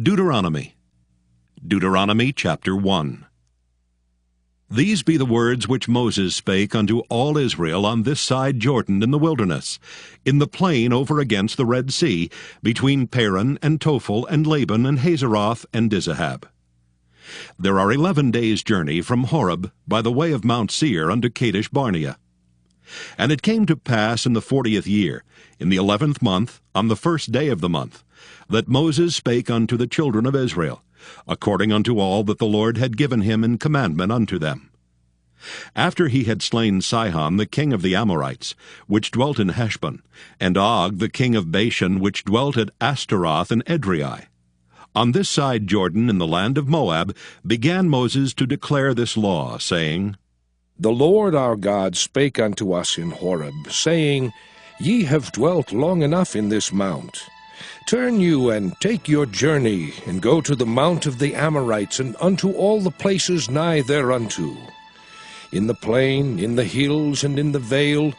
Deuteronomy. Deuteronomy chapter 1. These be the words which Moses spake unto all Israel on this side Jordan in the wilderness, in the plain over against the Red Sea, between Paran and Tophel and Laban and Hazeroth and Dizahab. There are 11 days' journey from Horeb by the way of Mount Seir unto Kadesh Barnea. And it came to pass in the 40th year, in the 11th month, on the first day of the month, that Moses spake unto the children of Israel, according unto all that the Lord had given him in commandment unto them. After he had slain Sihon the king of the Amorites, which dwelt in Heshbon, and Og the king of Bashan, which dwelt at Ashtaroth and Edrei, on this side Jordan in the land of Moab, began Moses to declare this law, saying, The Lord our God spake unto us in Horeb, saying, Ye have dwelt long enough in this mount. Turn you and take your journey, and go to the mount of the Amorites, and unto all the places nigh thereunto, in the plain, in the hills, and in the vale,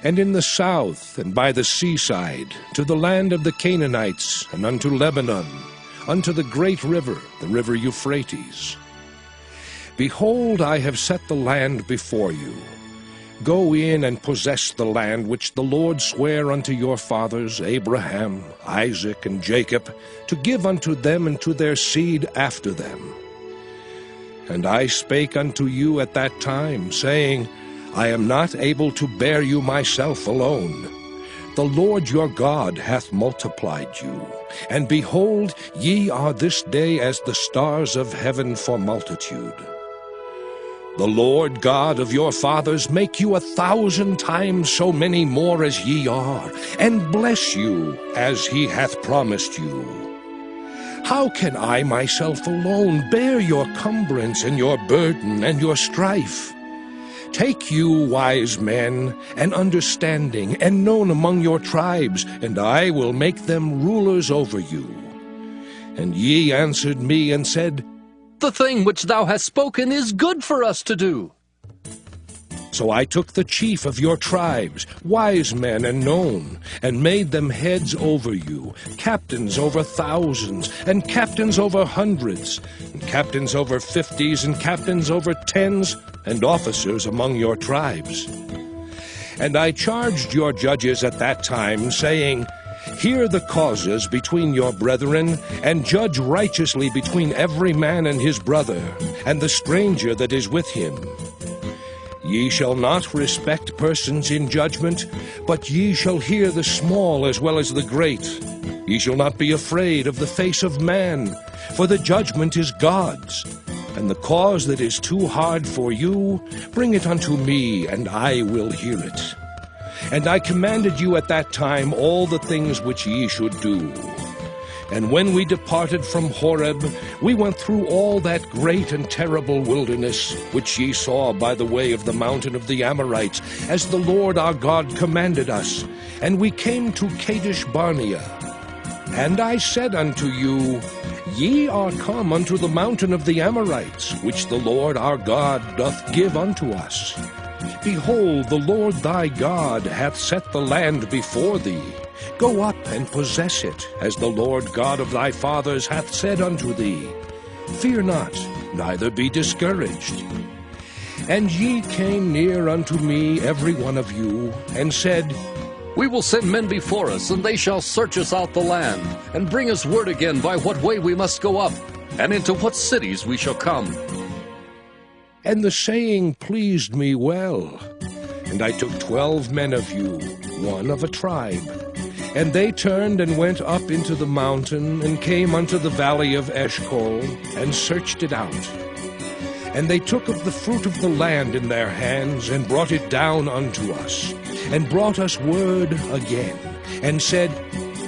and in the south, and by the seaside, to the land of the Canaanites, and unto Lebanon, unto the great river, the river Euphrates. Behold, I have set the land before you. Go in and possess the land which the Lord sware unto your fathers, Abraham, Isaac, and Jacob, to give unto them and to their seed after them. And I spake unto you at that time, saying, I am not able to bear you myself alone. The Lord your God hath multiplied you, and behold, ye are this day as the stars of heaven for multitude. The Lord God of your fathers make you 1,000 times so many more as ye are, and bless you as he hath promised you. How can I myself alone bear your cumbrance and your burden and your strife? Take you wise men and understanding and known among your tribes, and I will make them rulers over you. And ye answered me and said, The thing which thou hast spoken is good for us to do. So I took the chief of your tribes, wise men and known, and made them heads over you, captains over thousands, and captains over hundreds, and captains over 50s, and captains over 10s, and officers among your tribes. And I charged your judges at that time, saying, Hear the causes between your brethren, and judge righteously between every man and his brother, and the stranger that is with him. Ye shall not respect persons in judgment, but ye shall hear the small as well as the great. Ye shall not be afraid of the face of man, for the judgment is God's. And the cause that is too hard for you, bring it unto me, and I will hear it. And I commanded you at that time all the things which ye should do. And when we departed from Horeb, we went through all that great and terrible wilderness, which ye saw by the way of the mountain of the Amorites, as the Lord our God commanded us. And we came to Kadesh Barnea. And I said unto you, Ye are come unto the mountain of the Amorites, which the Lord our God doth give unto us. Behold, the Lord thy God hath set the land before thee. Go up and possess it, as the Lord God of thy fathers hath said unto thee. Fear not, neither be discouraged. And ye came near unto me, every one of you, and said, We will send men before us, and they shall search us out the land, and bring us word again by what way we must go up, and into what cities we shall come. And the saying pleased me well. And I took 12 men of you, one of a tribe. And they turned and went up into the mountain, and came unto the valley of Eshcol, and searched it out. And they took of the fruit of the land in their hands, and brought it down unto us, and brought us word again, and said,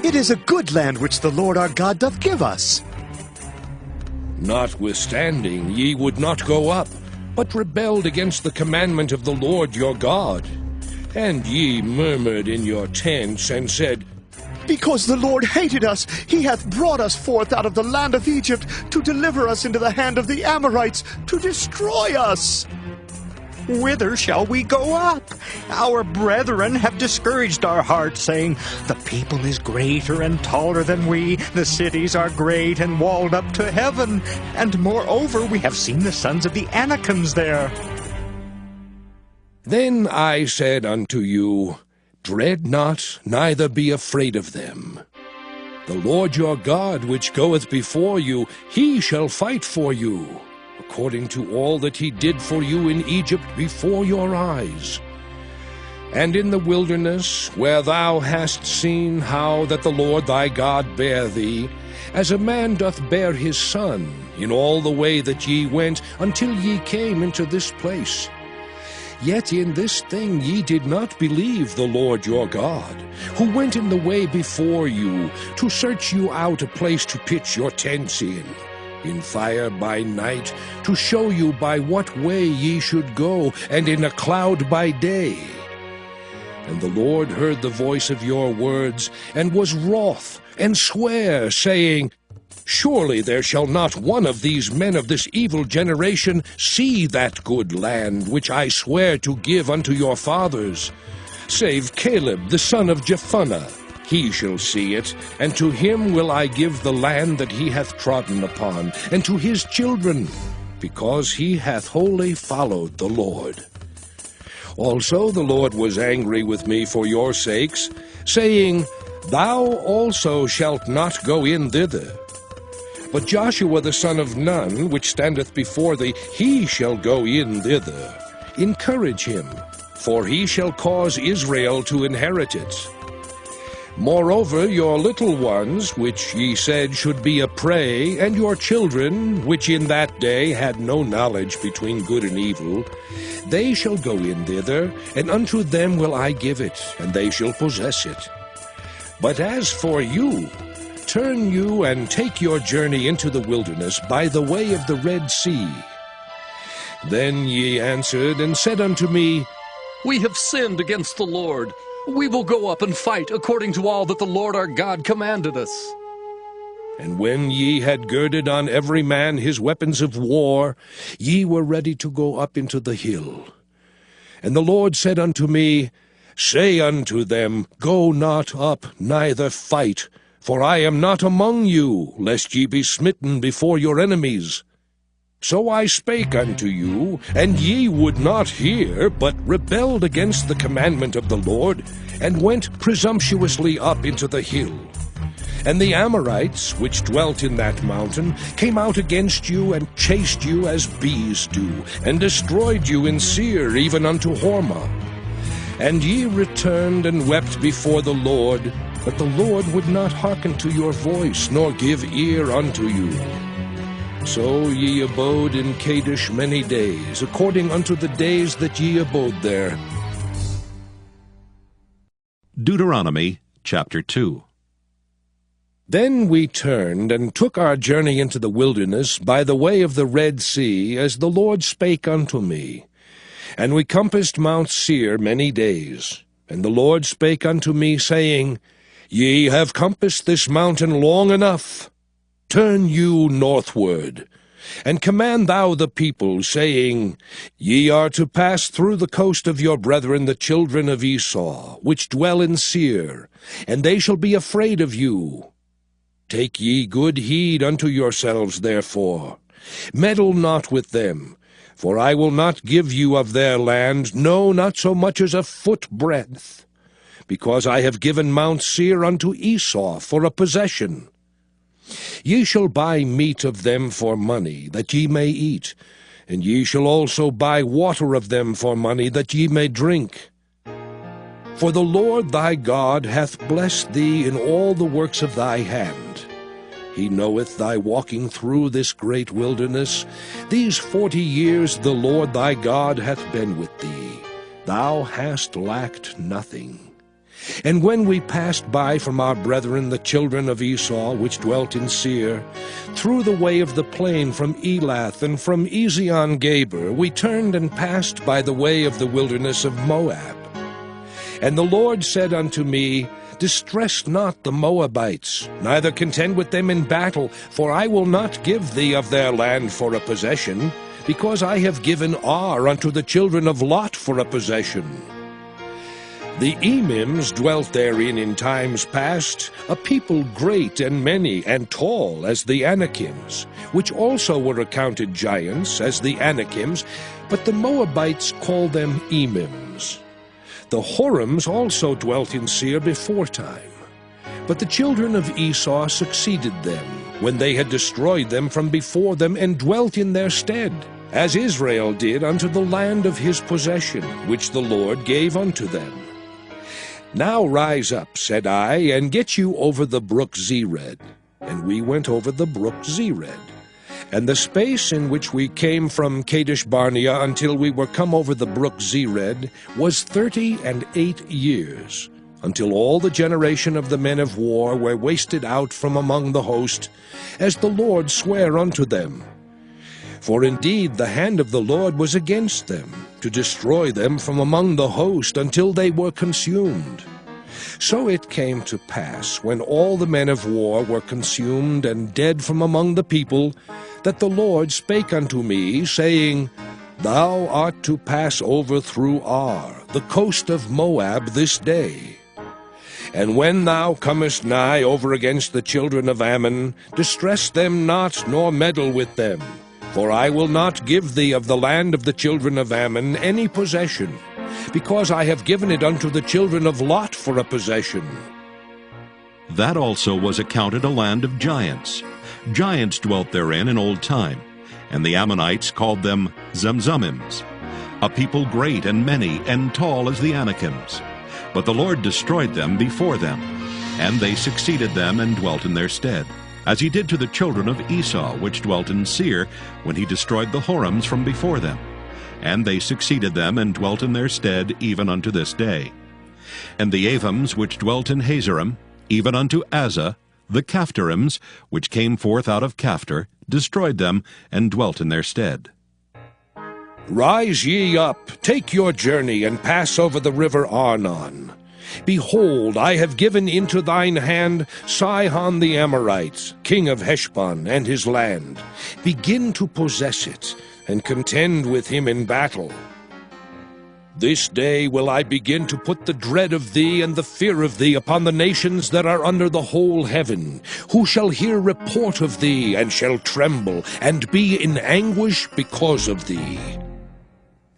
It is a good land which the Lord our God doth give us. Notwithstanding, ye would not go up, but rebelled against the commandment of the Lord your God. And ye murmured in your tents, and said, Because the Lord hated us, he hath brought us forth out of the land of Egypt, to deliver us into the hand of the Amorites, to destroy us. whither shall we go up? Our brethren have discouraged our hearts, saying, the people is greater and taller than we. The cities are great and walled up to heaven. And moreover, we have seen the sons of the Anakims there. Then I said unto you, dread not, neither be afraid of them. The Lord your God, which goeth before you, he shall fight for you, according to all that he did for you in Egypt before your eyes. And in the wilderness, where thou hast seen how that the Lord thy God bare thee, as a man doth bear his son, in all the way that ye went, until ye came into this place. Yet in this thing ye did not believe the Lord your God, who went in the way before you, to search you out a place to pitch your tents in fire by night, to show you by what way ye should go, and in a cloud by day. And the Lord heard the voice of your words, and was wroth, and sware, saying, surely there shall not one of these men of this evil generation see that good land which I swear to give unto your fathers, save Caleb the son of Jephunneh. He shall see it, and to him will I give the land that he hath trodden upon, and to his children, because he hath wholly followed the Lord. Also the Lord was angry with me for your sakes, saying, thou also shalt not go in thither. But Joshua the son of Nun, which standeth before thee, he shall go in thither. Encourage him, for he shall cause Israel to inherit it. Moreover, your little ones, which ye said should be a prey, and your children, which in that day had no knowledge between good and evil, they shall go in thither, and unto them will I give it, and they shall possess it. But as for you, turn you and take your journey into the wilderness by the way of the Red Sea. Then ye answered and said unto me, We have sinned against the Lord. We will go up and fight according to all that the Lord our God commanded us. And when ye had girded on every man his weapons of war, ye were ready to go up into the hill. And the Lord said unto me, Say unto them, Go not up, neither fight, for I am not among you, lest ye be smitten before your enemies. So I spake unto you, and ye would not hear, but rebelled against the commandment of the Lord, and went presumptuously up into the hill. And the Amorites, which dwelt in that mountain, came out against you, and chased you as bees do, and destroyed you in Seir, even unto Hormah. And ye returned and wept before the Lord, but the Lord would not hearken to your voice, nor give ear unto you. So ye abode in Kadesh many days, according unto the days that ye abode there. Deuteronomy chapter 2. Then we turned and took our journey into the wilderness by the way of the Red Sea, as the Lord spake unto me. And we compassed Mount Seir many days. And the Lord spake unto me, saying, Ye have compassed this mountain long enough. Turn you northward, and command thou the people, saying, Ye are to pass through the coast of your brethren the children of Esau, which dwell in Seir, and they shall be afraid of you. Take ye good heed unto yourselves, therefore. Meddle not with them, for I will not give you of their land, no, not so much as a foot breadth, because I have given Mount Seir unto Esau for a possession. Ye shall buy meat of them for money, that ye may eat, and ye shall also buy water of them for money, that ye may drink. For the Lord thy God hath blessed thee in all the works of thy hand. He knoweth thy walking through this great wilderness. These 40 years the Lord thy God hath been with thee. Thou hast lacked nothing. And when we passed by from our brethren the children of Esau, which dwelt in Seir, through the way of the plain from Elath and from Ezion-Geber, we turned and passed by the way of the wilderness of Moab. And the Lord said unto me, Distress not the Moabites, neither contend with them in battle, for I will not give thee of their land for a possession, because I have given Ar unto the children of Lot for a possession. The Emims dwelt therein in times past, a people great and many and tall as the Anakims, which also were accounted giants as the Anakims, but the Moabites called them Emims. The Horims also dwelt in Seir before time, but the children of Esau succeeded them, when they had destroyed them from before them, and dwelt in their stead, as Israel did unto the land of his possession, which the Lord gave unto them. Now rise up, said I, and get you over the brook Zered. And we went over the brook Zered. And the space in which we came from Kadesh Barnea until we were come over the brook Zered was 38 years, until all the generation of the men of war were wasted out from among the host, as the Lord sware unto them. For indeed the hand of the Lord was against them, to destroy them from among the host until they were consumed. So it came to pass, when all the men of war were consumed and dead from among the people, that the Lord spake unto me, saying, Thou art to pass over through Ar, the coast of Moab, this day. And when thou comest nigh over against the children of Ammon, distress them not, nor meddle with them. For I will not give thee of the land of the children of Ammon any possession, because I have given it unto the children of Lot for a possession. That also was accounted a land of giants. Giants dwelt therein in old time, and the Ammonites called them Zamzummims, a people great and many and tall as the Anakims. But the Lord destroyed them before them, and they succeeded them and dwelt in their stead, as he did to the children of Esau, which dwelt in Seir, when he destroyed the Horims from before them. And they succeeded them and dwelt in their stead even unto this day. And the Avims, which dwelt in Hazerim, even unto Azza, the Caphtorims, which came forth out of Caphtor, destroyed them and dwelt in their stead. Rise ye up, take your journey, and pass over the river Arnon. Behold, I have given into thine hand Sihon the Amorite, king of Heshbon, and his land. Begin to possess it, and contend with him in battle. This day will I begin to put the dread of thee and the fear of thee upon the nations that are under the whole heaven, who shall hear report of thee, and shall tremble, and be in anguish because of thee.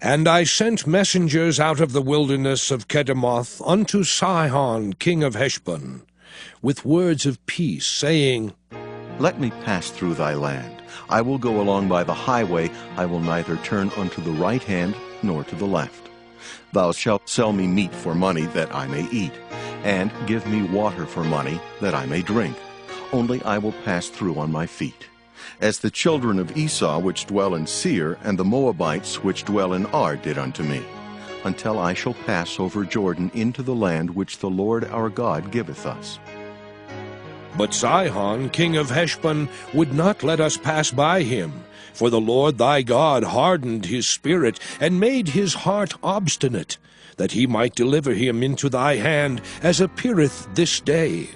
And I sent messengers out of the wilderness of Kedemoth unto Sihon king of Heshbon, with words of peace, saying, Let me pass through thy land. I will go along by the highway. I will neither turn unto the right hand nor to the left. Thou shalt sell me meat for money, that I may eat, and give me water for money, that I may drink. Only I will pass through on my feet. As the children of Esau which dwell in Seir, and the Moabites which dwell in Ar did unto me, until I shall pass over Jordan into the land which the Lord our God giveth us. But Sihon king of Heshbon would not let us pass by him, for the Lord thy God hardened his spirit, and made his heart obstinate, that he might deliver him into thy hand, as appeareth this day.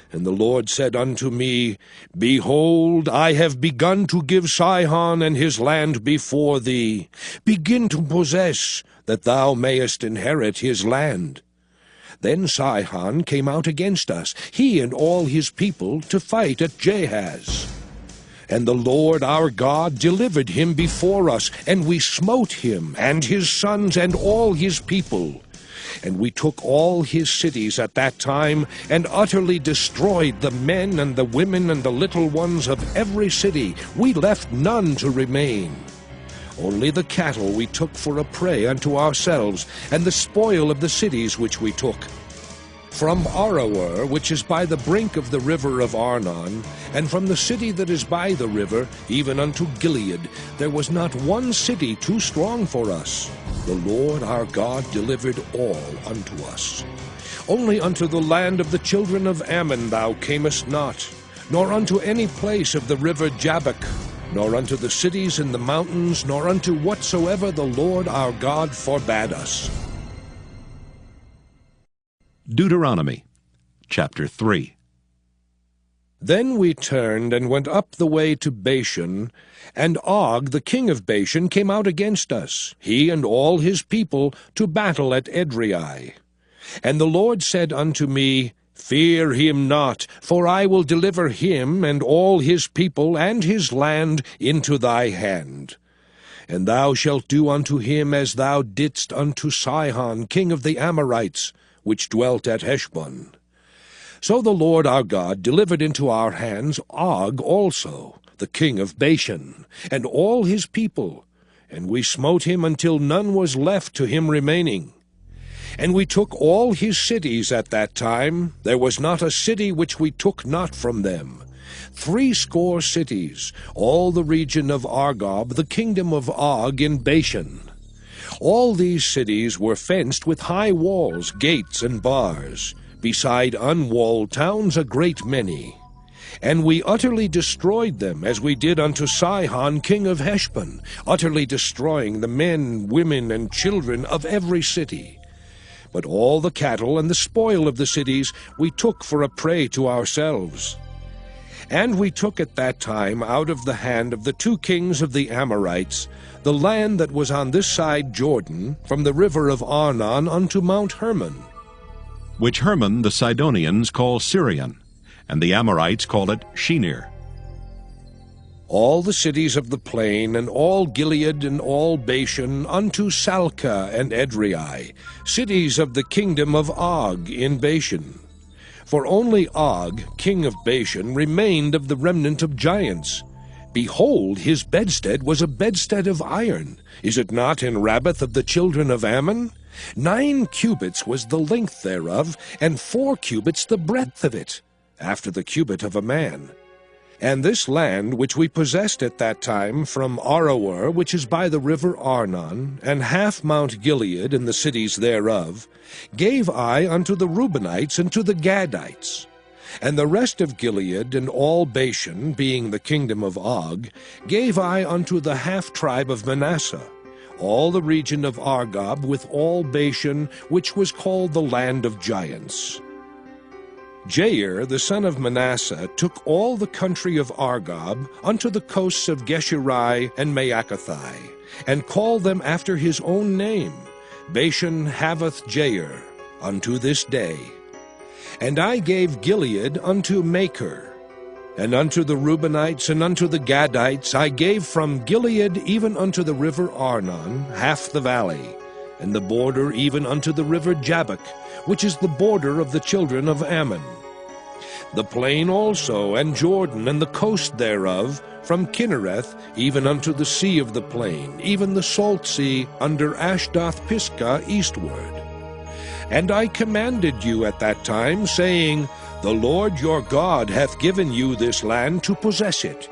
And the Lord said unto me, Behold, I have begun to give Sihon and his land before thee. Begin to possess, that thou mayest inherit his land. Then Sihon came out against us, he and all his people, to fight at Jahaz. And the Lord our God delivered him before us, and we smote him, and his sons, and all his people. And we took all his cities at that time, and utterly destroyed the men and the women and the little ones of every city. We left none to remain. Only the cattle we took for a prey unto ourselves, and the spoil of the cities which we took. From Aroer, which is by the brink of the river of Arnon, and from the city that is by the river, even unto Gilead, there was not one city too strong for us. The Lord our God delivered all unto us. Only unto the land of the children of Ammon thou camest not, nor unto any place of the river Jabbok, nor unto the cities in the mountains, nor unto whatsoever the Lord our God forbade us. Deuteronomy chapter 3. Then we turned and went up the way to Bashan, and Og the king of Bashan came out against us, he and all his people, to battle at Edrei. And the Lord said unto me, Fear him not, for I will deliver him and all his people and his land into thy hand. And thou shalt do unto him as thou didst unto Sihon king of the Amorites, which dwelt at Heshbon. So the Lord our God delivered into our hands Og also, the king of Bashan, and all his people, and we smote him until none was left to him remaining. And we took all his cities at that time. There was not a city which we took not from them. 80 cities, all the region of Argob, the kingdom of Og in Bashan. All these cities were fenced with high walls, gates, and bars, beside unwalled towns a great many. And we utterly destroyed them, as we did unto Sihon king of Heshbon, utterly destroying the men, women, and children of every city. But all the cattle and the spoil of the cities we took for a prey to ourselves. And we took at that time out of the hand of the 2 kings of the Amorites the land that was on this side Jordan, from the river of Arnon unto Mount Hermon, which Hermon the Sidonians call Syrian, and the Amorites call it Shinir. all the cities of the plain, and all Gilead, and all Bashan, unto Salcah and Edrei, cities of the kingdom of Og in Bashan. For only Og, king of Bashan, remained of the remnant of giants. Behold, his bedstead was a bedstead of iron. Is it not in Rabbath of the children of Ammon? 9 cubits was the length thereof, and 4 cubits the breadth of it, after the cubit of a man. And this land which we possessed at that time from Aroer, which is by the river Arnon, and half Mount Gilead and the cities thereof, gave I unto the Reubenites and to the Gadites. And the rest of Gilead and all Bashan, being the kingdom of Og, gave I unto the half-tribe of Manasseh, all the region of Argob with all Bashan, which was called the land of giants. Jair, the son of Manasseh, took all the country of Argob unto the coasts of Geshuri and Maacathai, and called them after his own name, Bashan Havoth Jair, unto this day. And I gave Gilead unto Machir, and unto the Reubenites and unto the Gadites I gave from Gilead even unto the river Arnon half the valley, and the border even unto the river Jabbok, which is the border of the children of Ammon. The plain also, and Jordan, and the coast thereof, from Kinnereth even unto the sea of the plain, even the salt sea under Ashdoth-Pisgah eastward. And I commanded you at that time, saying, The Lord your God hath given you this land to possess it.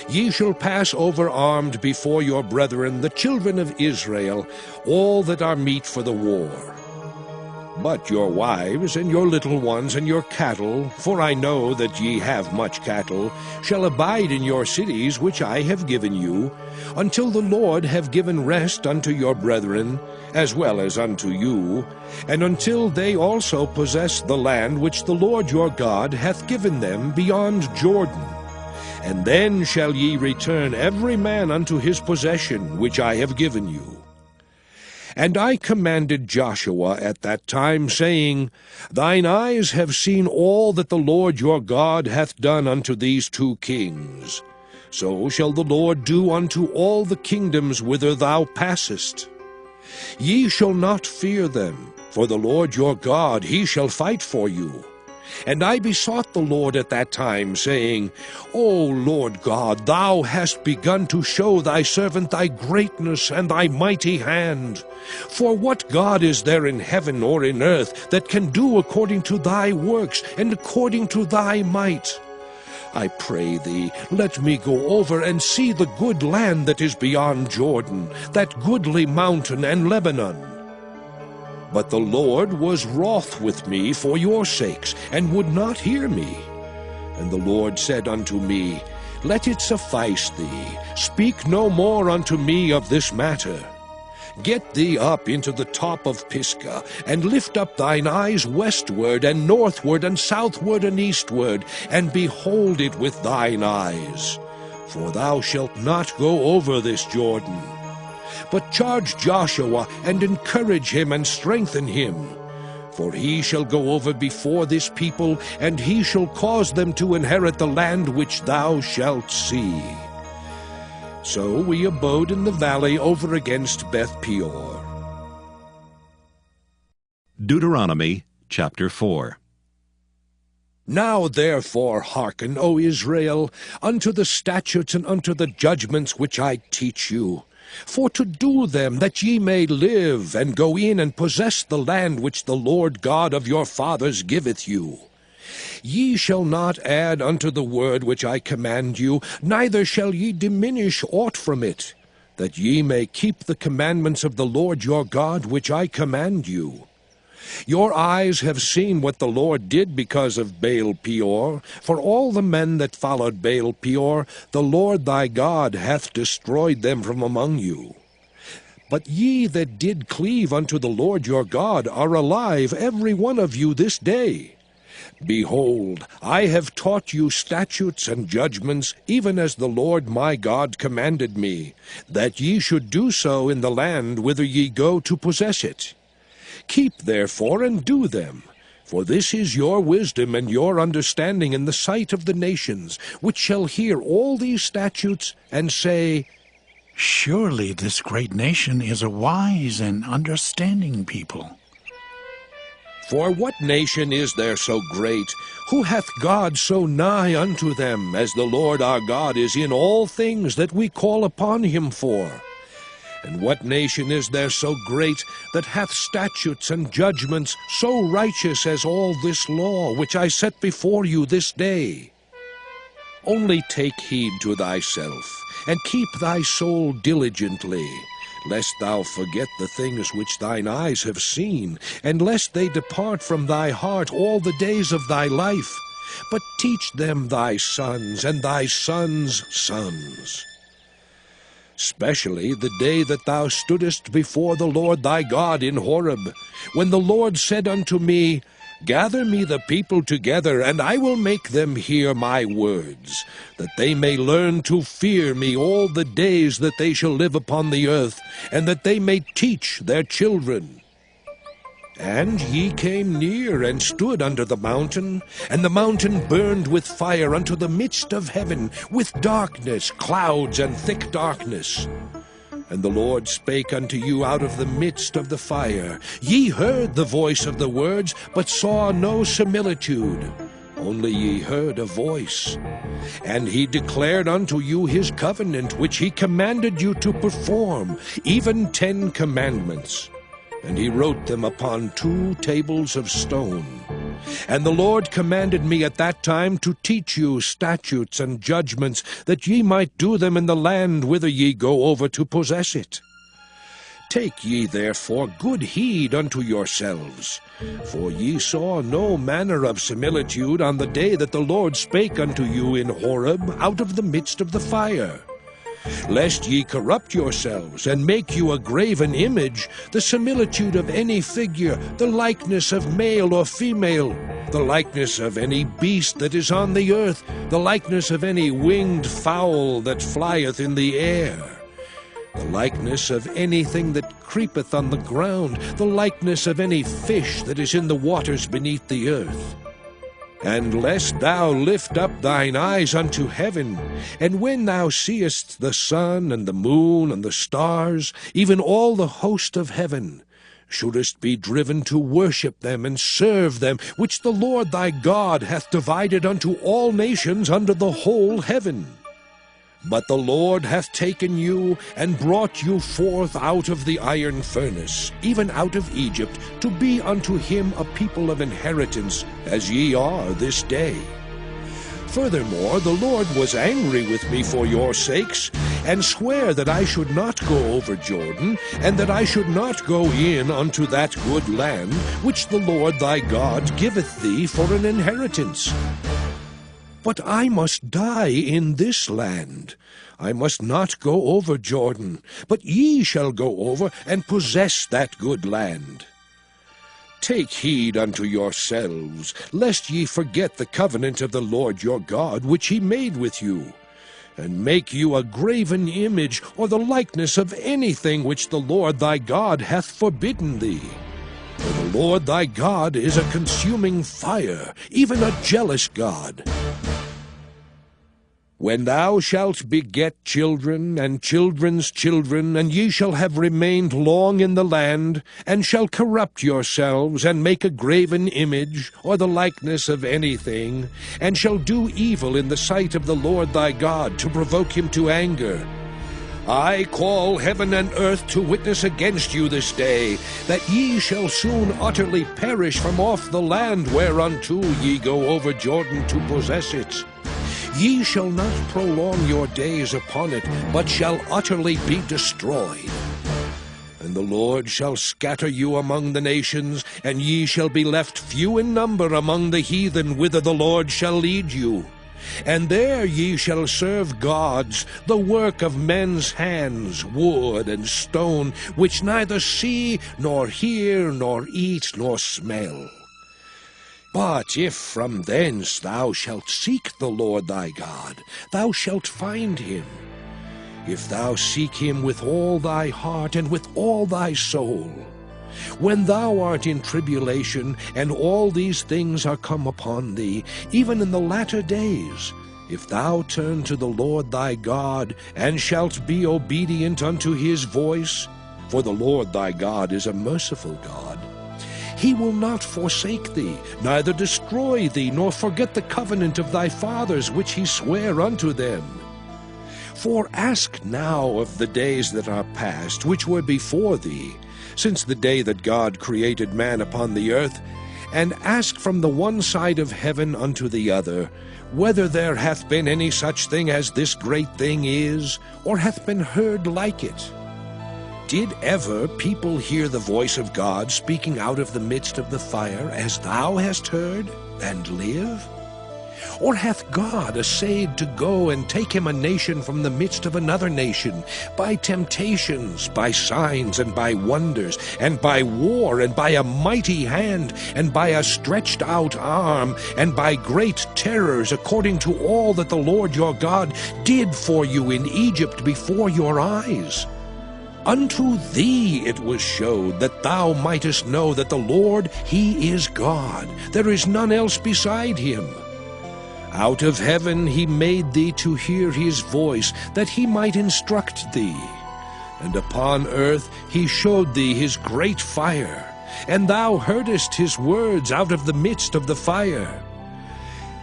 Ye shall pass over armed before your brethren, the children of Israel, all that are meet for the war. But your wives, and your little ones, and your cattle, for I know that ye have much cattle, shall abide in your cities which I have given you, until the Lord have given rest unto your brethren, as well as unto you, and until they also possess the land which the Lord your God hath given them beyond Jordan. And then shall ye return every man unto his possession which I have given you. And I commanded Joshua at that time, saying, Thine eyes have seen all that the Lord your God hath done unto these 2 kings. So shall the Lord do unto all the kingdoms whither thou passest. Ye shall not fear them, for the Lord your God, he shall fight for you. And I besought the Lord at that time, saying, O Lord God, thou hast begun to show thy servant thy greatness and thy mighty hand. For what God is there in heaven or in earth that can do according to thy works and according to thy might? I pray thee, let me go over and see the good land that is beyond Jordan, that goodly mountain and Lebanon. But the Lord was wroth with me for your sakes, and would not hear me. And the Lord said unto me, Let it suffice thee, speak no more unto me of this matter. Get thee up into the top of Pisgah, and lift up thine eyes westward, and northward, and southward, and eastward, and behold it with thine eyes. For thou shalt not go over this Jordan. But charge Joshua, and encourage him, and strengthen him. For he shall go over before this people, and he shall cause them to inherit the land which thou shalt see. So we abode in the valley over against Beth Peor. Deuteronomy chapter 4. Now therefore hearken, O Israel, unto the statutes and unto the judgments which I teach you, for to do them, that ye may live, and go in and possess the land which the Lord God of your fathers giveth you. Ye shall not add unto the word which I command you, neither shall ye diminish aught from it, that ye may keep the commandments of the Lord your God which I command you. Your eyes have seen what the Lord did because of Baal Peor. For all the men that followed Baal Peor, the Lord thy God hath destroyed them from among you. But ye that did cleave unto the Lord your God are alive, every one of you this day. Behold, I have taught you statutes and judgments, even as the Lord my God commanded me, that ye should do so in the land whither ye go to possess it. Keep therefore and do them, for this is your wisdom and your understanding in the sight of the nations, which shall hear all these statutes and say, Surely this great nation is a wise and understanding people. For what nation is there so great? Who hath God so nigh unto them, as the Lord our God is in all things that we call upon him for? And what nation is there so great, that hath statutes and judgments so righteous as all this law, which I set before you this day? Only take heed to thyself, and keep thy soul diligently, lest thou forget the things which thine eyes have seen, and lest they depart from thy heart all the days of thy life. But teach them thy sons and thy sons' sons. Especially the day that thou stoodest before the Lord thy God in Horeb, when the Lord said unto me, Gather me the people together, and I will make them hear my words, that they may learn to fear me all the days that they shall live upon the earth, and that they may teach their children. And ye came near and stood under the mountain, and the mountain burned with fire unto the midst of heaven, with darkness, clouds, and thick darkness. And the Lord spake unto you out of the midst of the fire. Ye heard the voice of the words, but saw no similitude. Only ye heard a voice. And he declared unto you his covenant, which he commanded you to perform, even 10 commandments. And he wrote them upon 2 tables of stone. And the Lord commanded me at that time to teach you statutes and judgments, that ye might do them in the land whither ye go over to possess it. Take ye therefore good heed unto yourselves, for ye saw no manner of similitude on the day that the Lord spake unto you in Horeb out of the midst of the fire. Lest ye corrupt yourselves, and make you a graven image, the similitude of any figure, the likeness of male or female, the likeness of any beast that is on the earth, the likeness of any winged fowl that flieth in the air, the likeness of anything that creepeth on the ground, the likeness of any fish that is in the waters beneath the earth. And lest thou lift up thine eyes unto heaven, and when thou seest the sun and the moon and the stars, even all the host of heaven, shouldest be driven to worship them and serve them, which the Lord thy God hath divided unto all nations under the whole heaven. But the Lord hath taken you, and brought you forth out of the iron furnace, even out of Egypt, to be unto him a people of inheritance, as ye are this day. Furthermore, the Lord was angry with me for your sakes, and sware that I should not go over Jordan, and that I should not go in unto that good land, which the Lord thy God giveth thee for an inheritance. But I must die in this land. I must not go over Jordan, but ye shall go over and possess that good land. Take heed unto yourselves, lest ye forget the covenant of the Lord your God, which he made with you, and make you a graven image, or the likeness of anything which the Lord thy God hath forbidden thee. For the Lord thy God is a consuming fire, even a jealous God. When thou shalt beget children and children's children, and ye shall have remained long in the land, and shall corrupt yourselves, and make a graven image, or the likeness of anything, and shall do evil in the sight of the Lord thy God, to provoke him to anger, I call heaven and earth to witness against you this day, that ye shall soon utterly perish from off the land whereunto ye go over Jordan to possess it. Ye shall not prolong your days upon it, but shall utterly be destroyed. And the Lord shall scatter you among the nations, and ye shall be left few in number among the heathen, whither the Lord shall lead you. And there ye shall serve gods, the work of men's hands, wood and stone, which neither see, nor hear, nor eat, nor smell. But if from thence thou shalt seek the Lord thy God, thou shalt find him. If thou seek him with all thy heart and with all thy soul. When thou art in tribulation, and all these things are come upon thee, even in the latter days, if thou turn to the Lord thy God, and shalt be obedient unto his voice, for the Lord thy God is a merciful God, he will not forsake thee, neither destroy thee, nor forget the covenant of thy fathers which he sware unto them. For ask now of the days that are past, which were before thee, since the day that God created man upon the earth, and ask from the one side of heaven unto the other, whether there hath been any such thing as this great thing is, or hath been heard like it. Did ever people hear the voice of God speaking out of the midst of the fire, as thou hast heard, and live? Or hath God essayed to go and take him a nation from the midst of another nation, by temptations, by signs, and by wonders, and by war, and by a mighty hand, and by a stretched out arm, and by great terrors, according to all that the Lord your God did for you in Egypt before your eyes? Unto thee it was showed, that thou mightest know that the Lord, he is God. There is none else beside him. Out of heaven he made thee to hear his voice, that he might instruct thee. And upon earth he showed thee his great fire, and thou heardest his words out of the midst of the fire.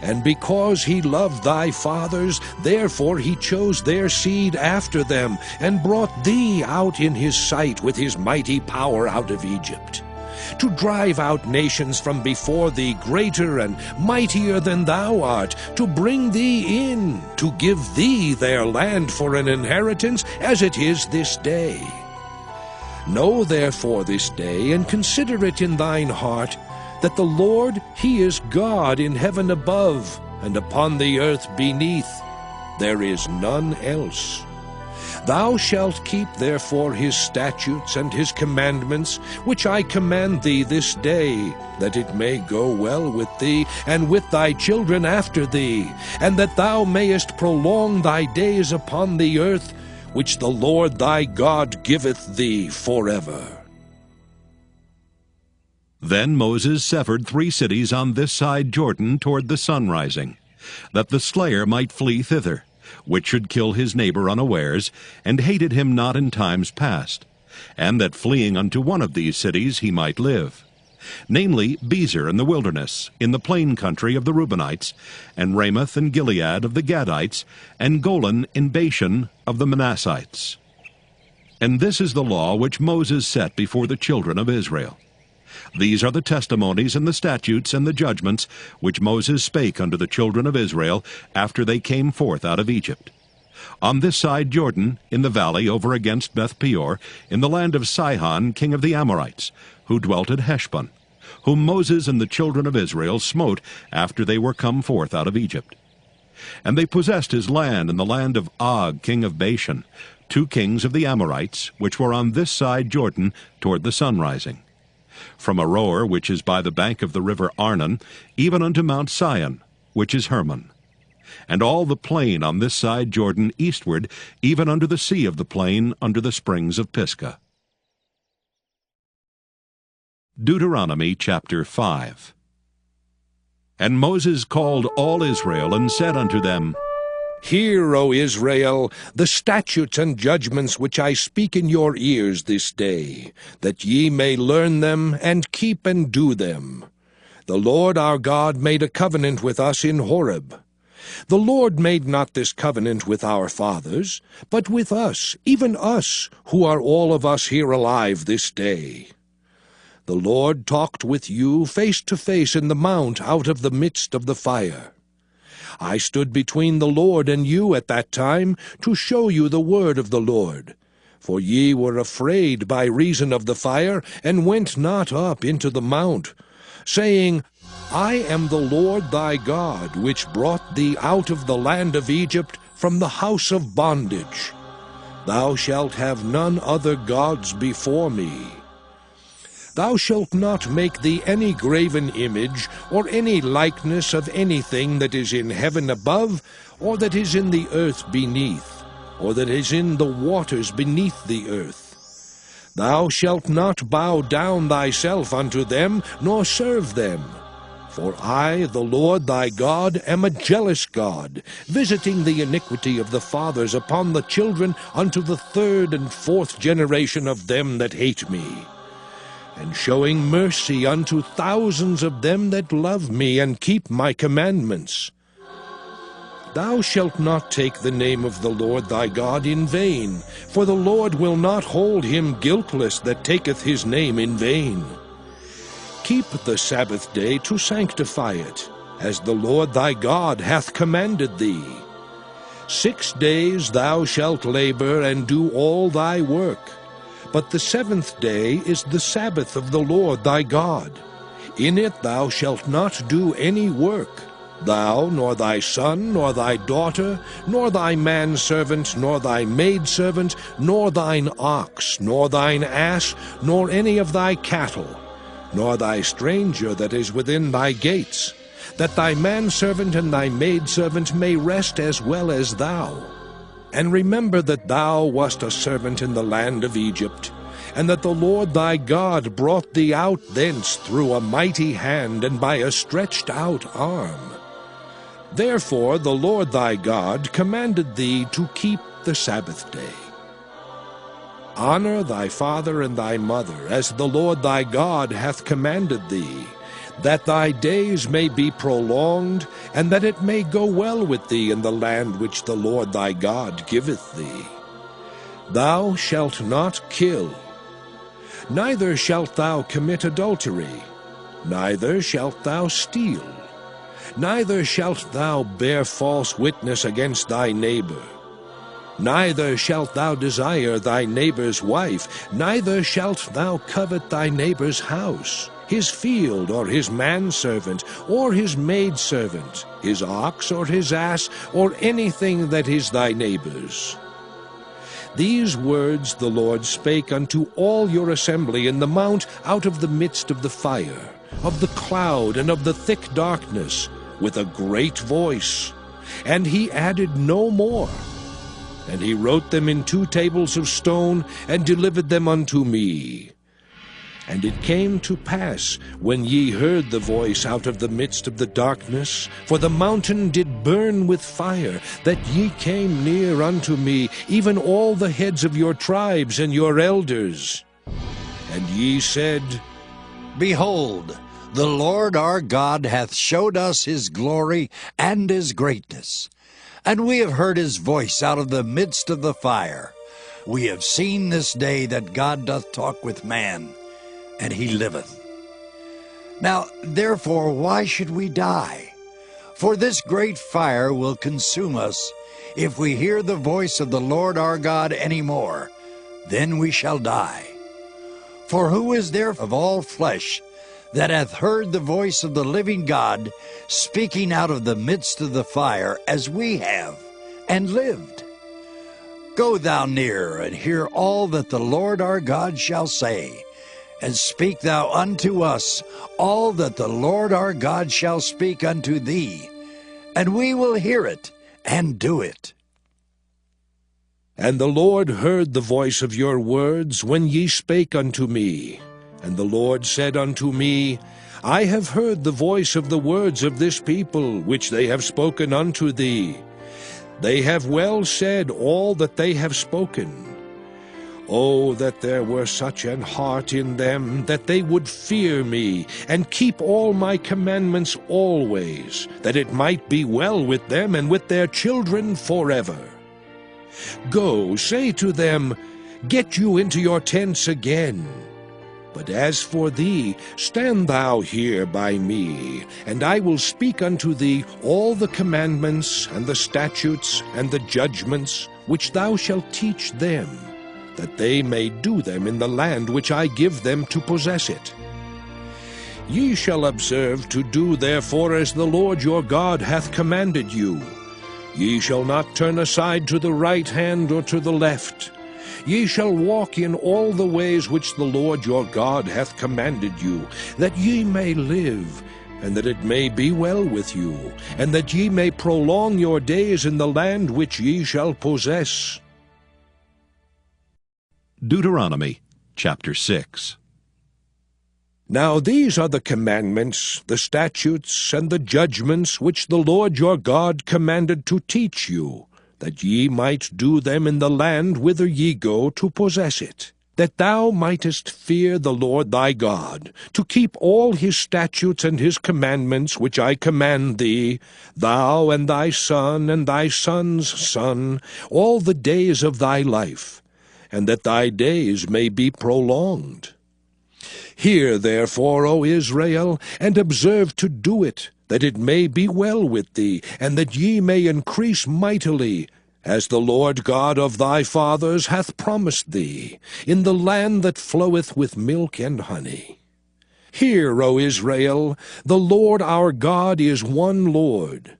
And because he loved thy fathers, therefore he chose their seed after them, and brought thee out in his sight with his mighty power out of Egypt, to drive out nations from before thee, greater and mightier than thou art, to bring thee in, to give thee their land for an inheritance, as it is this day. Know therefore this day, and consider it in thine heart, that the Lord, he is God in heaven above, and upon the earth beneath. There is none else. Thou shalt keep therefore his statutes and his commandments, which I command thee this day, that it may go well with thee, and with thy children after thee, and that thou mayest prolong thy days upon the earth, which the Lord thy God giveth thee forever. Then Moses severed 3 cities on this side Jordan toward the sun rising, that the slayer might flee thither, which should kill his neighbor unawares, and hated him not in times past, and that fleeing unto one of these cities he might live, namely Bezer in the wilderness, in the plain country of the Reubenites, and Ramoth and Gilead of the Gadites, and Golan in Bashan of the Manassites. And this is the law which Moses set before the children of Israel. These are the testimonies and the statutes and the judgments which Moses spake unto the children of Israel after they came forth out of Egypt. On this side Jordan, in the valley over against Beth-peor, in the land of Sihon king of the Amorites, who dwelt at Heshbon, whom Moses and the children of Israel smote after they were come forth out of Egypt. And they possessed his land and the land of Og, king of Bashan, 2 kings of the Amorites, which were on this side Jordan toward the sunrising, from Aroer, which is by the bank of the river Arnon, even unto Mount Sion, which is Hermon, and all the plain on this side Jordan eastward, even unto the sea of the plain, under the springs of Pisgah. Deuteronomy chapter 5. And Moses called all Israel, and said unto them, Hear, O Israel, the statutes and judgments which I speak in your ears this day, that ye may learn them, and keep and do them. The Lord our God made a covenant with us in Horeb. The Lord made not this covenant with our fathers, but with us, even us, who are all of us here alive this day. The Lord talked with you face to face in the mount out of the midst of the fire. I stood between the Lord and you at that time, to show you the word of the Lord. For ye were afraid by reason of the fire, and went not up into the mount, saying, I am the Lord thy God, which brought thee out of the land of Egypt, from the house of bondage. Thou shalt have none other gods before me. Thou shalt not make thee any graven image, or any likeness of anything that is in heaven above, or that is in the earth beneath, or that is in the waters beneath the earth. Thou shalt not bow down thyself unto them, nor serve them. For I, the Lord thy God, am a jealous God, visiting the iniquity of the fathers upon the children unto the 3rd and 4th generation of them that hate me, and showing mercy unto thousands of them that love me and keep my commandments. Thou shalt not take the name of the Lord thy God in vain, for the Lord will not hold him guiltless that taketh his name in vain. Keep the Sabbath day to sanctify it, as the Lord thy God hath commanded thee. 6 days thou shalt labor and do all thy work. But the 7th day is the Sabbath of the Lord thy God. In it thou shalt not do any work, thou, nor thy son, nor thy daughter, nor thy manservant, nor thy maidservant, nor thine ox, nor thine ass, nor any of thy cattle, nor thy stranger that is within thy gates, that thy manservant and thy maidservant may rest as well as thou. And remember that thou wast a servant in the land of Egypt, and that the Lord thy God brought thee out thence through a mighty hand and by a stretched out arm. Therefore the Lord thy God commanded thee to keep the Sabbath day. Honor thy father and thy mother, as the Lord thy God hath commanded thee, that thy days may be prolonged, and that it may go well with thee in the land which the Lord thy God giveth thee. Thou shalt not kill, neither shalt thou commit adultery, neither shalt thou steal, neither shalt thou bear false witness against thy neighbor, neither shalt thou desire thy neighbor's wife, neither shalt thou covet thy neighbor's house, his field, or his manservant, or his maidservant, his ox, or his ass, or anything that is thy neighbor's. These words the Lord spake unto all your assembly in the mount out of the midst of the fire, of the cloud, and of the thick darkness, with a great voice. And he added no more. And he wrote them in 2 tables of stone, and delivered them unto me. And it came to pass, when ye heard the voice out of the midst of the darkness, for the mountain did burn with fire, that ye came near unto me, even all the heads of your tribes and your elders. And ye said, Behold, the Lord our God hath showed us his glory and his greatness. And we have heard his voice out of the midst of the fire. We have seen this day that God doth talk with man, and he liveth. Now, therefore, why should we die? For this great fire will consume us. If we hear the voice of the Lord our God any more, then we shall die. For who is there of all flesh that hath heard the voice of the living God speaking out of the midst of the fire, as we have, and lived. Go thou near, and hear all that the Lord our God shall say, and speak thou unto us all that the Lord our God shall speak unto thee, and we will hear it, and do it. And the Lord heard the voice of your words when ye spake unto me. And the Lord said unto me, I have heard the voice of the words of this people, which they have spoken unto thee. They have well said all that they have spoken. Oh, that there were such an heart in them, that they would fear me, and keep all my commandments always, that it might be well with them and with their children forever. Go, say to them, Get you into your tents again. But as for thee, stand thou here by me, and I will speak unto thee all the commandments, and the statutes, and the judgments, which thou shalt teach them, that they may do them in the land which I give them to possess it. Ye shall observe to do therefore as the Lord your God hath commanded you. Ye shall not turn aside to the right hand or to the left. Ye shall walk in all the ways which the Lord your God hath commanded you, that ye may live, and that it may be well with you, and that ye may prolong your days in the land which ye shall possess. Deuteronomy chapter 6. Now these are the commandments, the statutes, and the judgments which the Lord your God commanded to teach you, that ye might do them in the land whither ye go to possess it, that thou mightest fear the Lord thy God, to keep all his statutes and his commandments which I command thee, thou and thy son and thy son's son, all the days of thy life, and that thy days may be prolonged. Hear therefore, O Israel, and observe to do it, that it may be well with thee, and that ye may increase mightily, as the Lord God of thy fathers hath promised thee, in the land that floweth with milk and honey. Hear, O Israel, the Lord our God is one Lord.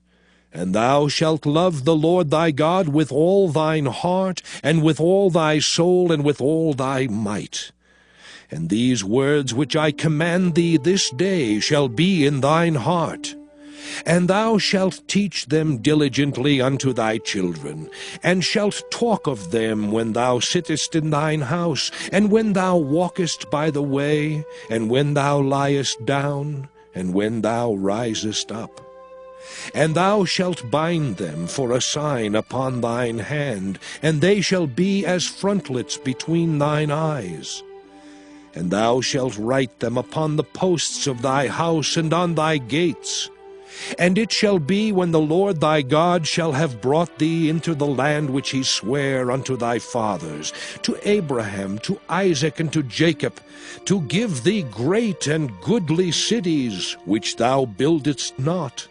And thou shalt love the Lord thy God with all thine heart, and with all thy soul, and with all thy might. And these words which I command thee this day shall be in thine heart. And thou shalt teach them diligently unto thy children, and shalt talk of them when thou sittest in thine house, and when thou walkest by the way, and when thou liest down, and when thou risest up. And thou shalt bind them for a sign upon thine hand, and they shall be as frontlets between thine eyes. And thou shalt write them upon the posts of thy house and on thy gates. And it shall be, when the Lord thy God shall have brought thee into the land which he sware unto thy fathers, to Abraham, to Isaac, and to Jacob, to give thee great and goodly cities, which thou buildedst not,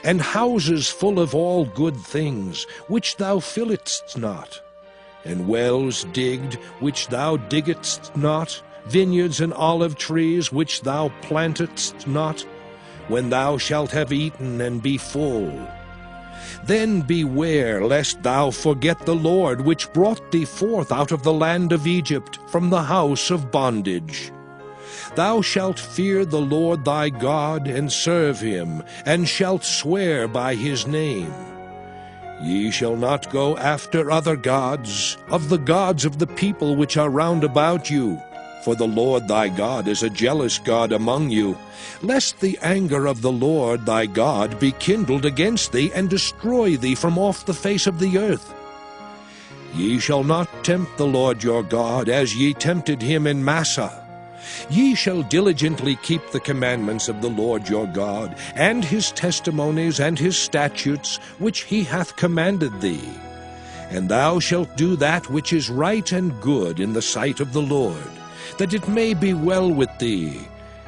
and houses full of all good things, which thou filledst not, and wells digged, which thou diggedst not, vineyards and olive trees, which thou plantedst not, when thou shalt have eaten and be full. Then beware lest thou forget the Lord, which brought thee forth out of the land of Egypt, from the house of bondage. Thou shalt fear the Lord thy God, and serve him, and shalt swear by his name. Ye shall not go after other gods, of the gods of the people which are round about you, for the Lord thy God is a jealous God among you, lest the anger of the Lord thy God be kindled against thee, and destroy thee from off the face of the earth. Ye shall not tempt the Lord your God, as ye tempted him in Massah. Ye shall diligently keep the commandments of the Lord your God, and his testimonies and his statutes, which he hath commanded thee. And thou shalt do that which is right and good in the sight of the Lord, that it may be well with thee,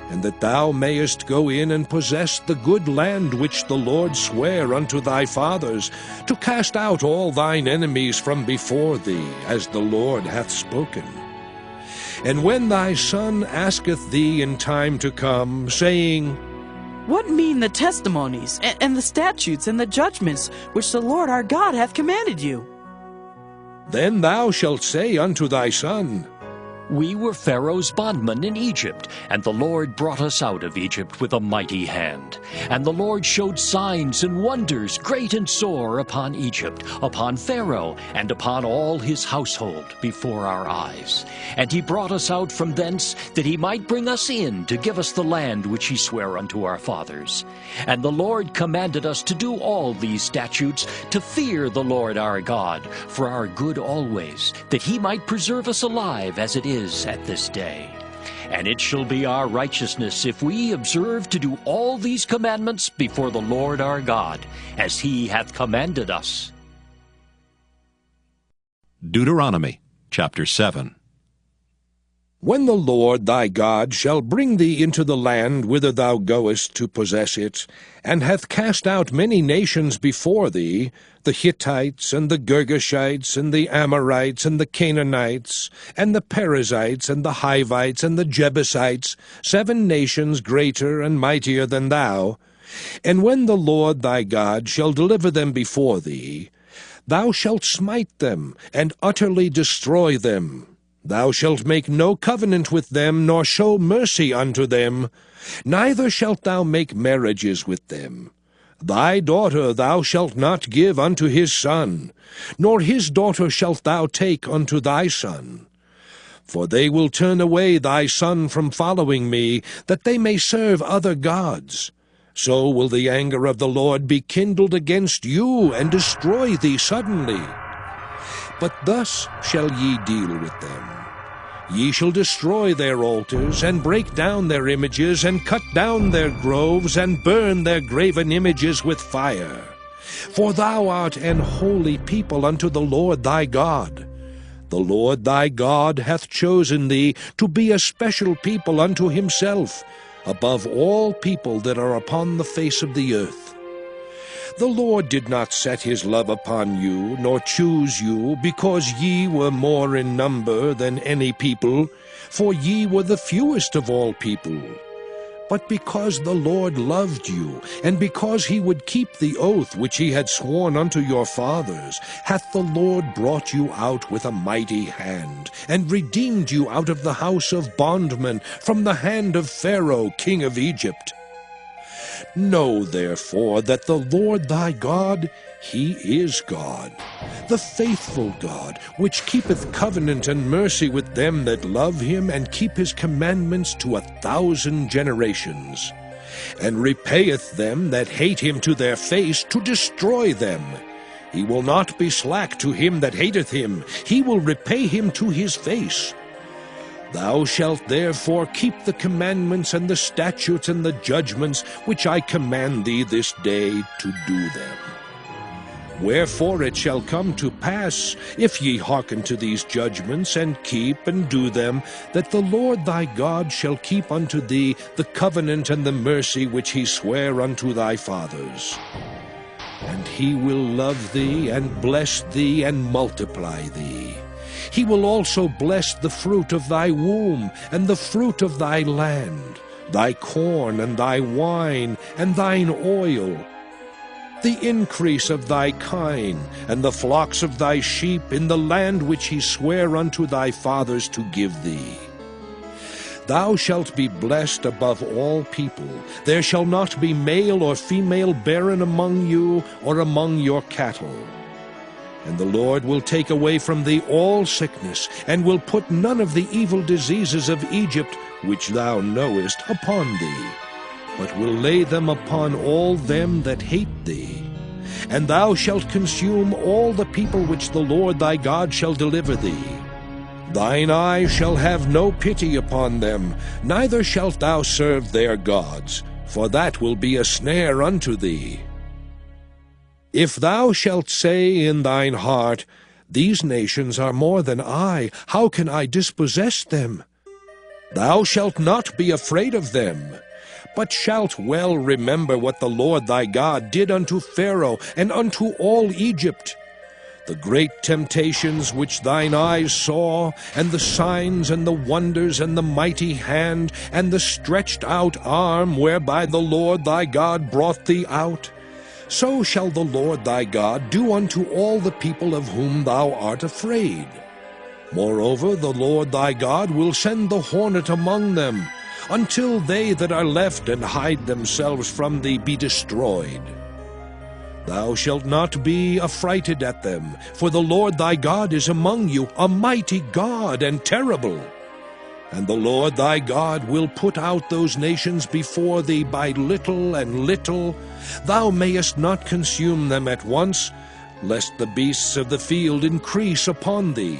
and that thou mayest go in and possess the good land which the Lord sware unto thy fathers, to cast out all thine enemies from before thee, as the Lord hath spoken. And when thy son asketh thee in time to come, saying, What mean the testimonies, and the statutes, and the judgments, which the Lord our God hath commanded you? Then thou shalt say unto thy son, We were Pharaoh's bondmen in Egypt, and the Lord brought us out of Egypt with a mighty hand. And the Lord showed signs and wonders, great and sore, upon Egypt, upon Pharaoh, and upon all his household, before our eyes. And he brought us out from thence, that he might bring us in, to give us the land which he sware unto our fathers. And the Lord commanded us to do all these statutes, to fear the Lord our God, for our good always, that he might preserve us alive, as it is at this day. And it shall be our righteousness if we observe to do all these commandments before the Lord our God, as he hath commanded us. Deuteronomy chapter 7. When the Lord thy God shall bring thee into the land whither thou goest to possess it, and hath cast out many nations before thee, the Hittites, and the Girgashites, and the Amorites, and the Canaanites, and the Perizzites, and the Hivites, and the Jebusites, 7 nations greater and mightier than thou, and when the Lord thy God shall deliver them before thee, thou shalt smite them, and utterly destroy them. Thou shalt make no covenant with them, nor show mercy unto them, neither shalt thou make marriages with them. Thy daughter thou shalt not give unto his son, nor his daughter shalt thou take unto thy son. For they will turn away thy son from following me, that they may serve other gods. So will the anger of the Lord be kindled against you, and destroy thee suddenly. But thus shall ye deal with them. Ye shall destroy their altars, and break down their images, and cut down their groves, and burn their graven images with fire. For thou art an holy people unto the Lord thy God. The Lord thy God hath chosen thee to be a special people unto himself, above all people that are upon the face of the earth. The Lord did not set his love upon you, nor choose you, because ye were more in number than any people, for ye were the fewest of all people. But because the Lord loved you, and because he would keep the oath which he had sworn unto your fathers, hath the Lord brought you out with a mighty hand, and redeemed you out of the house of bondmen, from the hand of Pharaoh king of Egypt. Know therefore that the Lord thy God, he is God, the faithful God, which keepeth covenant and mercy with them that love him, and keep his commandments to 1,000 generations, and repayeth them that hate him to their face, to destroy them. He will not be slack to him that hateth him, he will repay him to his face. Thou shalt therefore keep the commandments and the statutes and the judgments which I command thee this day to do them. Wherefore it shall come to pass, if ye hearken to these judgments, and keep and do them, that the Lord thy God shall keep unto thee the covenant and the mercy which he sware unto thy fathers. And he will love thee, and bless thee, and multiply thee. He will also bless the fruit of thy womb, and the fruit of thy land, thy corn, and thy wine, and thine oil, the increase of thy kine, and the flocks of thy sheep, in the land which he sware unto thy fathers to give thee. Thou shalt be blessed above all people. There shall not be male or female barren among you, or among your cattle. And the Lord will take away from thee all sickness, and will put none of the evil diseases of Egypt, which thou knowest, upon thee, but will lay them upon all them that hate thee. And thou shalt consume all the people which the Lord thy God shall deliver thee. Thine eye shall have no pity upon them, neither shalt thou serve their gods, for that will be a snare unto thee. If thou shalt say in thine heart, These nations are more than I, how can I dispossess them? Thou shalt not be afraid of them, but shalt well remember what the Lord thy God did unto Pharaoh and unto all Egypt. the great temptations which thine eyes saw, and the signs and the wonders and the mighty hand, and the stretched out arm whereby the Lord thy God brought thee out, so shall the Lord thy God do unto all the people of whom thou art afraid. Moreover, the Lord thy God will send the hornet among them, until they that are left and hide themselves from thee be destroyed. Thou shalt not be affrighted at them, for the Lord thy God is among you, a mighty God and terrible. And the Lord thy God will put out those nations before thee by little and little. Thou mayest not consume them at once, lest the beasts of the field increase upon thee.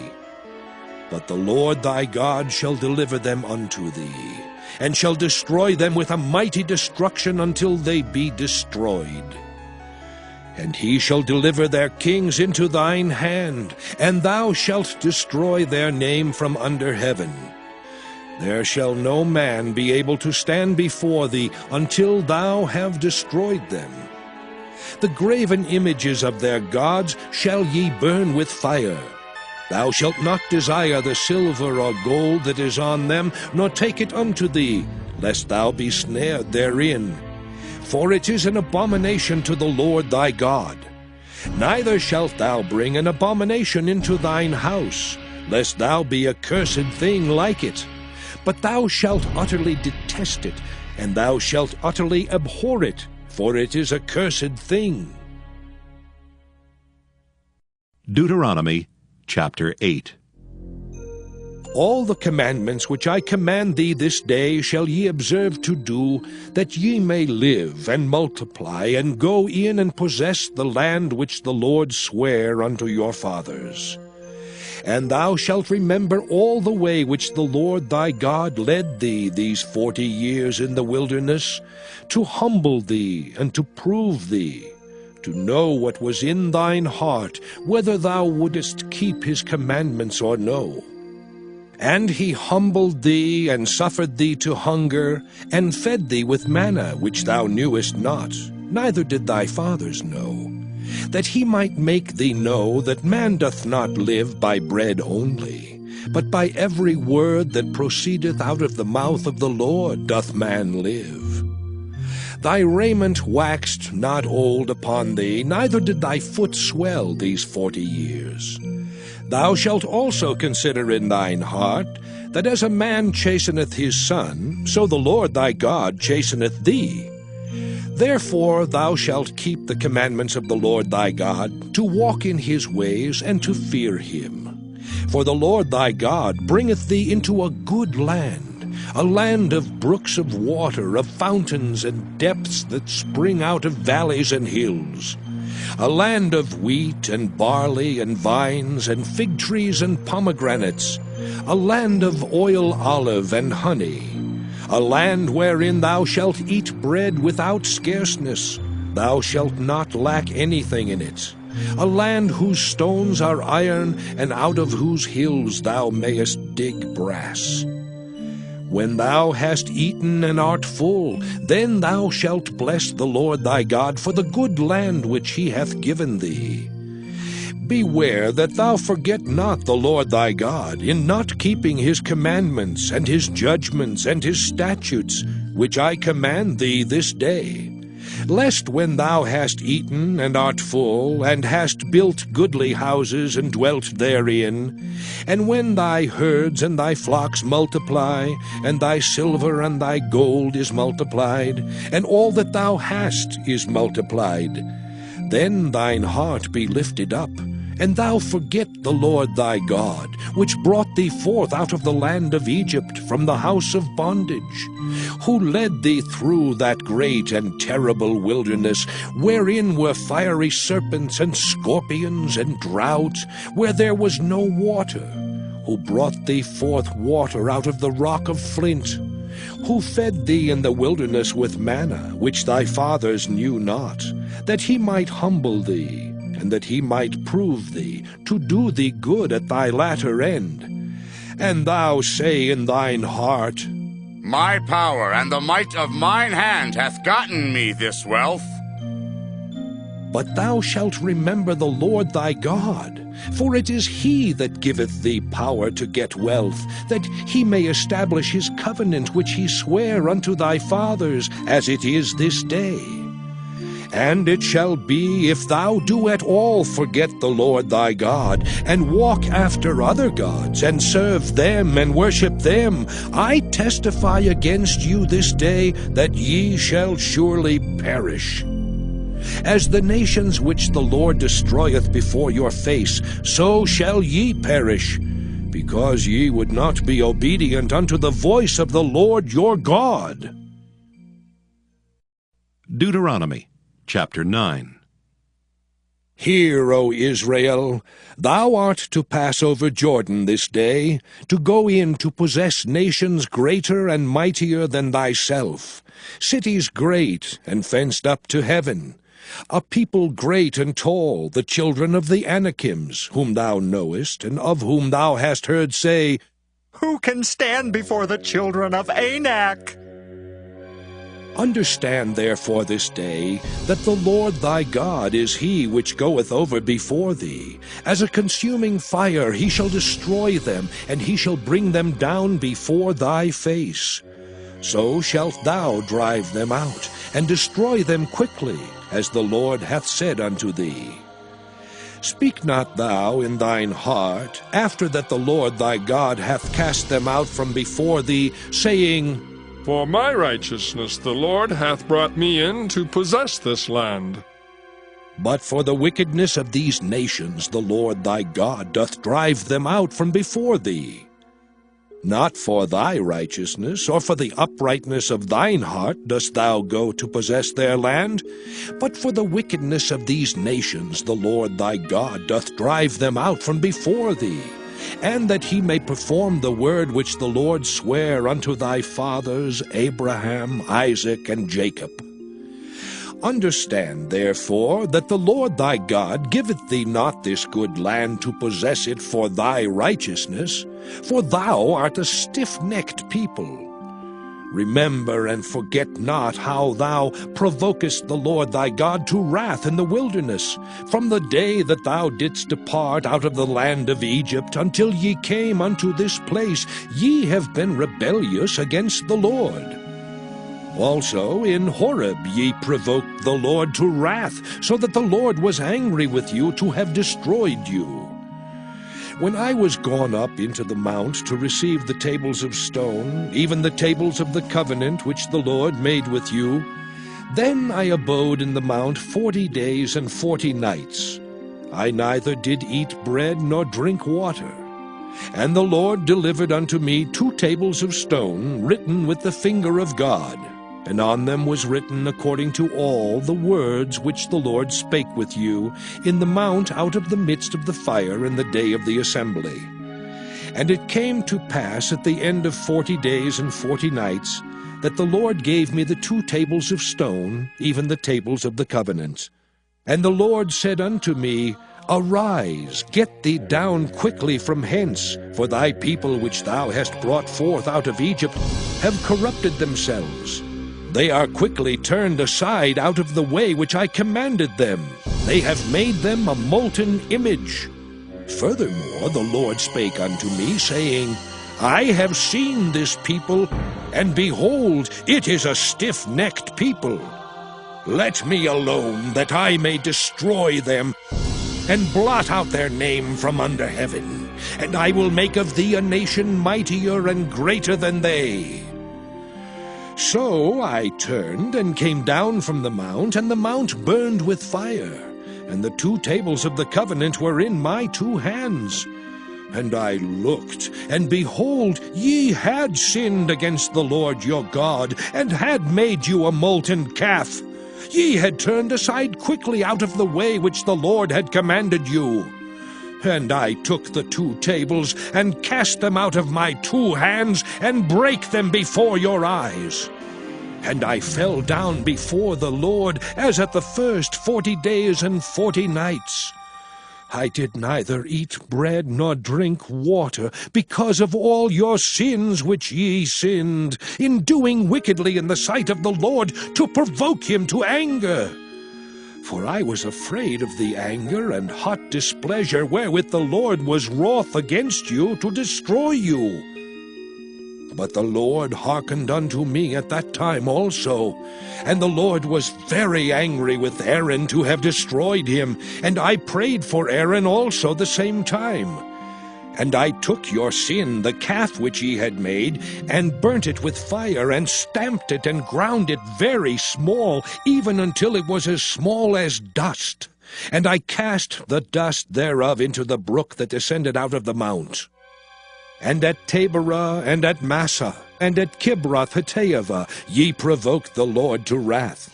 But the Lord thy God shall deliver them unto thee, and shall destroy them with a mighty destruction until they be destroyed. And he shall deliver their kings into thine hand, and thou shalt destroy their name from under heaven. There shall no man be able to stand before thee until thou have destroyed them. The graven images of their gods shall ye burn with fire. Thou shalt not desire the silver or gold that is on them, nor take it unto thee, lest thou be snared therein. For it is an abomination to the Lord thy God. Neither shalt thou bring an abomination into thine house, lest thou be a cursed thing like it. But thou shalt utterly detest it, and thou shalt utterly abhor it, for it is a cursed thing. Deuteronomy chapter 8. All the commandments which I command thee this day shall ye observe to do, that ye may live and multiply, and go in and possess the land which the Lord sware unto your fathers. And thou shalt remember all the way which the Lord thy God led thee these 40 years in the wilderness, to humble thee and to prove thee, to know what was in thine heart, whether thou wouldest keep his commandments or no. And he humbled thee, and suffered thee to hunger, and fed thee with manna which thou knewest not, neither did thy fathers know, that he might make thee know that man doth not live by bread only, but by every word that proceedeth out of the mouth of the Lord doth man live. Thy raiment waxed not old upon thee, neither did thy foot swell these 40 years. Thou shalt also consider in thine heart, that as a man chasteneth his son, so the Lord thy God chasteneth thee. Therefore thou shalt keep the commandments of the Lord thy God, to walk in his ways, and to fear him. For the Lord thy God bringeth thee into a good land, a land of brooks of water, of fountains and depths that spring out of valleys and hills, a land of wheat and barley and vines and fig trees and pomegranates, a land of oil, olive, and honey, a land wherein thou shalt eat bread without scarceness, thou shalt not lack anything in it, a land whose stones are iron, and out of whose hills thou mayest dig brass. When thou hast eaten and art full, then thou shalt bless the Lord thy God for the good land which he hath given thee. Beware that thou forget not the Lord thy God, in not keeping his commandments, and his judgments, and his statutes, which I command thee this day, lest when thou hast eaten and art full, and hast built goodly houses and dwelt therein, and when thy herds and thy flocks multiply, and thy silver and thy gold is multiplied, and all that thou hast is multiplied, then thine heart be lifted up, and thou forget the Lord thy God, which brought thee forth out of the land of Egypt from the house of bondage, who led thee through that great and terrible wilderness, wherein were fiery serpents and scorpions and drought, where there was no water, who brought thee forth water out of the rock of flint, who fed thee in the wilderness with manna, which thy fathers knew not, that he might humble thee, and that he might prove thee, to do thee good at thy latter end. And thou say in thine heart, My power and the might of mine hand hath gotten me this wealth. But thou shalt remember the Lord thy God, for it is he that giveth thee power to get wealth, that he may establish his covenant which he sware unto thy fathers, as it is this day. And it shall be, if thou do at all forget the Lord thy God, and walk after other gods, and serve them, and worship them, I testify against you this day that ye shall surely perish. As the nations which the Lord destroyeth before your face, so shall ye perish, because ye would not be obedient unto the voice of the Lord your God. Deuteronomy chapter 9. Hear, O Israel, thou art to pass over Jordan this day, to go in to possess nations greater and mightier than thyself, cities great and fenced up to heaven, a people great and tall, the children of the Anakims, whom thou knowest, and of whom thou hast heard say, Who can stand before the children of Anak? Understand therefore this day that the Lord thy God is he which goeth over before thee. As a consuming fire he shall destroy them, and he shall bring them down before thy face. So shalt thou drive them out, and destroy them quickly, as the Lord hath said unto thee. Speak not thou in thine heart, after that the Lord thy God hath cast them out from before thee, saying, For my righteousness the Lord hath brought me in to possess this land. But for the wickedness of these nations the Lord thy God doth drive them out from before thee. Not for thy righteousness, or for the uprightness of thine heart dost thou go to possess their land, but for the wickedness of these nations the Lord thy God doth drive them out from before thee, and that he may perform the word which the Lord sware unto thy fathers Abraham, Isaac, and Jacob. Understand, therefore, that the Lord thy God giveth thee not this good land to possess it for thy righteousness, for thou art a stiff-necked people. Remember and forget not how thou provokest the Lord thy God to wrath in the wilderness, from the day that thou didst depart out of the land of Egypt until ye came unto this place. Ye have been rebellious against the Lord. Also in Horeb ye provoked the Lord to wrath, so that the Lord was angry with you to have destroyed you. When I was gone up into the mount to receive the tables of stone, even the tables of the covenant which the Lord made with you, then I abode in the mount 40 days and 40 nights. I neither did eat bread nor drink water. And the Lord delivered unto me 2 tables of stone, written with the finger of God, and on them was written according to all the words which the Lord spake with you in the mount out of the midst of the fire in the day of the assembly. And it came to pass at the end of 40 days and 40 nights that the Lord gave me the 2 tables of stone, even the tables of the covenant. And the Lord said unto me, Arise, get thee down quickly from hence, for thy people which thou hast brought forth out of Egypt have corrupted themselves. They are quickly turned aside out of the way which I commanded them. They have made them a molten image. Furthermore, the Lord spake unto me, saying, I have seen this people, and behold, it is a stiff-necked people. Let me alone, that I may destroy them, and blot out their name from under heaven, and I will make of thee a nation mightier and greater than they. So I turned and came down from the mount, and the mount burned with fire, and the 2 tables of the covenant were in my 2 hands. And I looked, and behold, ye had sinned against the Lord your God, and had made you a molten calf. Ye had turned aside quickly out of the way which the Lord had commanded you. And I took the 2 tables, and cast them out of my 2 hands, and brake them before your eyes. And I fell down before the Lord, as at the first 40 days and 40 nights. I did neither eat bread nor drink water, because of all your sins which ye sinned, in doing wickedly in the sight of the Lord, to provoke him to anger. For I was afraid of the anger and hot displeasure wherewith the Lord was wroth against you to destroy you. But the Lord hearkened unto me at that time also, and the Lord was very angry with Aaron to have destroyed him, and I prayed for Aaron also the same time. And I took your sin, the calf which ye had made, and burnt it with fire, and stamped it, and ground it very small, even until it was as small as dust. And I cast the dust thereof into the brook that descended out of the mount. And at Taberah, and at Massah, and at Kibroth-Hattaavah, ye provoked the Lord to wrath.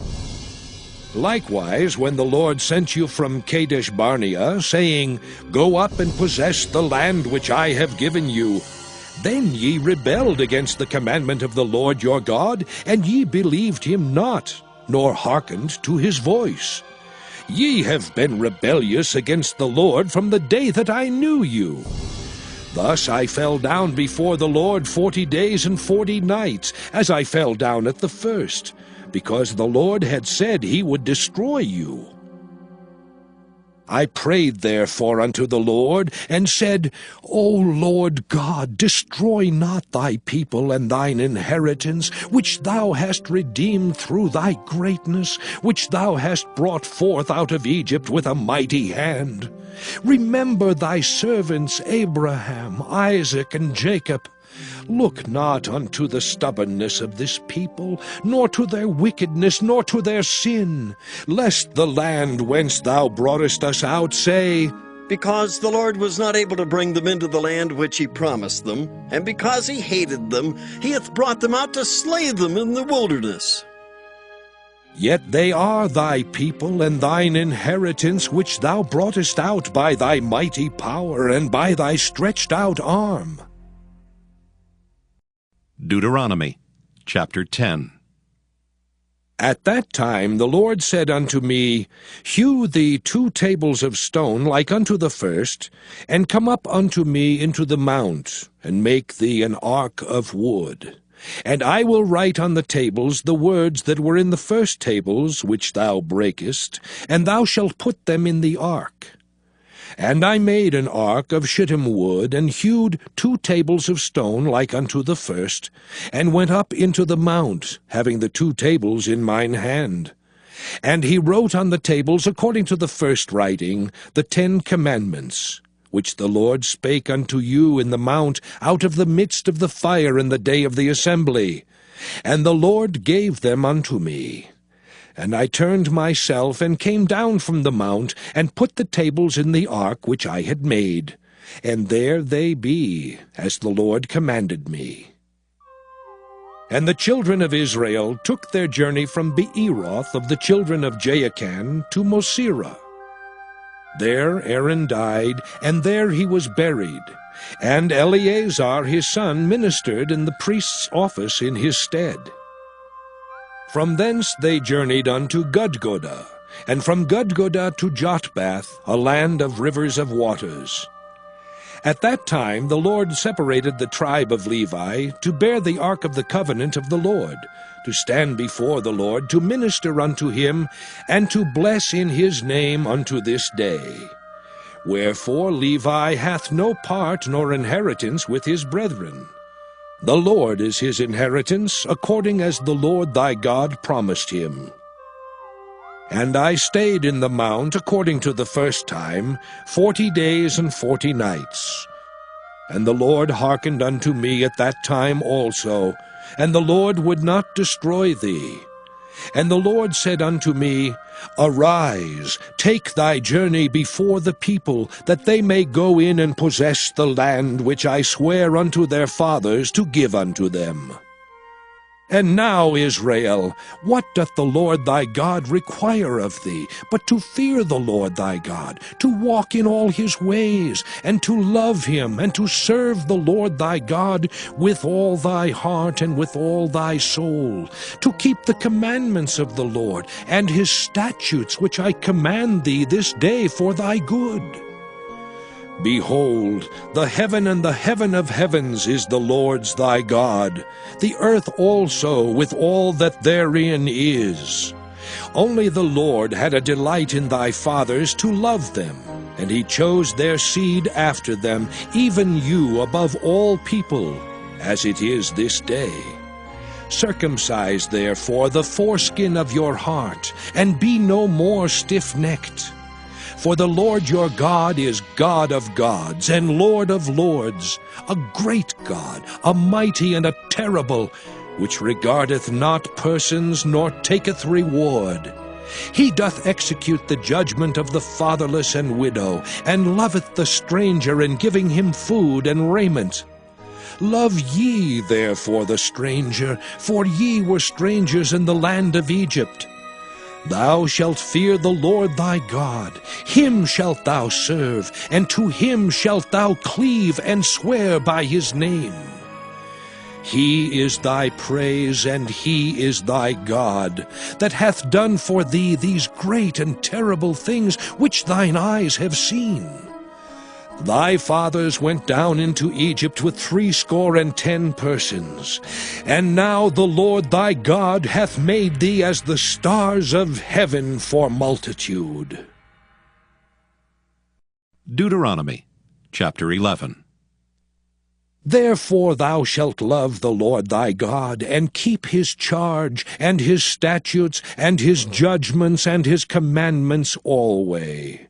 Likewise, when the Lord sent you from Kadesh-barnea, saying, Go up and possess the land which I have given you, then ye rebelled against the commandment of the Lord your God, and ye believed him not, nor hearkened to his voice. Ye have been rebellious against the Lord from the day that I knew you. Thus I fell down before the Lord 40 days and 40 nights, as I fell down at the first, because the Lord had said he would destroy you. I prayed therefore unto the Lord, and said, O Lord God, destroy not thy people and thine inheritance, which thou hast redeemed through thy greatness, which thou hast brought forth out of Egypt with a mighty hand. Remember thy servants Abraham, Isaac, and Jacob. Look not unto the stubbornness of this people, nor to their wickedness, nor to their sin, lest the land whence thou broughtest us out say, Because the Lord was not able to bring them into the land which he promised them, and because he hated them, he hath brought them out to slay them in the wilderness. Yet they are thy people and thine inheritance, which thou broughtest out by thy mighty power and by thy stretched out arm. Deuteronomy chapter 10. At that time the Lord said unto me, Hew thee 2 tables of stone like unto the first, and come up unto me into the mount, and make thee an ark of wood. And I will write on the tables the words that were in the first tables which thou breakest, and thou shalt put them in the ark. And I made an ark of shittim wood, and hewed 2 tables of stone like unto the first, and went up into the mount, having the 2 tables in mine hand. And he wrote on the tables, according to the first writing, the 10 commandments, which the Lord spake unto you in the mount out of the midst of the fire in the day of the assembly. And the Lord gave them unto me. And I turned myself, and came down from the mount, and put the tables in the ark which I had made. And there they be, as the Lord commanded me. And the children of Israel took their journey from Beeroth of the children of Jaakan to Mosera. There Aaron died, and there he was buried. And Eleazar his son ministered in the priest's office in his stead. From thence they journeyed unto Gudgodah, and from Gudgodah to Jotbath, a land of rivers of waters. At that time the Lord separated the tribe of Levi to bear the ark of the covenant of the Lord, to stand before the Lord, to minister unto him, and to bless in his name unto this day. Wherefore Levi hath no part nor inheritance with his brethren. The Lord is his inheritance, according as the Lord thy God promised him. And I stayed in the mount, according to the first time, 40 days and 40 nights. And the Lord hearkened unto me at that time also, and the Lord would not destroy thee. And the Lord said unto me, Arise, take thy journey before the people, that they may go in and possess the land which I swear unto their fathers to give unto them. And now, Israel, what doth the Lord thy God require of thee, but to fear the Lord thy God, to walk in all his ways, and to love him, and to serve the Lord thy God with all thy heart and with all thy soul, to keep the commandments of the Lord, and his statutes which I command thee this day for thy good? Behold, the heaven and the heaven of heavens is the Lord's thy God, the earth also with all that therein is. Only the Lord had a delight in thy fathers to love them, and he chose their seed after them, even you above all people, as it is this day. Circumcise therefore the foreskin of your heart, and be no more stiff-necked. For the Lord your God is God of gods and Lord of lords, a great God, a mighty and a terrible, which regardeth not persons, nor taketh reward. He doth execute the judgment of the fatherless and widow, and loveth the stranger, in giving him food and raiment. Love ye therefore the stranger, for ye were strangers in the land of Egypt. Thou shalt fear the Lord thy God, him shalt thou serve, and to him shalt thou cleave and swear by his name. He is thy praise, and he is thy God, that hath done for thee these great and terrible things which thine eyes have seen. Thy fathers went down into Egypt with 70 persons, and now the Lord thy God hath made thee as the stars of heaven for multitude. Deuteronomy chapter 11. Therefore thou shalt love the Lord thy God, and keep his charge, and his statutes, and his judgments, and his commandments alway.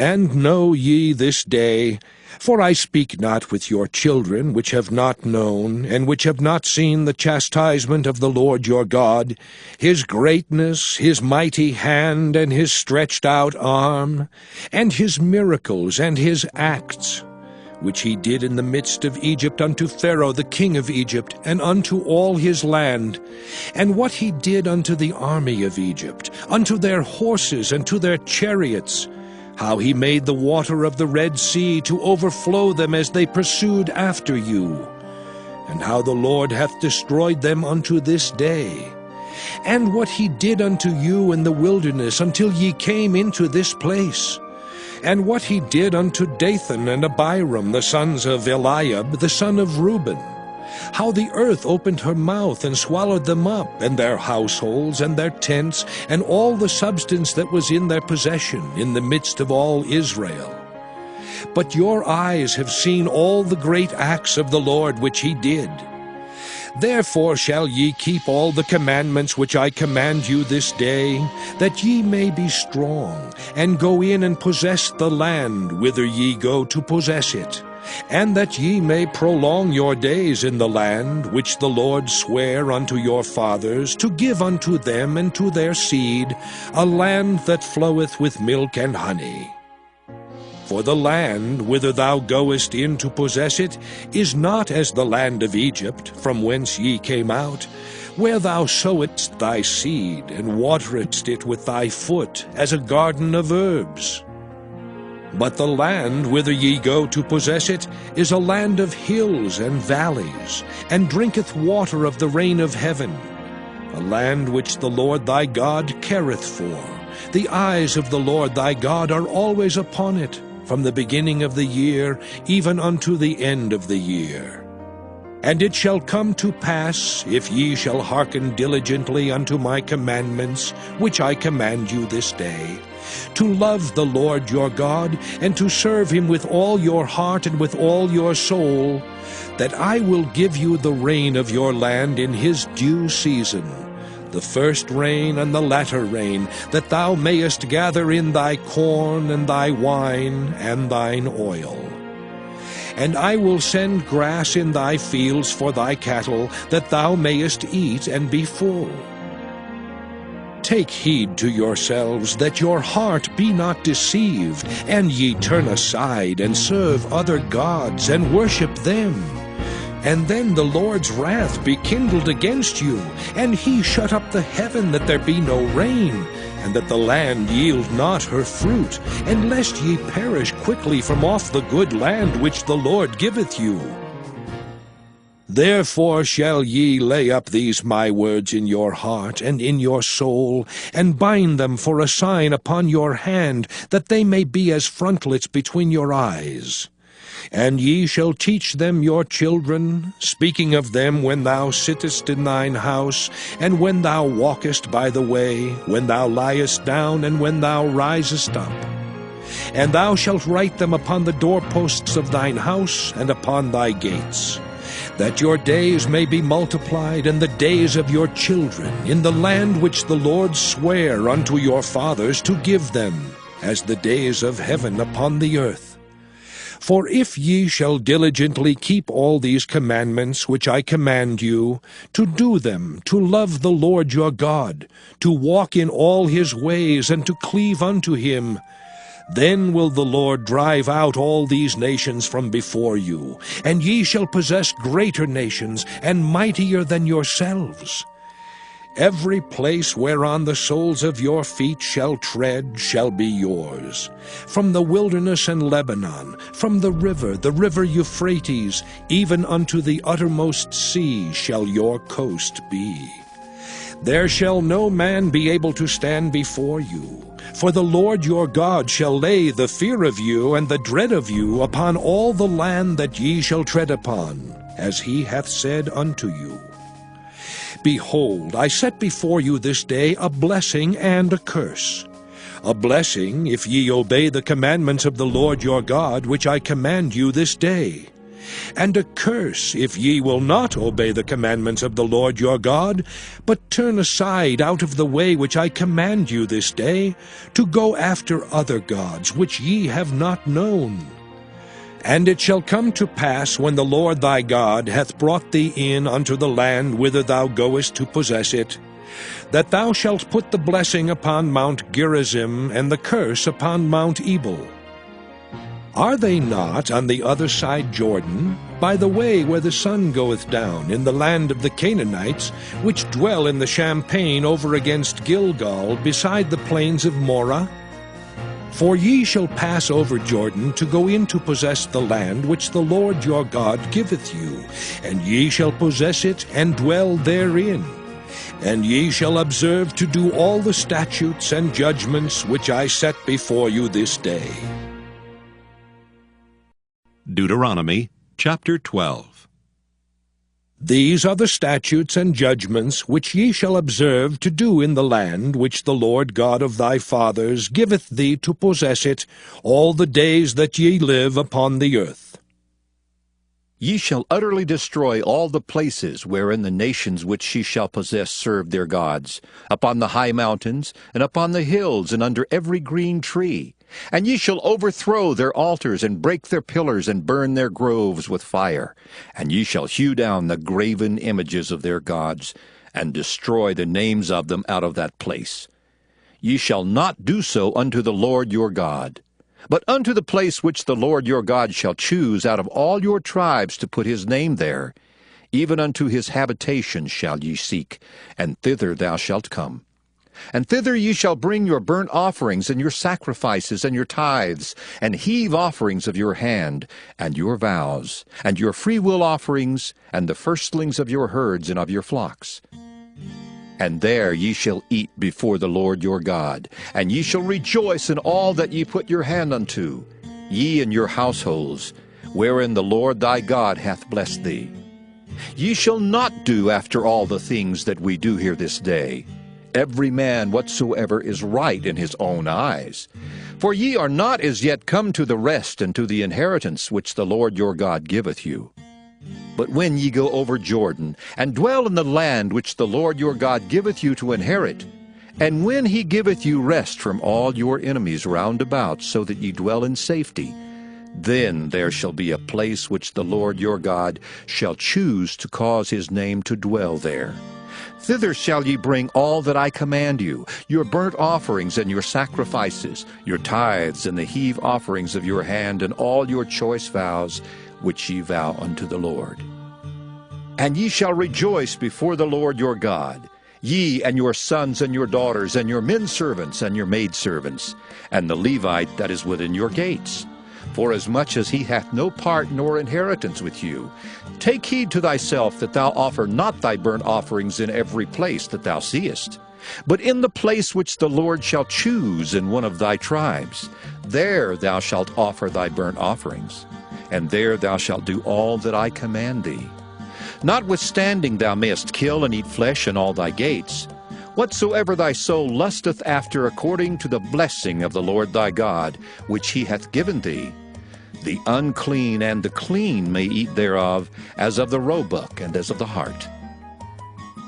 And know ye this day, for I speak not with your children, which have not known, and which have not seen the chastisement of the Lord your God, his greatness, his mighty hand, and his stretched out arm, and his miracles, and his acts, which he did in the midst of Egypt unto Pharaoh the king of Egypt, and unto all his land, and what he did unto the army of Egypt, unto their horses, and to their chariots, how he made the water of the Red Sea to overflow them as they pursued after you, and how the Lord hath destroyed them unto this day, and what he did unto you in the wilderness until ye came into this place, and what he did unto Dathan and Abiram, the sons of Eliab, the son of Reuben, how the earth opened her mouth and swallowed them up, and their households, and their tents, and all the substance that was in their possession, in the midst of all Israel. But your eyes have seen all the great acts of the Lord which he did. Therefore shall ye keep all the commandments which I command you this day, that ye may be strong, and go in and possess the land whither ye go to possess it, and that ye may prolong your days in the land which the Lord sware unto your fathers to give unto them and to their seed, a land that floweth with milk and honey. For the land whither thou goest in to possess it is not as the land of Egypt, from whence ye came out, where thou sowest thy seed, and waterest it with thy foot, as a garden of herbs. But the land whither ye go to possess it is a land of hills and valleys, and drinketh water of the rain of heaven, a land which the Lord thy God careth for. The eyes of the Lord thy God are always upon it, from the beginning of the year even unto the end of the year. And it shall come to pass, if ye shall hearken diligently unto my commandments, which I command you this day, to love the Lord your God, and to serve him with all your heart and with all your soul, that I will give you the rain of your land in his due season, the first rain and the latter rain, that thou mayest gather in thy corn and thy wine and thine oil. And I will send grass in thy fields for thy cattle, that thou mayest eat and be full. Take heed to yourselves, that your heart be not deceived, and ye turn aside and serve other gods and worship them. And then the Lord's wrath be kindled against you, and he shut up the heaven that there be no rain, and that the land yield not her fruit, and lest ye perish quickly from off the good land which the Lord giveth you. Therefore shall ye lay up these my words in your heart and in your soul, and bind them for a sign upon your hand, that they may be as frontlets between your eyes. And ye shall teach them your children, speaking of them when thou sittest in thine house, and when thou walkest by the way, when thou liest down, and when thou risest up. And thou shalt write them upon the doorposts of thine house, and upon thy gates, that your days may be multiplied, and the days of your children, in the land which the Lord sware unto your fathers to give them, as the days of heaven upon the earth. For if ye shall diligently keep all these commandments which I command you, to do them, to love the Lord your God, to walk in all his ways, and to cleave unto him, then will the Lord drive out all these nations from before you, and ye shall possess greater nations, and mightier than yourselves. Every place whereon the soles of your feet shall tread shall be yours. From the wilderness and Lebanon, from the river Euphrates, even unto the uttermost sea shall your coast be. There shall no man be able to stand before you, for the Lord your God shall lay the fear of you and the dread of you upon all the land that ye shall tread upon, as he hath said unto you. Behold, I set before you this day a blessing and a curse. A blessing, if ye obey the commandments of the Lord your God, which I command you this day. And a curse, if ye will not obey the commandments of the Lord your God, but turn aside out of the way which I command you this day, to go after other gods, which ye have not known. And it shall come to pass, when the Lord thy God hath brought thee in unto the land whither thou goest to possess it, that thou shalt put the blessing upon Mount Gerizim, and the curse upon Mount Ebal. Are they not on the other side Jordan, by the way where the sun goeth down, in the land of the Canaanites, which dwell in the champaign over against Gilgal, beside the plains of Morah? For ye shall pass over Jordan to go in to possess the land which the Lord your God giveth you, and ye shall possess it and dwell therein. And ye shall observe to do all the statutes and judgments which I set before you this day. Deuteronomy chapter 12. These are the statutes and judgments which ye shall observe to do in the land which the Lord God of thy fathers giveth thee to possess it all the days that ye live upon the earth. Ye shall utterly destroy all the places wherein the nations which ye shall possess serve their gods, upon the high mountains, and upon the hills, and under every green tree. And ye shall overthrow their altars, and break their pillars, and burn their groves with fire. And ye shall hew down the graven images of their gods, and destroy the names of them out of that place. Ye shall not do so unto the Lord your God. But unto the place which the Lord your God shall choose out of all your tribes to put his name there, even unto his habitation shall ye seek, and thither thou shalt come. And thither ye shall bring your burnt offerings, and your sacrifices, and your tithes, and heave offerings of your hand, and your vows, and your freewill offerings, and the firstlings of your herds and of your flocks. And there ye shall eat before the Lord your God, and ye shall rejoice in all that ye put your hand unto, ye and your households, wherein the Lord thy God hath blessed thee. Ye shall not do after all the things that we do here this day, every man whatsoever is right in his own eyes. For ye are not as yet come to the rest and to the inheritance which the Lord your God giveth you. But when ye go over Jordan, and dwell in the land which the Lord your God giveth you to inherit, and when he giveth you rest from all your enemies round about, so that ye dwell in safety, then there shall be a place which the Lord your God shall choose to cause his name to dwell there. Thither shall ye bring all that I command you, your burnt offerings and your sacrifices, your tithes and the heave offerings of your hand, and all your choice vows, which ye vow unto the Lord. And ye shall rejoice before the Lord your God, ye and your sons and your daughters, and your men servants and your maidservants, and the Levite that is within your gates. Forasmuch as he hath no part nor inheritance with you, take heed to thyself that thou offer not thy burnt offerings in every place that thou seest, but in the place which the Lord shall choose in one of thy tribes. There thou shalt offer thy burnt offerings. and there thou shalt do all that I command thee. Notwithstanding thou mayest kill and eat flesh in all thy gates. Whatsoever thy soul lusteth after according to the blessing of the Lord thy God, which he hath given thee, the unclean and the clean may eat thereof, as of the roebuck and as of the hart.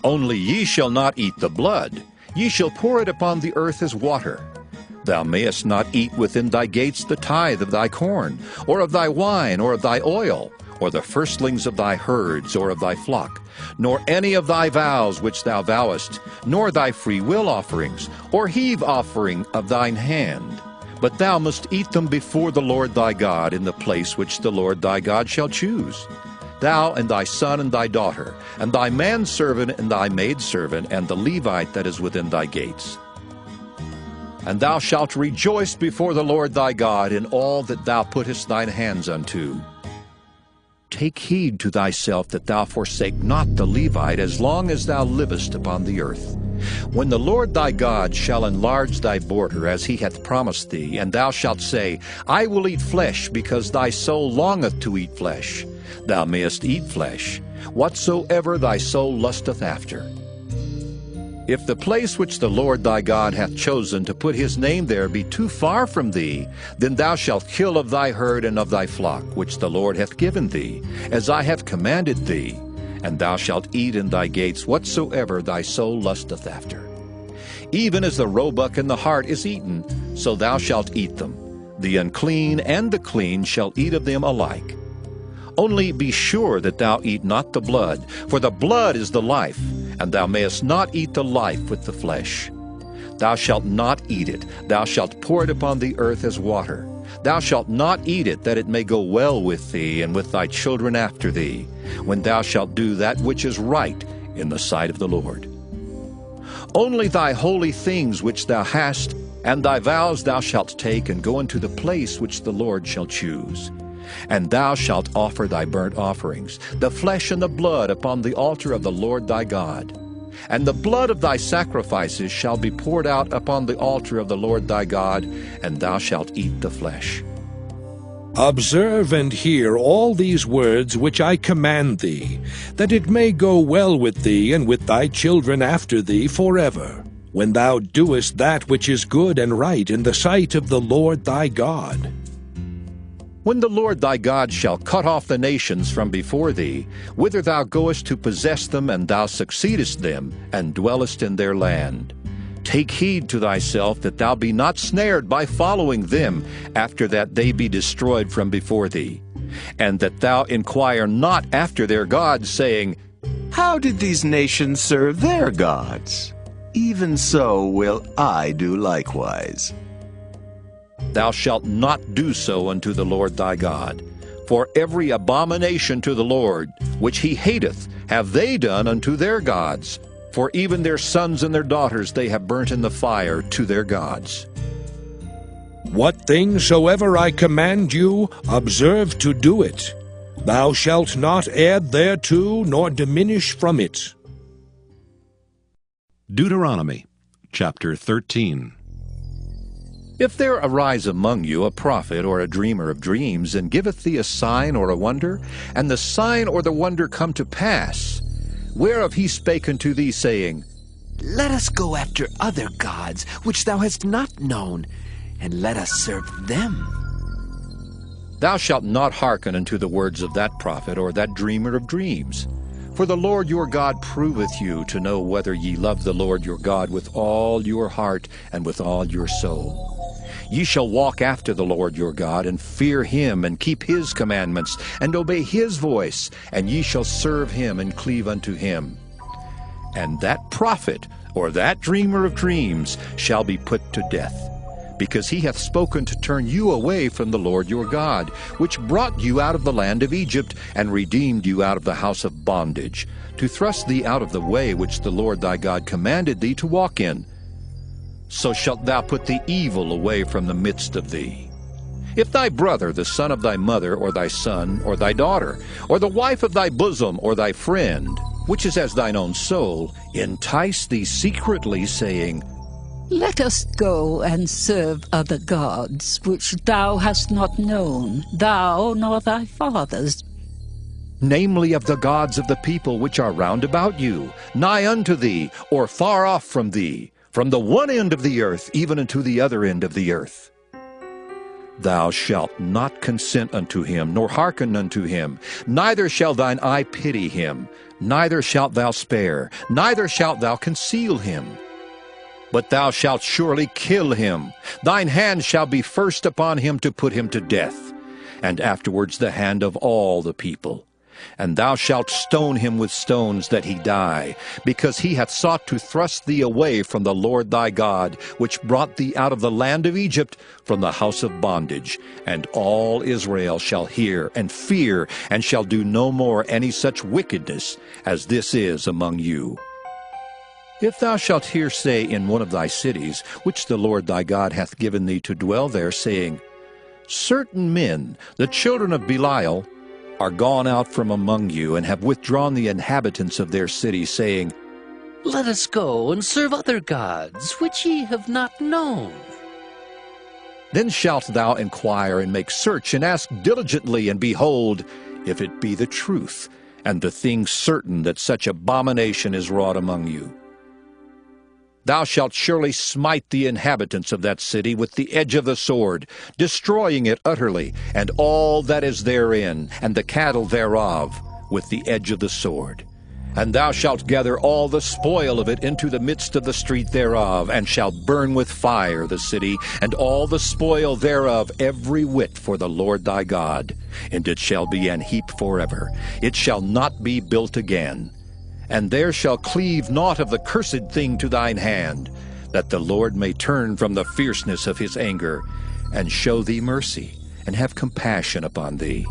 Only ye shall not eat the blood, ye shall pour it upon the earth as water. Thou mayest not eat within thy gates the tithe of thy corn, or of thy wine, or of thy oil, or the firstlings of thy herds, or of thy flock, nor any of thy vows which thou vowest, nor thy free will offerings, or heave offering of thine hand. But thou must eat them before the Lord thy God in the place which the Lord thy God shall choose. Thou and thy son and thy daughter, and thy manservant and thy maidservant, and the Levite that is within thy gates. And thou shalt rejoice before the Lord thy God in all that thou puttest thine hands unto. Take heed to thyself that thou forsake not the Levite as long as thou livest upon the earth. When the Lord thy God shall enlarge thy border as he hath promised thee, and thou shalt say, I will eat flesh, because thy soul longeth to eat flesh, thou mayest eat flesh, whatsoever thy soul lusteth after. If the place which the Lord thy God hath chosen to put his name there be too far from thee, then thou shalt kill of thy herd and of thy flock, which the Lord hath given thee, as I have commanded thee, and thou shalt eat in thy gates whatsoever thy soul lusteth after. Even as the roebuck and the hart is eaten, so thou shalt eat them. The unclean and the clean shall eat of them alike. Only be sure that thou eat not the blood, for the blood is the life, and thou mayest not eat the life with the flesh. Thou shalt not eat it, thou shalt pour it upon the earth as water. Thou shalt not eat it, that it may go well with thee and with thy children after thee, when thou shalt do that which is right in the sight of the Lord. Only thy holy things which thou hast, and thy vows thou shalt take, and go into the place which the Lord shall choose. And thou shalt offer thy burnt offerings, the flesh and the blood, upon the altar of the Lord thy God. And the blood of thy sacrifices shall be poured out upon the altar of the Lord thy God, and thou shalt eat the flesh. Observe and hear all these words which I command thee, that it may go well with thee and with thy children after thee forever, when thou doest that which is good and right in the sight of the Lord thy God. When the Lord thy God shall cut off the nations from before thee, whither thou goest to possess them, and thou succeedest them, and dwellest in their land, take heed to thyself that thou be not snared by following them, after that they be destroyed from before thee, and that thou inquire not after their gods, saying, How did these nations serve their gods? Even so will I do likewise. Thou shalt not do so unto the Lord thy God. For every abomination to the Lord, which he hateth, have they done unto their gods. For even their sons and their daughters they have burnt in the fire to their gods. What things soever I command you, observe to do it. Thou shalt not add thereto, nor diminish from it. Deuteronomy chapter 13. If there arise among you a prophet or a dreamer of dreams, and giveth thee a sign or a wonder, and the sign or the wonder come to pass, whereof he spake unto thee, saying, Let us go after other gods, which thou hast not known, and let us serve them. Thou shalt not hearken unto the words of that prophet or that dreamer of dreams. For the Lord your God proveth you to know whether ye love the Lord your God with all your heart and with all your soul. Ye shall walk after the Lord your God, and fear him, and keep his commandments, and obey his voice, and ye shall serve him, and cleave unto him. And that prophet, or that dreamer of dreams, shall be put to death, because he hath spoken to turn you away from the Lord your God, which brought you out of the land of Egypt, and redeemed you out of the house of bondage, to thrust thee out of the way which the Lord thy God commanded thee to walk in. So shalt thou put the evil away from the midst of thee. If thy brother, the son of thy mother, or thy son, or thy daughter, or the wife of thy bosom, or thy friend, which is as thine own soul, entice thee secretly, saying, Let us go and serve other gods, which thou hast not known, thou nor thy fathers. Namely of the gods of the people which are round about you, nigh unto thee, or far off from thee, from the one end of the earth even unto the other end of the earth. Thou shalt not consent unto him, nor hearken unto him, neither shall thine eye pity him, neither shalt thou spare, neither shalt thou conceal him. But thou shalt surely kill him. Thine hand shall be first upon him to put him to death, and afterwards the hand of all the people. And thou shalt stone him with stones that he die, because he hath sought to thrust thee away from the Lord thy God, which brought thee out of the land of Egypt, from the house of bondage. And all Israel shall hear and fear, and shall do no more any such wickedness as this is among you. If thou shalt hear say in one of thy cities, which the Lord thy God hath given thee to dwell there, saying, Certain men, the children of Belial, are gone out from among you, and have withdrawn the inhabitants of their city, saying, Let us go and serve other gods, which ye have not known. Then shalt thou inquire and make search, and ask diligently, and behold, if it be the truth, and the thing certain that such abomination is wrought among you. Thou shalt surely smite the inhabitants of that city with the edge of the sword, destroying it utterly, and all that is therein, and the cattle thereof, with the edge of the sword. And thou shalt gather all the spoil of it into the midst of the street thereof, and shalt burn with fire the city, and all the spoil thereof every whit for the Lord thy God. And it shall be an heap forever. It shall not be built again. And there shall cleave naught of the cursed thing to thine hand, that the Lord may turn from the fierceness of his anger, and show thee mercy, and have compassion upon thee,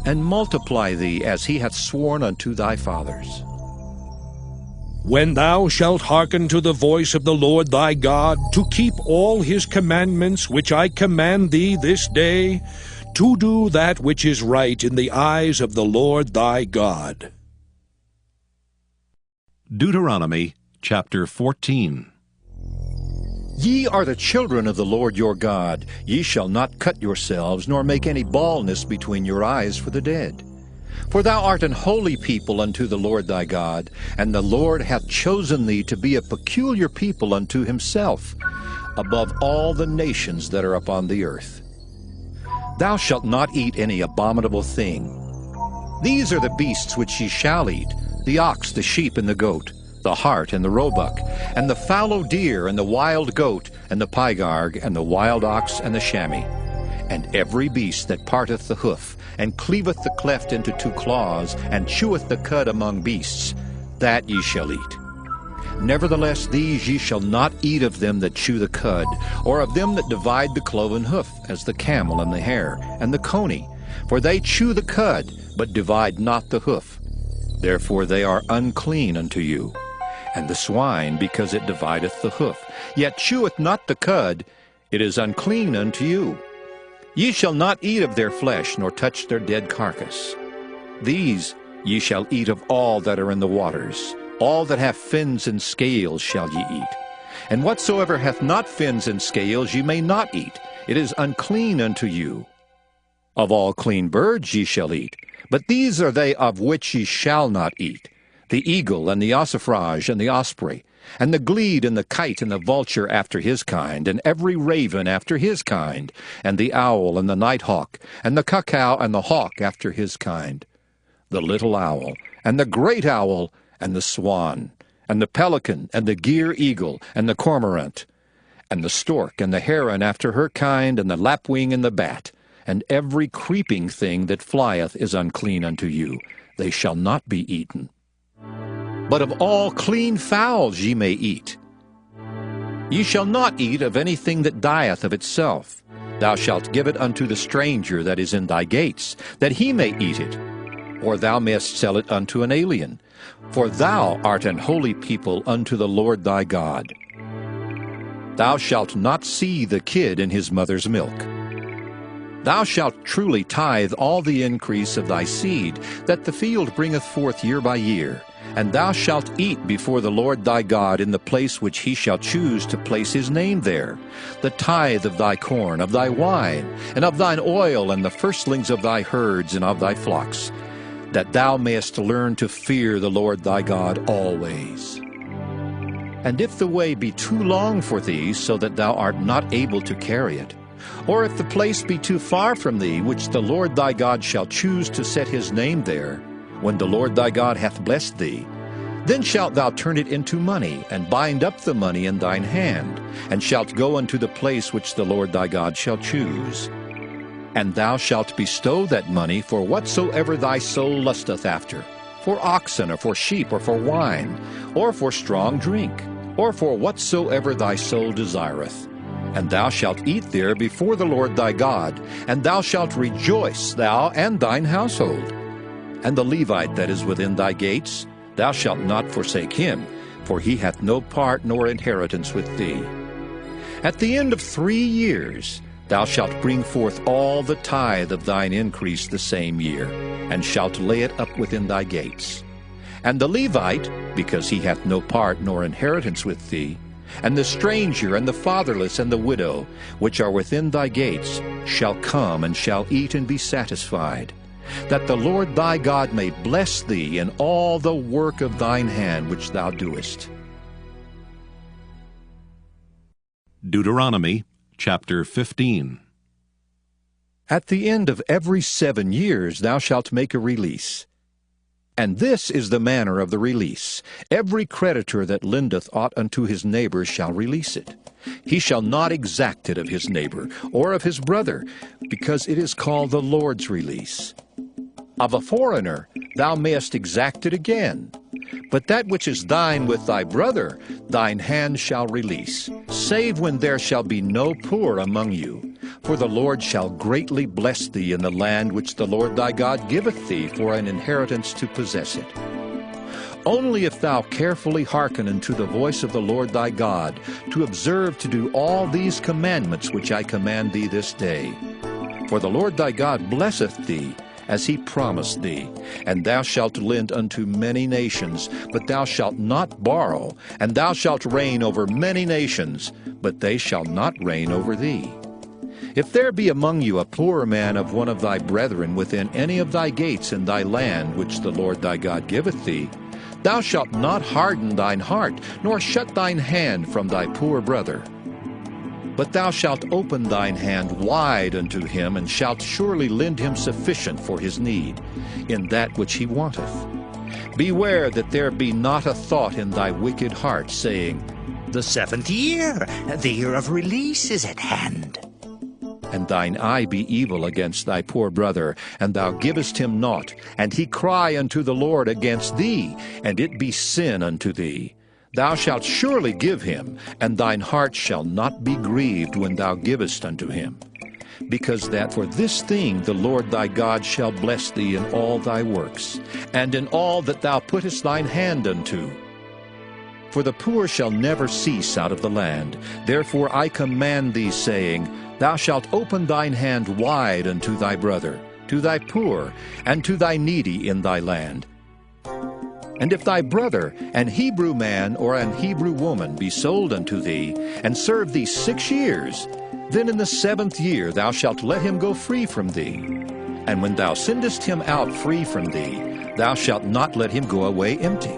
and multiply thee as he hath sworn unto thy fathers. When thou shalt hearken to the voice of the Lord thy God, to keep all his commandments which I command thee this day, to do that which is right in the eyes of the Lord thy God. Deuteronomy chapter 14. Ye are the children of the Lord your God. Ye shall not cut yourselves, nor make any baldness between your eyes for the dead. For thou art an holy people unto the Lord thy God, and the Lord hath chosen thee to be a peculiar people unto himself, above all the nations that are upon the earth. Thou shalt not eat any abominable thing. These are the beasts which ye shall eat, the ox, the sheep, and the goat, the hart, and the roebuck, and the fallow deer, and the wild goat, and the pygarg, and the wild ox, and the chamois, and every beast that parteth the hoof, and cleaveth the cleft into two claws, and cheweth the cud among beasts, that ye shall eat. Nevertheless these ye shall not eat of them that chew the cud, or of them that divide the cloven hoof, as the camel and the hare, and the coney, for they chew the cud, but divide not the hoof. Therefore they are unclean unto you. And the swine, because it divideth the hoof, yet cheweth not the cud, it is unclean unto you. Ye shall not eat of their flesh, nor touch their dead carcass. These ye shall eat of all that are in the waters. All that have fins and scales shall ye eat. And whatsoever hath not fins and scales ye may not eat. It is unclean unto you. Of all clean birds ye shall eat, but these are they of which ye shall not eat: the eagle, and the ossifrage, and the osprey, and the glede, and the kite, and the vulture after his kind, and every raven after his kind, and the owl, and the nighthawk, and the cuckow, and the hawk after his kind, the little owl, and the great owl, and the swan, and the pelican, and the gyre eagle, and the cormorant, and the stork, and the heron after her kind, and the lapwing, and the bat, and every creeping thing that flieth is unclean unto you. They shall not be eaten. But of all clean fowls ye may eat. Ye shall not eat of anything that dieth of itself. Thou shalt give it unto the stranger that is in thy gates, that he may eat it. Or thou mayest sell it unto an alien. For thou art an holy people unto the Lord thy God. Thou shalt not see the kid in his mother's milk. Thou shalt truly tithe all the increase of thy seed, that the field bringeth forth year by year, And thou shalt eat before the Lord thy God in the place which he shall choose to place his name there, the tithe of thy corn, of thy wine, and of thine oil, and the firstlings of thy herds and of thy flocks, that thou mayest learn to fear the Lord thy God always. And if the way be too long for thee, so that thou art not able to carry it, or if the place be too far from thee, which the Lord thy God shall choose to set his name there, when the Lord thy God hath blessed thee, then shalt thou turn it into money, and bind up the money in thine hand, and shalt go unto the place which the Lord thy God shall choose. And thou shalt bestow that money for whatsoever thy soul lusteth after, for oxen, or for sheep, or for wine, or for strong drink, or for whatsoever thy soul desireth. And thou shalt eat there before the Lord thy God, and thou shalt rejoice, thou and thine household. And the Levite that is within thy gates, thou shalt not forsake him, for he hath no part nor inheritance with thee. At the end of 3 years thou shalt bring forth all the tithe of thine increase the same year, and shalt lay it up within thy gates. And the Levite, because he hath no part nor inheritance with thee, and the stranger, and the fatherless, and the widow, which are within thy gates, shall come and shall eat and be satisfied, that the Lord thy God may bless thee in all the work of thine hand which thou doest. Deuteronomy chapter 15. At the end of every 7 years thou shalt make a release. And this is the manner of the release. Every creditor that lendeth aught unto his neighbor shall release it. He shall not exact it of his neighbor, or of his brother, because it is called the Lord's release. Of a foreigner thou mayest exact it again. But that which is thine with thy brother, thine hand shall release, save when there shall be no poor among you. For the Lord shall greatly bless thee in the land which the Lord thy God giveth thee for an inheritance to possess it. Only if thou carefully hearken unto the voice of the Lord thy God, to observe to do all these commandments which I command thee this day. For the Lord thy God blesseth thee, as he promised thee, and thou shalt lend unto many nations, but thou shalt not borrow, and thou shalt reign over many nations, but they shall not reign over thee. If there be among you a poor man of one of thy brethren within any of thy gates in thy land which the Lord thy God giveth thee, thou shalt not harden thine heart, nor shut thine hand from thy poor brother. But thou shalt open thine hand wide unto him, and shalt surely lend him sufficient for his need, in that which he wanteth. Beware that there be not a thought in thy wicked heart, saying, The 7th year, the year of release, is at hand. And thine eye be evil against thy poor brother, and thou givest him naught, and he cry unto the Lord against thee, and it be sin unto thee. Thou shalt surely give him, and thine heart shall not be grieved when thou givest unto him. Because that for this thing the Lord thy God shall bless thee in all thy works, and in all that thou puttest thine hand unto. For the poor shall never cease out of the land. Therefore I command thee, saying, Thou shalt open thine hand wide unto thy brother, to thy poor, and to thy needy in thy land. And if thy brother, an Hebrew man or an Hebrew woman, be sold unto thee, and serve thee 6 years, then in the 7th year thou shalt let him go free from thee. And when thou sendest him out free from thee, thou shalt not let him go away empty.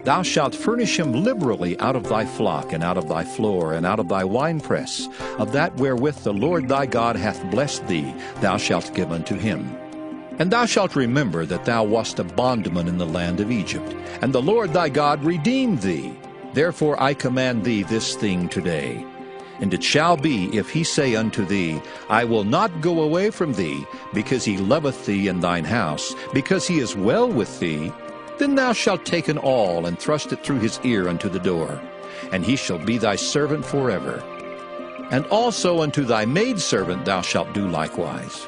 Thou shalt furnish him liberally out of thy flock, and out of thy floor, and out of thy winepress, of that wherewith the Lord thy God hath blessed thee, thou shalt give unto him. And thou shalt remember that thou wast a bondman in the land of Egypt, and the Lord thy God redeemed thee. Therefore I command thee this thing today. And it shall be, if he say unto thee, I will not go away from thee, because he loveth thee in thine house, because he is well with thee, then thou shalt take an awl, and thrust it through his ear unto the door, and he shall be thy servant forever. And also unto thy maidservant thou shalt do likewise.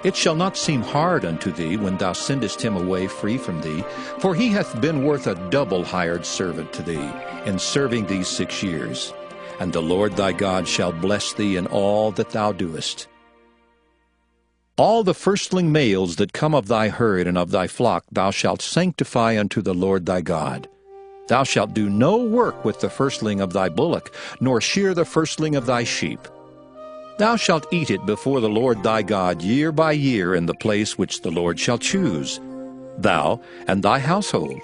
It shall not seem hard unto thee when thou sendest him away free from thee, for he hath been worth a double hired servant to thee, in serving these 6 years. And the Lord thy God shall bless thee in all that thou doest. All the firstling males that come of thy herd and of thy flock thou shalt sanctify unto the Lord thy God. Thou shalt do no work with the firstling of thy bullock, nor shear the firstling of thy sheep. Thou shalt eat it before the Lord thy God year by year in the place which the Lord shall choose, thou and thy household.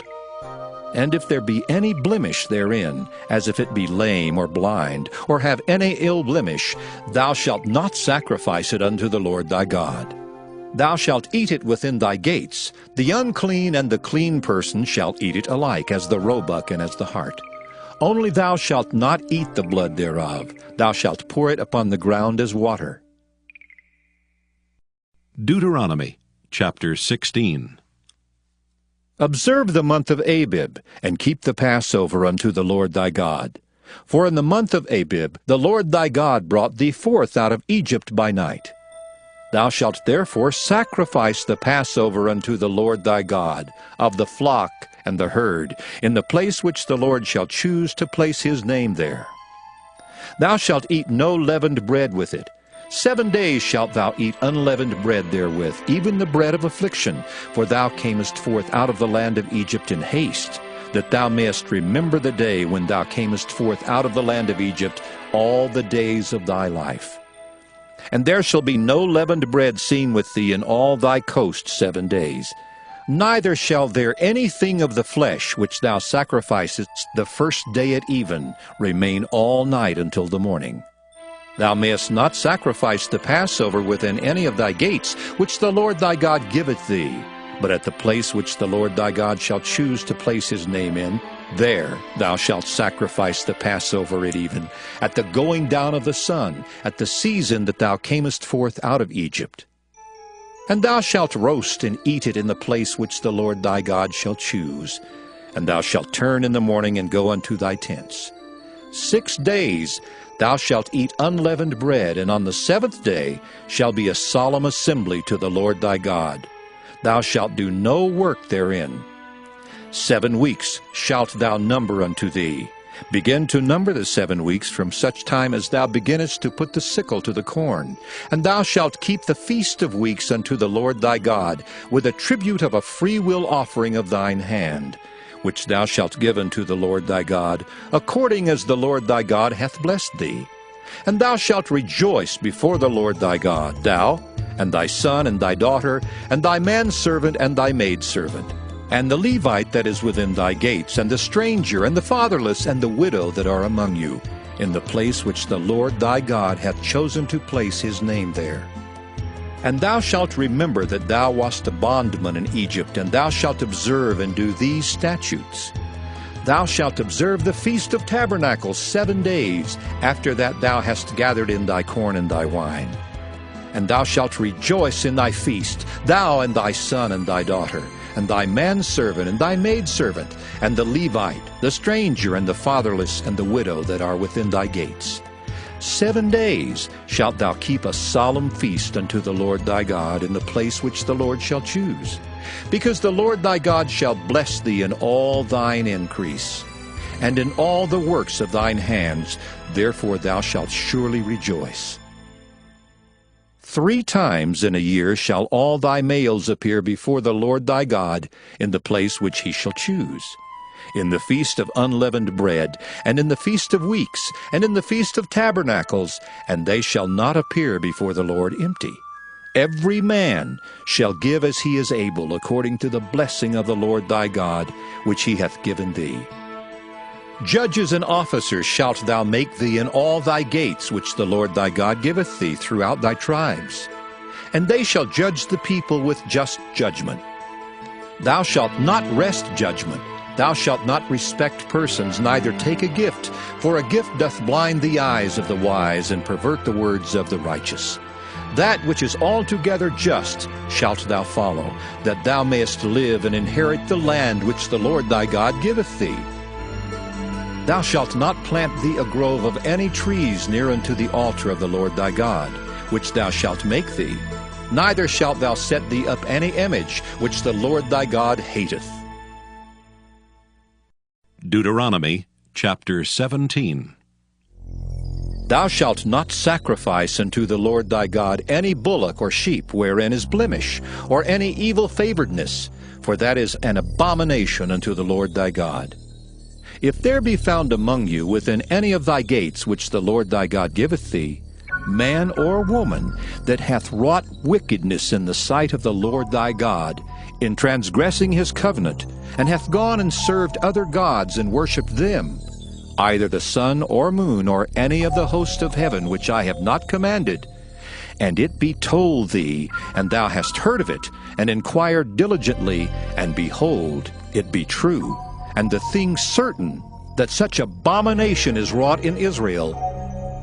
And if there be any blemish therein, as if it be lame or blind, or have any ill blemish, thou shalt not sacrifice it unto the Lord thy God. Thou shalt eat it within thy gates. The unclean and the clean person shall eat it alike, as the roebuck and as the hart. Only thou shalt not eat the blood thereof. Thou shalt pour it upon the ground as water. Deuteronomy chapter 16. Observe the month of Abib, and keep the Passover unto the Lord thy God. For in the month of Abib the Lord thy God brought thee forth out of Egypt by night. Thou shalt therefore sacrifice the Passover unto the Lord thy God, of the flock and the herd, in the place which the Lord shall choose to place his name there. Thou shalt eat no leavened bread with it. 7 days shalt thou eat unleavened bread therewith, even the bread of affliction, for thou camest forth out of the land of Egypt in haste, that thou mayest remember the day when thou camest forth out of the land of Egypt all the days of thy life. And there shall be no leavened bread seen with thee in all thy coast 7 days. Neither shall there anything of the flesh which thou sacrificest the first day at even remain all night until the morning. Thou mayest not sacrifice the Passover within any of thy gates, which the Lord thy God giveth thee, but at the place which the Lord thy God shall choose to place his name in, there thou shalt sacrifice the Passover at even, at the going down of the sun, at the season that thou camest forth out of Egypt. And thou shalt roast and eat it in the place which the Lord thy God shall choose, and thou shalt turn in the morning and go unto thy tents. 6 days thou shalt eat unleavened bread, and on the 7th day shall be a solemn assembly to the Lord thy God. Thou shalt do no work therein. 7 weeks shalt thou number unto thee. Begin to number the 7 weeks from such time as thou beginnest to put the sickle to the corn. And thou shalt keep the feast of weeks unto the Lord thy God, with a tribute of a freewill offering of thine hand, which thou shalt give unto the Lord thy God, according as the Lord thy God hath blessed thee. And thou shalt rejoice before the Lord thy God, thou, and thy son, and thy daughter, and thy manservant, and thy maidservant, and the Levite that is within thy gates, and the stranger, and the fatherless, and the widow that are among you, in the place which the Lord thy God hath chosen to place his name there. And thou shalt remember that thou wast a bondman in Egypt, and thou shalt observe and do these statutes. Thou shalt observe the Feast of Tabernacles 7 days, after that thou hast gathered in thy corn and thy wine. And thou shalt rejoice in thy feast, thou and thy son and thy daughter, and thy manservant and thy maidservant, and the Levite, the stranger, and the fatherless, and the widow that are within thy gates. 7 days shalt thou keep a solemn feast unto the Lord thy God in the place which the Lord shall choose, because the Lord thy God shall bless thee in all thine increase, and in all the works of thine hands, therefore thou shalt surely rejoice. 3 times in a year shall all thy males appear before the Lord thy God in the place which he shall choose, in the feast of unleavened bread, and in the feast of weeks, and in the feast of tabernacles, and they shall not appear before the Lord empty. Every man shall give as he is able, according to the blessing of the Lord thy God, which he hath given thee. Judges and officers shalt thou make thee in all thy gates, which the Lord thy God giveth thee throughout thy tribes. And they shall judge the people with just judgment. Thou shalt not wrest judgment. Thou shalt not respect persons, neither take a gift, for a gift doth blind the eyes of the wise, and pervert the words of the righteous. That which is altogether just shalt thou follow, that thou mayest live and inherit the land which the Lord thy God giveth thee. Thou shalt not plant thee a grove of any trees near unto the altar of the Lord thy God, which thou shalt make thee, neither shalt thou set thee up any image, which the Lord thy God hateth. Deuteronomy chapter 17. Thou shalt not sacrifice unto the Lord thy God any bullock or sheep wherein is blemish, or any evil favoredness, for that is an abomination unto the Lord thy God. If there be found among you within any of thy gates which the Lord thy God giveth thee, man or woman that hath wrought wickedness in the sight of the Lord thy God, in transgressing his covenant, and hath gone and served other gods and worshipped them, either the sun or moon or any of the host of heaven which I have not commanded, and it be told thee, and thou hast heard of it, and inquired diligently, and behold, it be true, and the thing certain, that such abomination is wrought in Israel,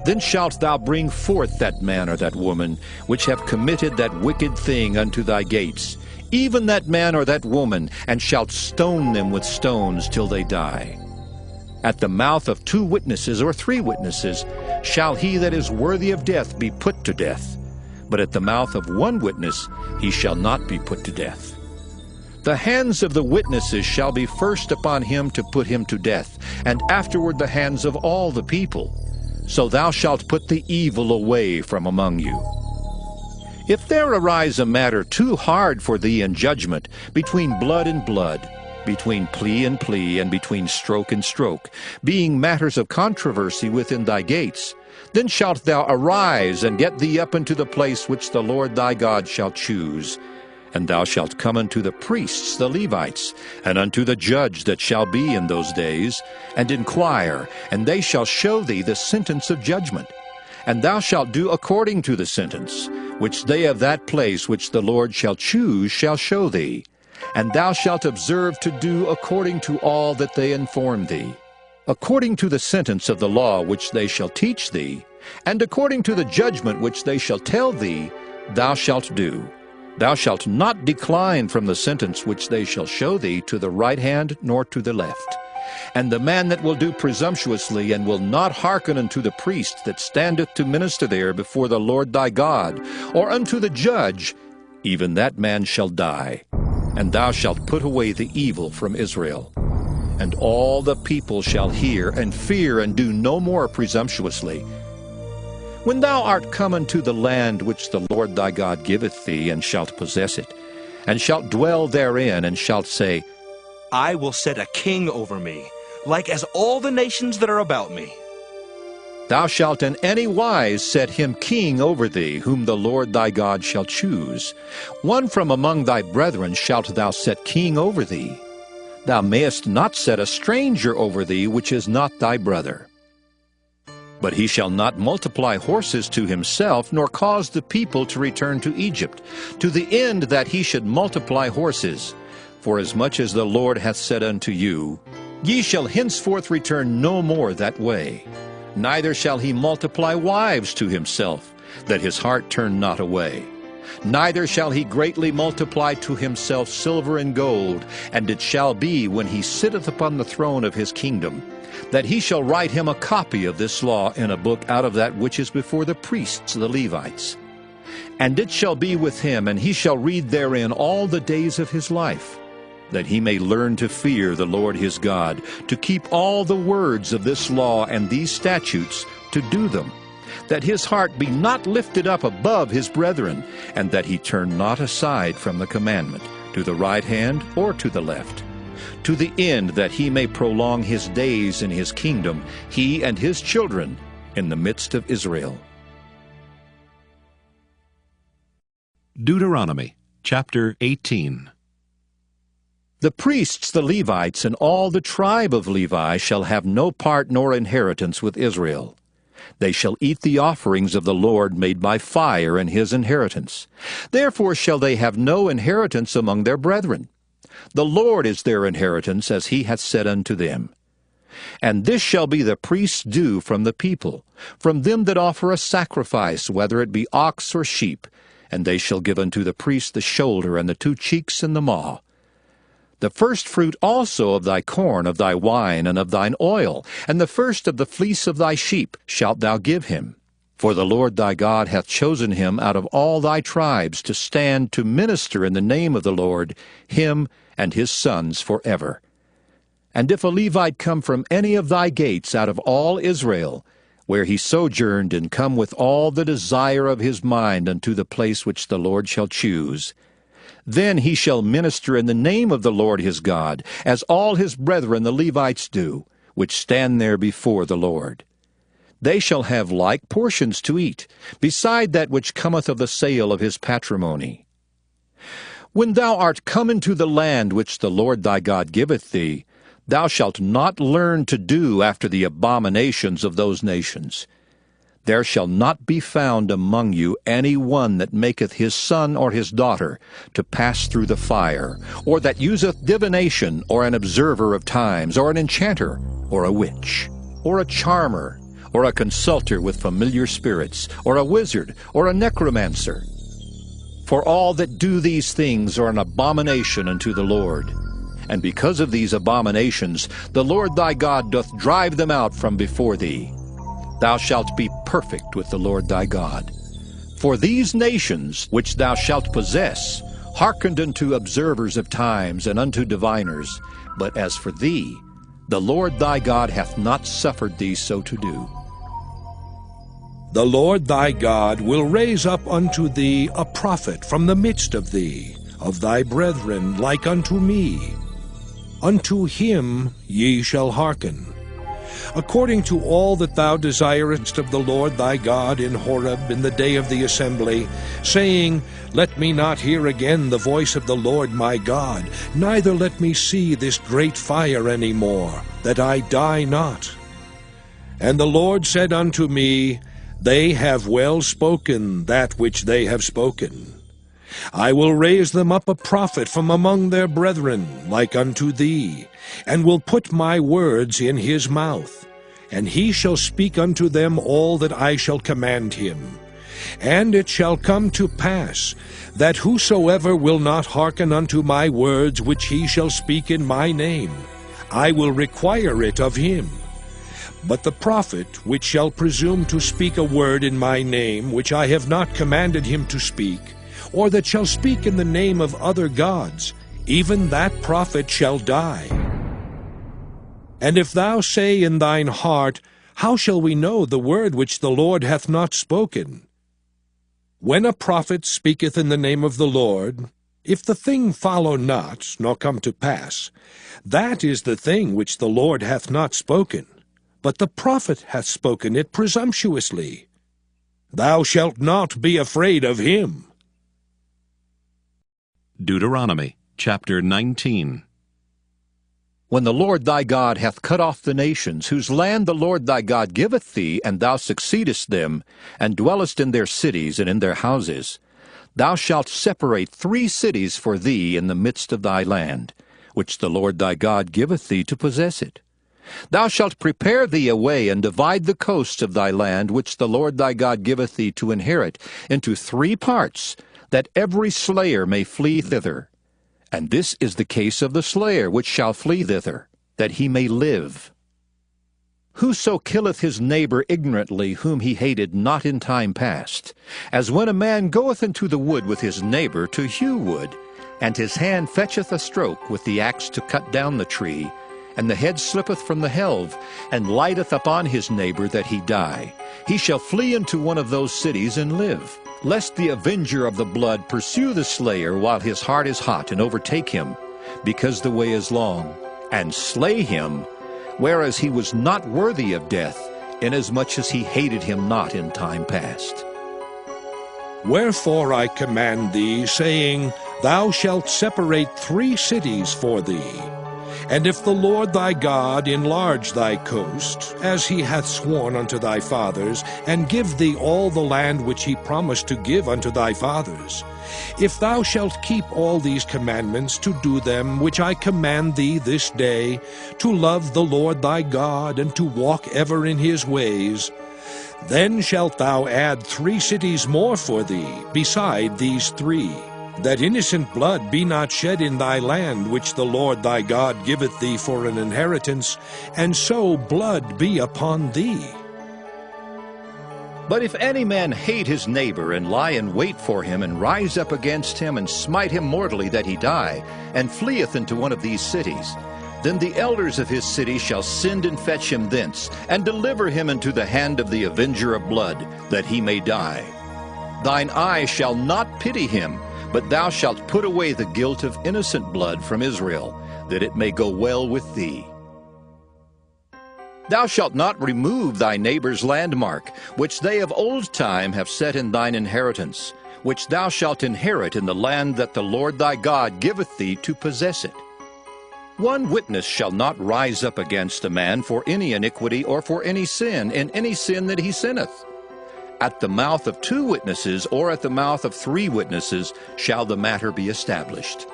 then shalt thou bring forth that man or that woman, which have committed that wicked thing unto thy gates, even that man or that woman, and shalt stone them with stones till they die. At the mouth of 2 witnesses or 3 witnesses shall he that is worthy of death be put to death, but at the mouth of 1 witness he shall not be put to death. The hands of the witnesses shall be first upon him to put him to death, and afterward the hands of all the people. So thou shalt put the evil away from among you. If there arise a matter too hard for thee in judgment, between blood and blood, between plea and plea, and between stroke and stroke, being matters of controversy within thy gates, then shalt thou arise and get thee up into the place which the Lord thy God shall choose. And thou shalt come unto the priests, the Levites, and unto the judge that shall be in those days, and inquire, and they shall show thee the sentence of judgment. And thou shalt do according to the sentence, which they of that place which the Lord shall choose shall show thee. And thou shalt observe to do according to all that they inform thee, according to the sentence of the law which they shall teach thee, and according to the judgment which they shall tell thee, thou shalt do. Thou shalt not decline from the sentence which they shall show thee to the right hand nor to the left. And the man that will do presumptuously, and will not hearken unto the priest that standeth to minister there before the Lord thy God, or unto the judge, even that man shall die. And thou shalt put away the evil from Israel. And all the people shall hear and fear, and do no more presumptuously. When thou art come unto the land which the Lord thy God giveth thee, and shalt possess it, and shalt dwell therein, and shalt say, I will set a king over me, like as all the nations that are about me. Thou shalt in any wise set him king over thee, whom the Lord thy God shall choose. One from among thy brethren shalt thou set king over thee. Thou mayest not set a stranger over thee, which is not thy brother. But he shall not multiply horses to himself, nor cause the people to return to Egypt, to the end that he should multiply horses. For as much as the Lord hath said unto you, ye shall henceforth return no more that way. Neither shall he multiply wives to himself, that his heart turn not away. Neither shall he greatly multiply to himself silver and gold. And it shall be, when he sitteth upon the throne of his kingdom, that he shall write him a copy of this law in a book out of that which is before the priests, the Levites. And it shall be with him, and he shall read therein all the days of his life, that he may learn to fear the Lord his God, to keep all the words of this law and these statutes, to do them, that his heart be not lifted up above his brethren, and that he turn not aside from the commandment, to the right hand or to the left, to the end that he may prolong his days in his kingdom, he and his children, in the midst of Israel. Deuteronomy chapter 18. The priests, the Levites, and all the tribe of Levi shall have no part nor inheritance with Israel. They shall eat the offerings of the Lord made by fire in his inheritance. Therefore shall they have no inheritance among their brethren. The Lord is their inheritance, as he hath said unto them. And this shall be the priest's due from the people, from them that offer a sacrifice, whether it be ox or sheep, and they shall give unto the priest the shoulder, and the 2 cheeks, and the maw. The first fruit also of thy corn, of thy wine, and of thine oil, and the first of the fleece of thy sheep shalt thou give him. For the Lord thy God hath chosen him out of all thy tribes to stand to minister in the name of the Lord, him and his sons forever. And if a Levite come from any of thy gates out of all Israel, where he sojourned, and come with all the desire of his mind unto the place which the Lord shall choose. Then he shall minister in the name of the Lord his God, as all his brethren the Levites do, which stand there before the Lord. They shall have like portions to eat, beside that which cometh of the sale of his patrimony. When thou art come into the land which the Lord thy God giveth thee, thou shalt not learn to do after the abominations of those nations. There shall not be found among you any one that maketh his son or his daughter to pass through the fire, or that useth divination, or an observer of times, or an enchanter, or a witch, or a charmer, or a consulter with familiar spirits, or a wizard, or a necromancer. For all that do these things are an abomination unto the Lord. And because of these abominations, the Lord thy God doth drive them out from before thee. Thou shalt be perfect with the Lord thy God. For these nations which thou shalt possess hearkened unto observers of times and unto diviners, but as for thee, the Lord thy God hath not suffered thee so to do. The Lord thy God will raise up unto thee a prophet from the midst of thee, of thy brethren, like unto me. Unto him ye shall hearken. According to all that thou desirest of the Lord thy God in Horeb in the day of the assembly, saying, Let me not hear again the voice of the Lord my God, neither let me see this great fire any more, that I die not. And the Lord said unto me, They have well spoken that which they have spoken. I will raise them up a prophet from among their brethren, like unto thee, and will put my words in his mouth, and he shall speak unto them all that I shall command him. And it shall come to pass, that whosoever will not hearken unto my words which he shall speak in my name, I will require it of him. But the prophet which shall presume to speak a word in my name which I have not commanded him to speak, or that shall speak in the name of other gods, even that prophet shall die. And if thou say in thine heart, How shall we know the word which the Lord hath not spoken? When a prophet speaketh in the name of the Lord, if the thing follow not, nor come to pass, that is the thing which the Lord hath not spoken, but the prophet hath spoken it presumptuously. Thou shalt not be afraid of him. Deuteronomy chapter 19. When the Lord thy God hath cut off the nations, whose land the Lord thy God giveth thee, and thou succeedest them, and dwellest in their cities and in their houses, thou shalt separate 3 cities for thee in the midst of thy land, which the Lord thy God giveth thee to possess it. Thou shalt prepare thee a way, and divide the coasts of thy land, which the Lord thy God giveth thee to inherit, into 3 parts, that every slayer may flee thither. And this is the case of the slayer which shall flee thither, that he may live. Whoso killeth his neighbor ignorantly, whom he hated not in time past, as when a man goeth into the wood with his neighbor to hew wood, and his hand fetcheth a stroke with the axe to cut down the tree, and the head slippeth from the helve, and lighteth upon his neighbor that he die, he shall flee into one of those cities and live, lest the avenger of the blood pursue the slayer while his heart is hot, and overtake him, because the way is long, and slay him, whereas he was not worthy of death, inasmuch as he hated him not in time past. Wherefore I command thee, saying, Thou shalt separate 3 cities for thee. And if the Lord thy God enlarge thy coast, as he hath sworn unto thy fathers, and give thee all the land which he promised to give unto thy fathers, if thou shalt keep all these commandments to do them which I command thee this day, to love the Lord thy God, and to walk ever in his ways, then shalt thou add 3 cities more for thee, beside these 3, that innocent blood be not shed in thy land, which the Lord thy God giveth thee for an inheritance, and so blood be upon thee. But if any man hate his neighbor, and lie in wait for him, and rise up against him, and smite him mortally that he die, and fleeth into one of these cities, Then the elders of his city shall send and fetch him thence, and deliver him into the hand of the avenger of blood, that he may die. Thine eye shall not pity him, but thou shalt put away the guilt of innocent blood from Israel, that it may go well with thee. Thou shalt not remove thy neighbor's landmark, which they of old time have set in thine inheritance, which thou shalt inherit in the land that the Lord thy God giveth thee to possess it. One witness shall not rise up against a man for any iniquity or for any sin in any sin that he sinneth. At the mouth of 2 witnesses or at the mouth of 3 witnesses shall the matter be established.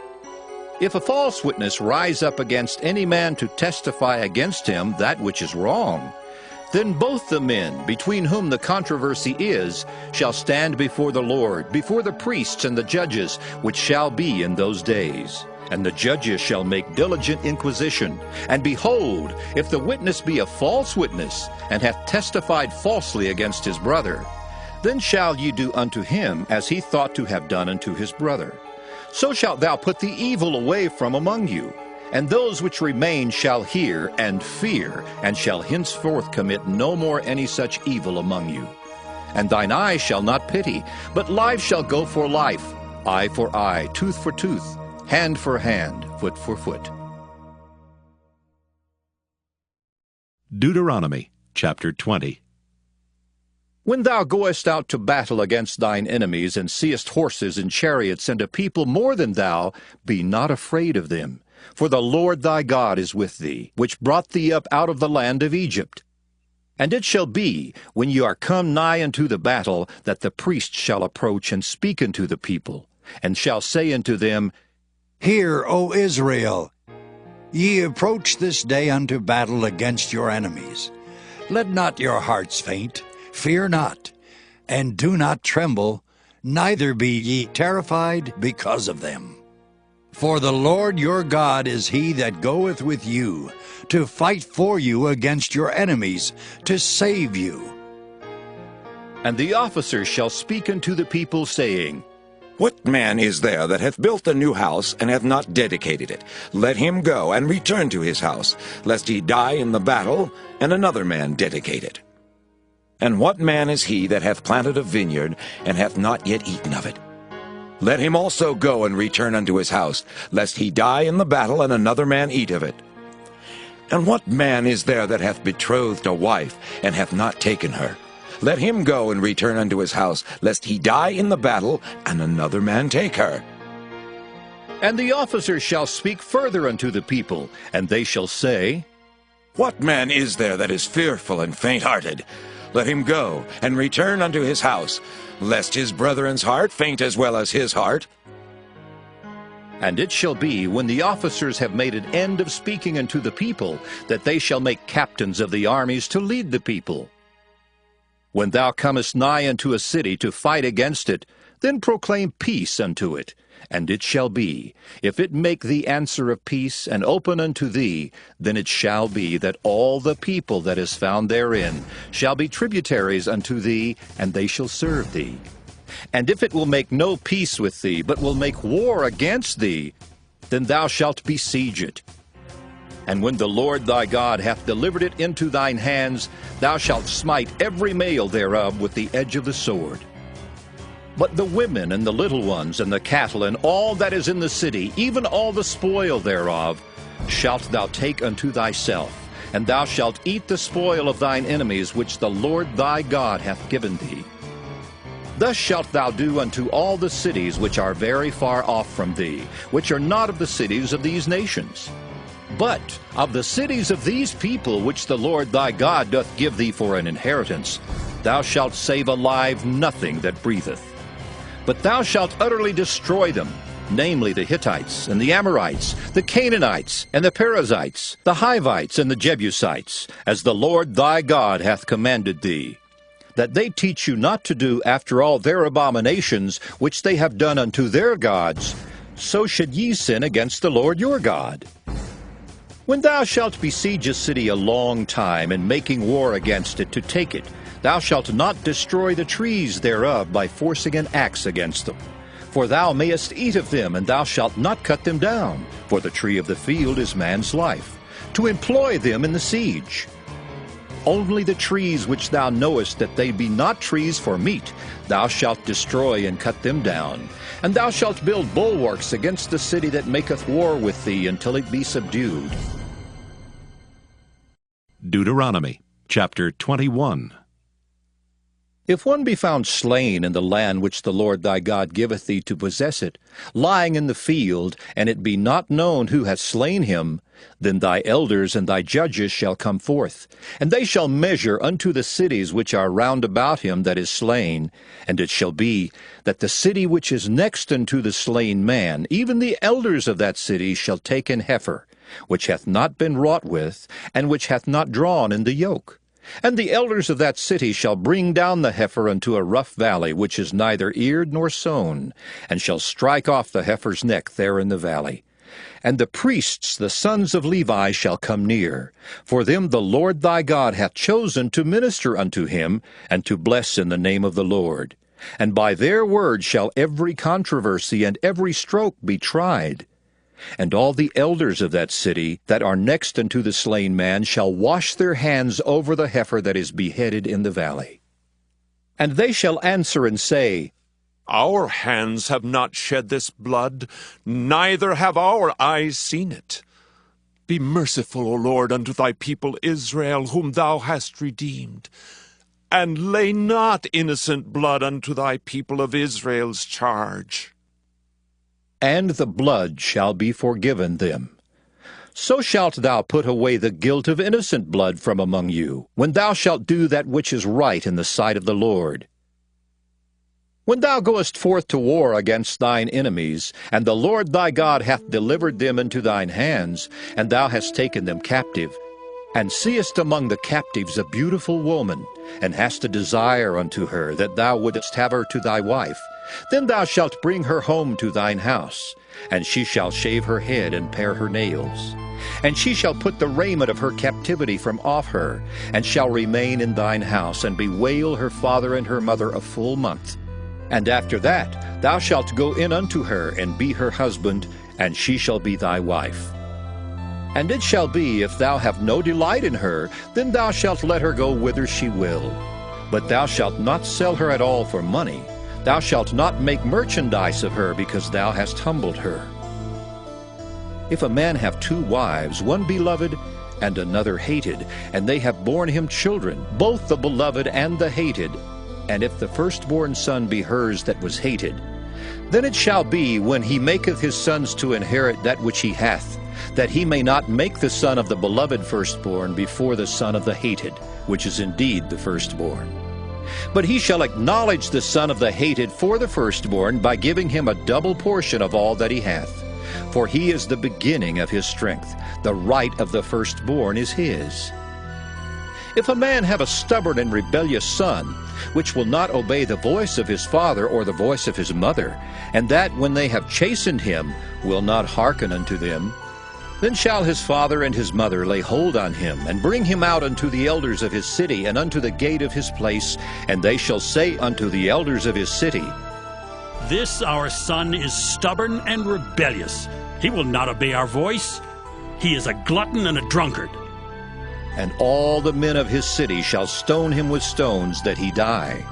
If a false witness rise up against any man to testify against him that which is wrong, then both the men between whom the controversy is shall stand before the Lord, before the priests and the judges, which shall be in those days. And the judges shall make diligent inquisition. And behold, if the witness be a false witness, and hath testified falsely against his brother, then shall ye do unto him as he thought to have done unto his brother. So shalt thou put the evil away from among you. And those which remain shall hear and fear, and shall henceforth commit no more any such evil among you. And thine eye shall not pity, but life shall go for life, eye for eye, tooth for tooth, hand for hand, foot for foot. Deuteronomy chapter 20. When thou goest out to battle against thine enemies, and seest horses and chariots, and a people more than thou, be not afraid of them. For the Lord thy God is with thee, which brought thee up out of the land of Egypt. And it shall be, when ye are come nigh unto the battle, that the priest shall approach and speak unto the people, and shall say unto them, Hear, O Israel, ye approach this day unto battle against your enemies. Let not your hearts faint, fear not, and do not tremble, neither be ye terrified because of them. For the Lord your God is he that goeth with you, to fight for you against your enemies, to save you. And the officers shall speak unto the people, saying, What man is there that hath built a new house, and hath not dedicated it? Let him go, and return to his house, lest he die in the battle, and another man dedicate it. And what man is he that hath planted a vineyard, and hath not yet eaten of it? Let him also go and return unto his house, lest he die in the battle, and another man eat of it. And what man is there that hath betrothed a wife, and hath not taken her? Let him go and return unto his house, lest he die in the battle, and another man take her. And the officers shall speak further unto the people, and they shall say, What man is there that is fearful and faint-hearted? Let him go and return unto his house, lest his brethren's heart faint as well as his heart. And it shall be, when the officers have made an end of speaking unto the people, that they shall make captains of the armies to lead the people. When thou comest nigh unto a city to fight against it, then proclaim peace unto it. And it shall be, if it make thee answer of peace, and open unto thee, then it shall be that all the people that is found therein shall be tributaries unto thee, and they shall serve thee. And if it will make no peace with thee, but will make war against thee, then thou shalt besiege it. And when the Lord thy God hath delivered it into thine hands, thou shalt smite every male thereof with the edge of the sword. But the women and the little ones and the cattle and all that is in the city, even all the spoil thereof, shalt thou take unto thyself, and thou shalt eat the spoil of thine enemies which the Lord thy God hath given thee. Thus shalt thou do unto all the cities which are very far off from thee, which are not of the cities of these nations. But of the cities of these people which the Lord thy God doth give thee for an inheritance, thou shalt save alive nothing that breatheth. But thou shalt utterly destroy them, namely the Hittites, and the Amorites, the Canaanites, and the Perizzites, the Hivites, and the Jebusites, as the Lord thy God hath commanded thee, that they teach you not to do after all their abominations which they have done unto their gods, so should ye sin against the Lord your God. When thou shalt besiege a city a long time, in making war against it to take it, thou shalt not destroy the trees thereof by forcing an axe against them. For thou mayest eat of them, and thou shalt not cut them down. For the tree of the field is man's life, to employ them in the siege. Only the trees which thou knowest that they be not trees for meat, thou shalt destroy and cut them down. And thou shalt build bulwarks against the city that maketh war with thee until it be subdued. Deuteronomy chapter 21. If one be found slain in the land which the Lord thy God giveth thee to possess it, lying in the field, and it be not known who hath slain him, then thy elders and thy judges shall come forth, and they shall measure unto the cities which are round about him that is slain. And it shall be that the city which is next unto the slain man, even the elders of that city shall take an heifer, which hath not been wrought with, and which hath not drawn in the yoke. And the elders of that city shall bring down the heifer unto a rough valley, which is neither eared nor sown, and shall strike off the heifer's neck there in the valley. And the priests, the sons of Levi, shall come near. For them the Lord thy God hath chosen to minister unto him, and to bless in the name of the Lord. And by their word shall every controversy and every stroke be tried. And all the elders of that city that are next unto the slain man shall wash their hands over the heifer that is beheaded in the valley. And they shall answer and say, Our hands have not shed this blood, neither have our eyes seen it. Be merciful, O Lord, unto thy people Israel, whom thou hast redeemed. And lay not innocent blood unto thy people of Israel's charge. And the blood shall be forgiven them. So shalt thou put away the guilt of innocent blood from among you, when thou shalt do that which is right in the sight of the Lord. When thou goest forth to war against thine enemies, and the Lord thy God hath delivered them into thine hands, and thou hast taken them captive, and seest among the captives a beautiful woman, and hast a desire unto her, that thou wouldest have her to thy wife, then thou shalt bring her home to thine house, and she shall shave her head and pare her nails. And she shall put the raiment of her captivity from off her, and shall remain in thine house, and bewail her father and her mother a full month. And after that thou shalt go in unto her, and be her husband, and she shall be thy wife. And it shall be, if thou have no delight in her, then thou shalt let her go whither she will. But thou shalt not sell her at all for money. Thou shalt not make merchandise of her, because thou hast humbled her. If a man have two wives, one beloved and another hated, and they have borne him children, both the beloved and the hated, and if the firstborn son be hers that was hated, then it shall be, when he maketh his sons to inherit that which he hath, that he may not make the son of the beloved firstborn before the son of the hated, which is indeed the firstborn. But he shall acknowledge the son of the hated for the firstborn by giving him a double portion of all that he hath. For he is the beginning of his strength. The right of the firstborn is his. If a man have a stubborn and rebellious son, which will not obey the voice of his father or the voice of his mother, and that when they have chastened him will not hearken unto them, then shall his father and his mother lay hold on him, and bring him out unto the elders of his city, and unto the gate of his place, and they shall say unto the elders of his city, This our son is stubborn and rebellious. He will not obey our voice. He is a glutton and a drunkard. And all the men of his city shall stone him with stones, that he die.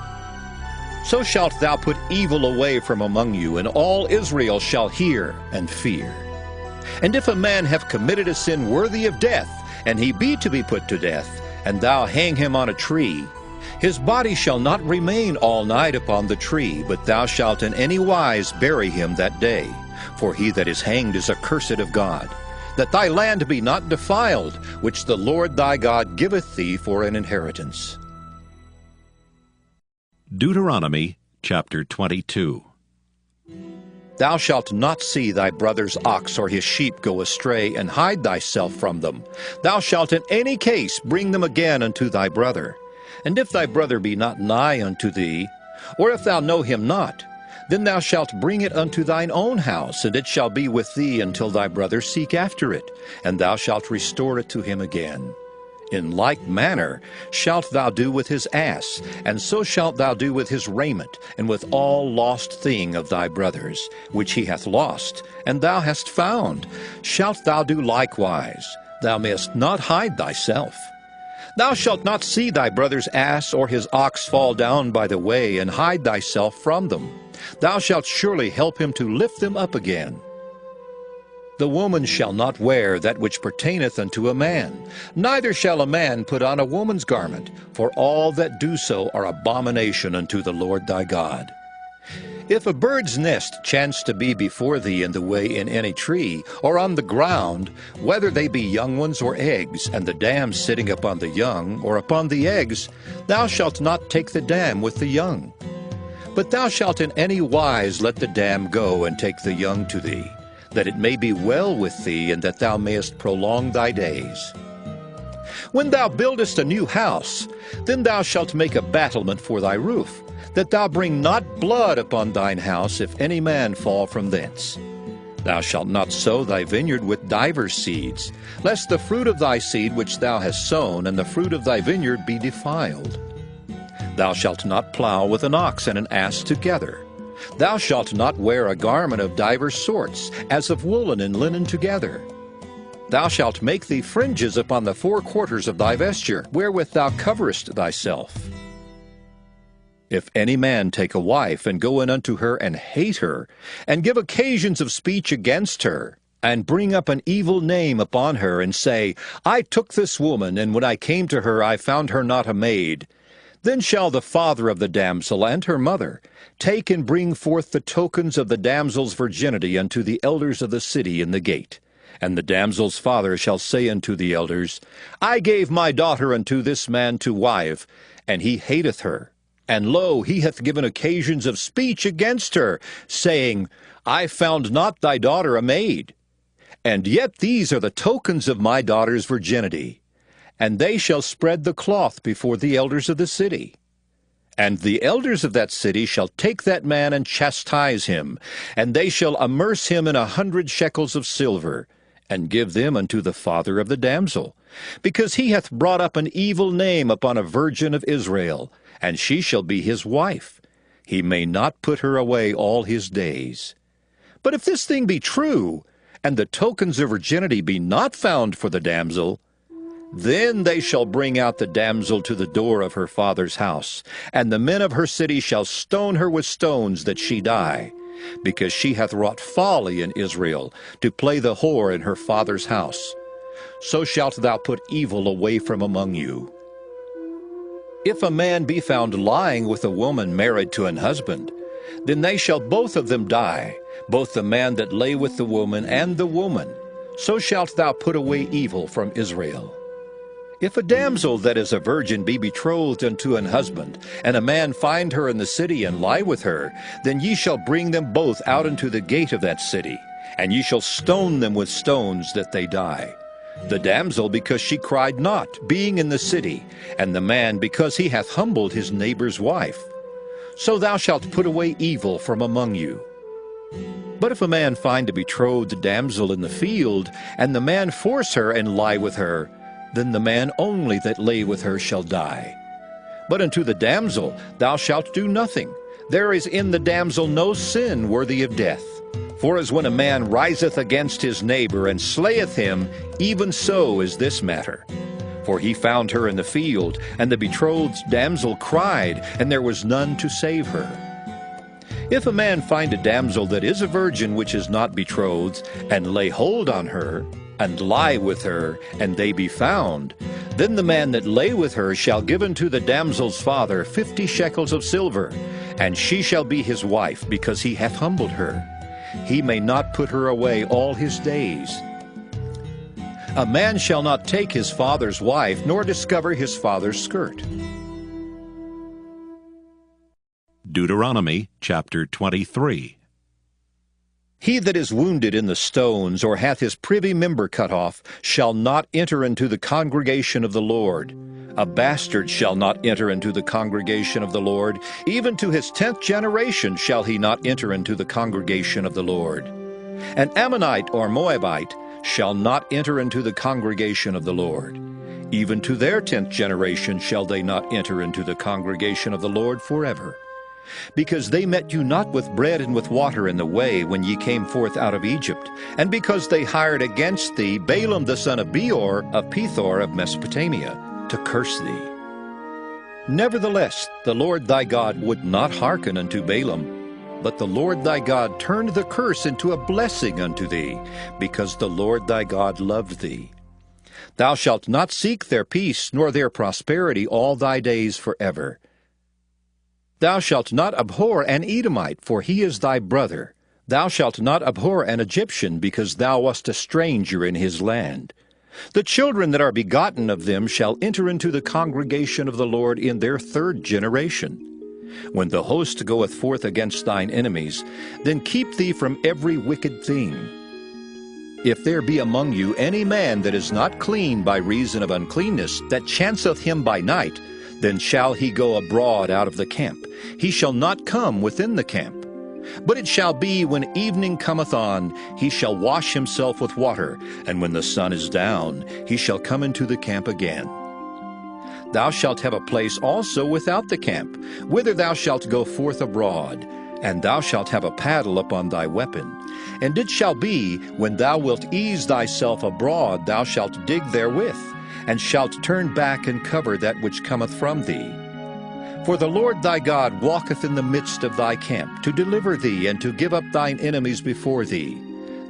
So shalt thou put evil away from among you, and all Israel shall hear and fear. And if a man have committed a sin worthy of death, and he be to be put to death, and thou hang him on a tree, his body shall not remain all night upon the tree, but thou shalt in any wise bury him that day. For he that is hanged is accursed of God, that thy land be not defiled, which the Lord thy God giveth thee for an inheritance. Deuteronomy chapter 22. Thou shalt not see thy brother's ox or his sheep go astray, and hide thyself from them. Thou shalt in any case bring them again unto thy brother. And if thy brother be not nigh unto thee, or if thou know him not, then thou shalt bring it unto thine own house, and it shall be with thee until thy brother seek after it, and thou shalt restore it to him again. In like manner shalt thou do with his ass, and so shalt thou do with his raiment, and with all lost thing of thy brothers, which he hath lost, and thou hast found, shalt thou do likewise. Thou mayest not hide thyself. Thou shalt not see thy brother's ass or his ox fall down by the way, and hide thyself from them. Thou shalt surely help him to lift them up again. The woman shall not wear that which pertaineth unto a man, neither shall a man put on a woman's garment, for all that do so are abomination unto the Lord thy God. If a bird's nest chance to be before thee in the way in any tree, or on the ground, whether they be young ones or eggs, and the dam sitting upon the young, or upon the eggs, thou shalt not take the dam with the young. But thou shalt in any wise let the dam go, and take the young to thee, that it may be well with thee, and that thou mayest prolong thy days. When thou buildest a new house, then thou shalt make a battlement for thy roof, that thou bring not blood upon thine house, if any man fall from thence. Thou shalt not sow thy vineyard with divers seeds, lest the fruit of thy seed which thou hast sown, and the fruit of thy vineyard be defiled. Thou shalt not plow with an ox and an ass together. Thou shalt not wear a garment of divers sorts, as of woolen and linen together. Thou shalt make thee fringes upon the four quarters of thy vesture, wherewith thou coverest thyself. If any man take a wife, and go in unto her, and hate her, and give occasions of speech against her, and bring up an evil name upon her, and say, I took this woman, and when I came to her I found her not a maid, then shall the father of the damsel and her mother take and bring forth the tokens of the damsel's virginity unto the elders of the city in the gate. And the damsel's father shall say unto the elders, I gave my daughter unto this man to wife, and he hateth her. And lo, he hath given occasions of speech against her, saying, I found not thy daughter a maid. And yet these are the tokens of my daughter's virginity. And they shall spread the cloth before the elders of the city. And the elders of that city shall take that man and chastise him, and they shall immerse him in 100 shekels of silver, and give them unto the father of the damsel, because he hath brought up an evil name upon a virgin of Israel, and she shall be his wife. He may not put her away all his days. But if this thing be true, and the tokens of virginity be not found for the damsel, then they shall bring out the damsel to the door of her father's house, and the men of her city shall stone her with stones that she die, because she hath wrought folly in Israel, to play the whore in her father's house. So shalt thou put evil away from among you. If a man be found lying with a woman married to an husband, then they shall both of them die, both the man that lay with the woman and the woman. So shalt thou put away evil from Israel. If a damsel that is a virgin be betrothed unto an husband, and a man find her in the city and lie with her, then ye shall bring them both out into the gate of that city, and ye shall stone them with stones that they die. The damsel because she cried not, being in the city, and the man because he hath humbled his neighbor's wife. So thou shalt put away evil from among you. But if a man find a betrothed damsel in the field, and the man force her and lie with her, then the man only that lay with her shall die. But unto the damsel thou shalt do nothing. There is in the damsel no sin worthy of death. For as when a man riseth against his neighbor and slayeth him, even so is this matter. For he found her in the field, and the betrothed damsel cried, and there was none to save her. If a man find a damsel that is a virgin which is not betrothed, and lay hold on her, and lie with her, and they be found, then the man that lay with her shall give unto the damsel's father 50 shekels of silver, and she shall be his wife, because he hath humbled her. He may not put her away all his days. A man shall not take his father's wife, nor discover his father's skirt. Deuteronomy chapter 23. He that is wounded in the stones, or hath his privy member cut off, shall not enter into the congregation of the Lord. A bastard shall not enter into the congregation of the Lord. Even to his 10th generation shall he not enter into the congregation of the Lord. An Ammonite or Moabite shall not enter into the congregation of the Lord. Even to their 10th generation shall they not enter into the congregation of the Lord forever. Because they met you not with bread and with water in the way when ye came forth out of Egypt, and because they hired against thee Balaam the son of Beor of Pethor of Mesopotamia, to curse thee. Nevertheless, the Lord thy God would not hearken unto Balaam, but the Lord thy God turned the curse into a blessing unto thee, because the Lord thy God loved thee. Thou shalt not seek their peace, nor their prosperity all thy days forever. Thou shalt not abhor an Edomite, for he is thy brother. Thou shalt not abhor an Egyptian, because thou wast a stranger in his land. The children that are begotten of them shall enter into the congregation of the Lord in their 3rd generation. When the host goeth forth against thine enemies, then keep thee from every wicked thing. If there be among you any man that is not clean by reason of uncleanness, that chanceth him by night, then shall he go abroad out of the camp. He shall not come within the camp. But it shall be, when evening cometh on, he shall wash himself with water, and when the sun is down, he shall come into the camp again. Thou shalt have a place also without the camp, whither thou shalt go forth abroad, and thou shalt have a paddle upon thy weapon. And it shall be, when thou wilt ease thyself abroad, thou shalt dig therewith, and shalt turn back and cover that which cometh from thee. For the Lord thy God walketh in the midst of thy camp, to deliver thee, and to give up thine enemies before thee.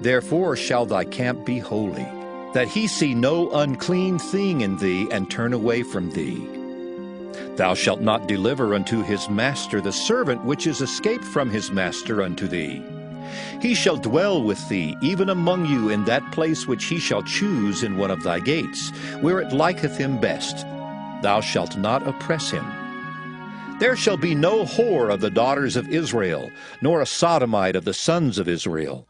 Therefore shall thy camp be holy, that he see no unclean thing in thee, and turn away from thee. Thou shalt not deliver unto his master the servant which is escaped from his master unto thee. He shall dwell with thee, even among you, in that place which he shall choose in one of thy gates, where it liketh him best. Thou shalt not oppress him. There shall be no whore of the daughters of Israel, nor a sodomite of the sons of Israel.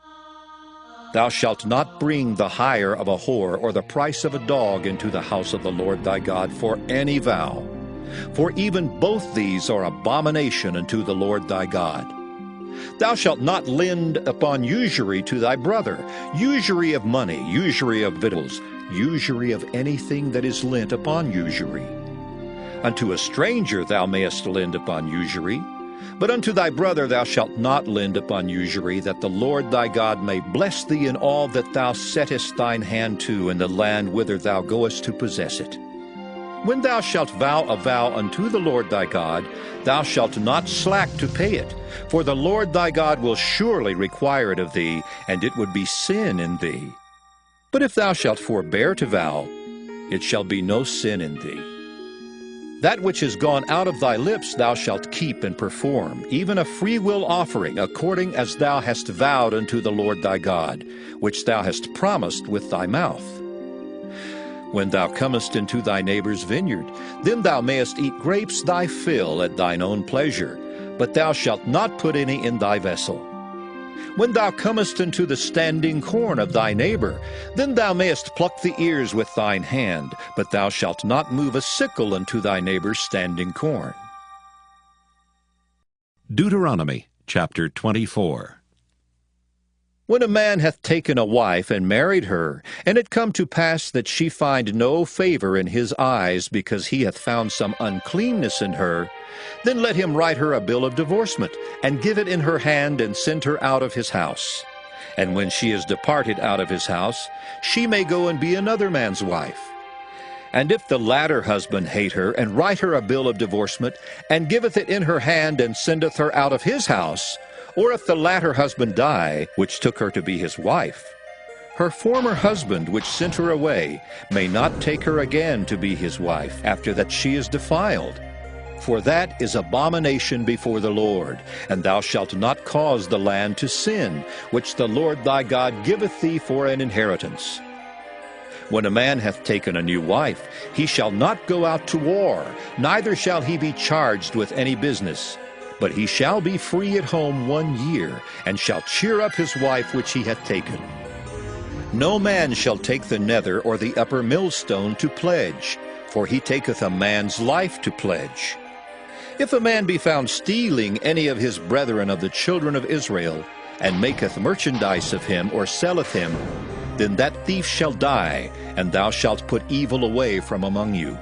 Thou shalt not bring the hire of a whore or the price of a dog into the house of the Lord thy God for any vow. For even both these are abomination unto the Lord thy God. Thou shalt not lend upon usury to thy brother, usury of money, usury of victuals, usury of anything that is lent upon usury. Unto a stranger thou mayest lend upon usury, but unto thy brother thou shalt not lend upon usury, that the Lord thy God may bless thee in all that thou settest thine hand to in the land whither thou goest to possess it. When thou shalt vow a vow unto the Lord thy God, thou shalt not slack to pay it, for the Lord thy God will surely require it of thee, and it would be sin in thee. But if thou shalt forbear to vow, it shall be no sin in thee. That which is gone out of thy lips thou shalt keep and perform, even a freewill offering, according as thou hast vowed unto the Lord thy God, which thou hast promised with thy mouth. When thou comest into thy neighbor's vineyard, then thou mayest eat grapes thy fill at thine own pleasure, but thou shalt not put any in thy vessel. When thou comest into the standing corn of thy neighbor, then thou mayest pluck the ears with thine hand, but thou shalt not move a sickle unto thy neighbor's standing corn. Deuteronomy chapter 24. When a man hath taken a wife and married her, and it come to pass that she find no favor in his eyes, because he hath found some uncleanness in her, then let him write her a bill of divorcement, and give it in her hand, and send her out of his house. And when she is departed out of his house, she may go and be another man's wife. And if the latter husband hate her, and write her a bill of divorcement, and giveth it in her hand, and sendeth her out of his house, or if the latter husband die, which took her to be his wife, her former husband, which sent her away, may not take her again to be his wife, after that she is defiled. For that is abomination before the Lord, and thou shalt not cause the land to sin, which the Lord thy God giveth thee for an inheritance. When a man hath taken a new wife, he shall not go out to war, neither shall he be charged with any business. But he shall be free at home 1 year, and shall cheer up his wife which he hath taken. No man shall take the nether or the upper millstone to pledge, for he taketh a man's life to pledge. If a man be found stealing any of his brethren of the children of Israel, and maketh merchandise of him, or selleth him, then that thief shall die, and thou shalt put evil away from among you.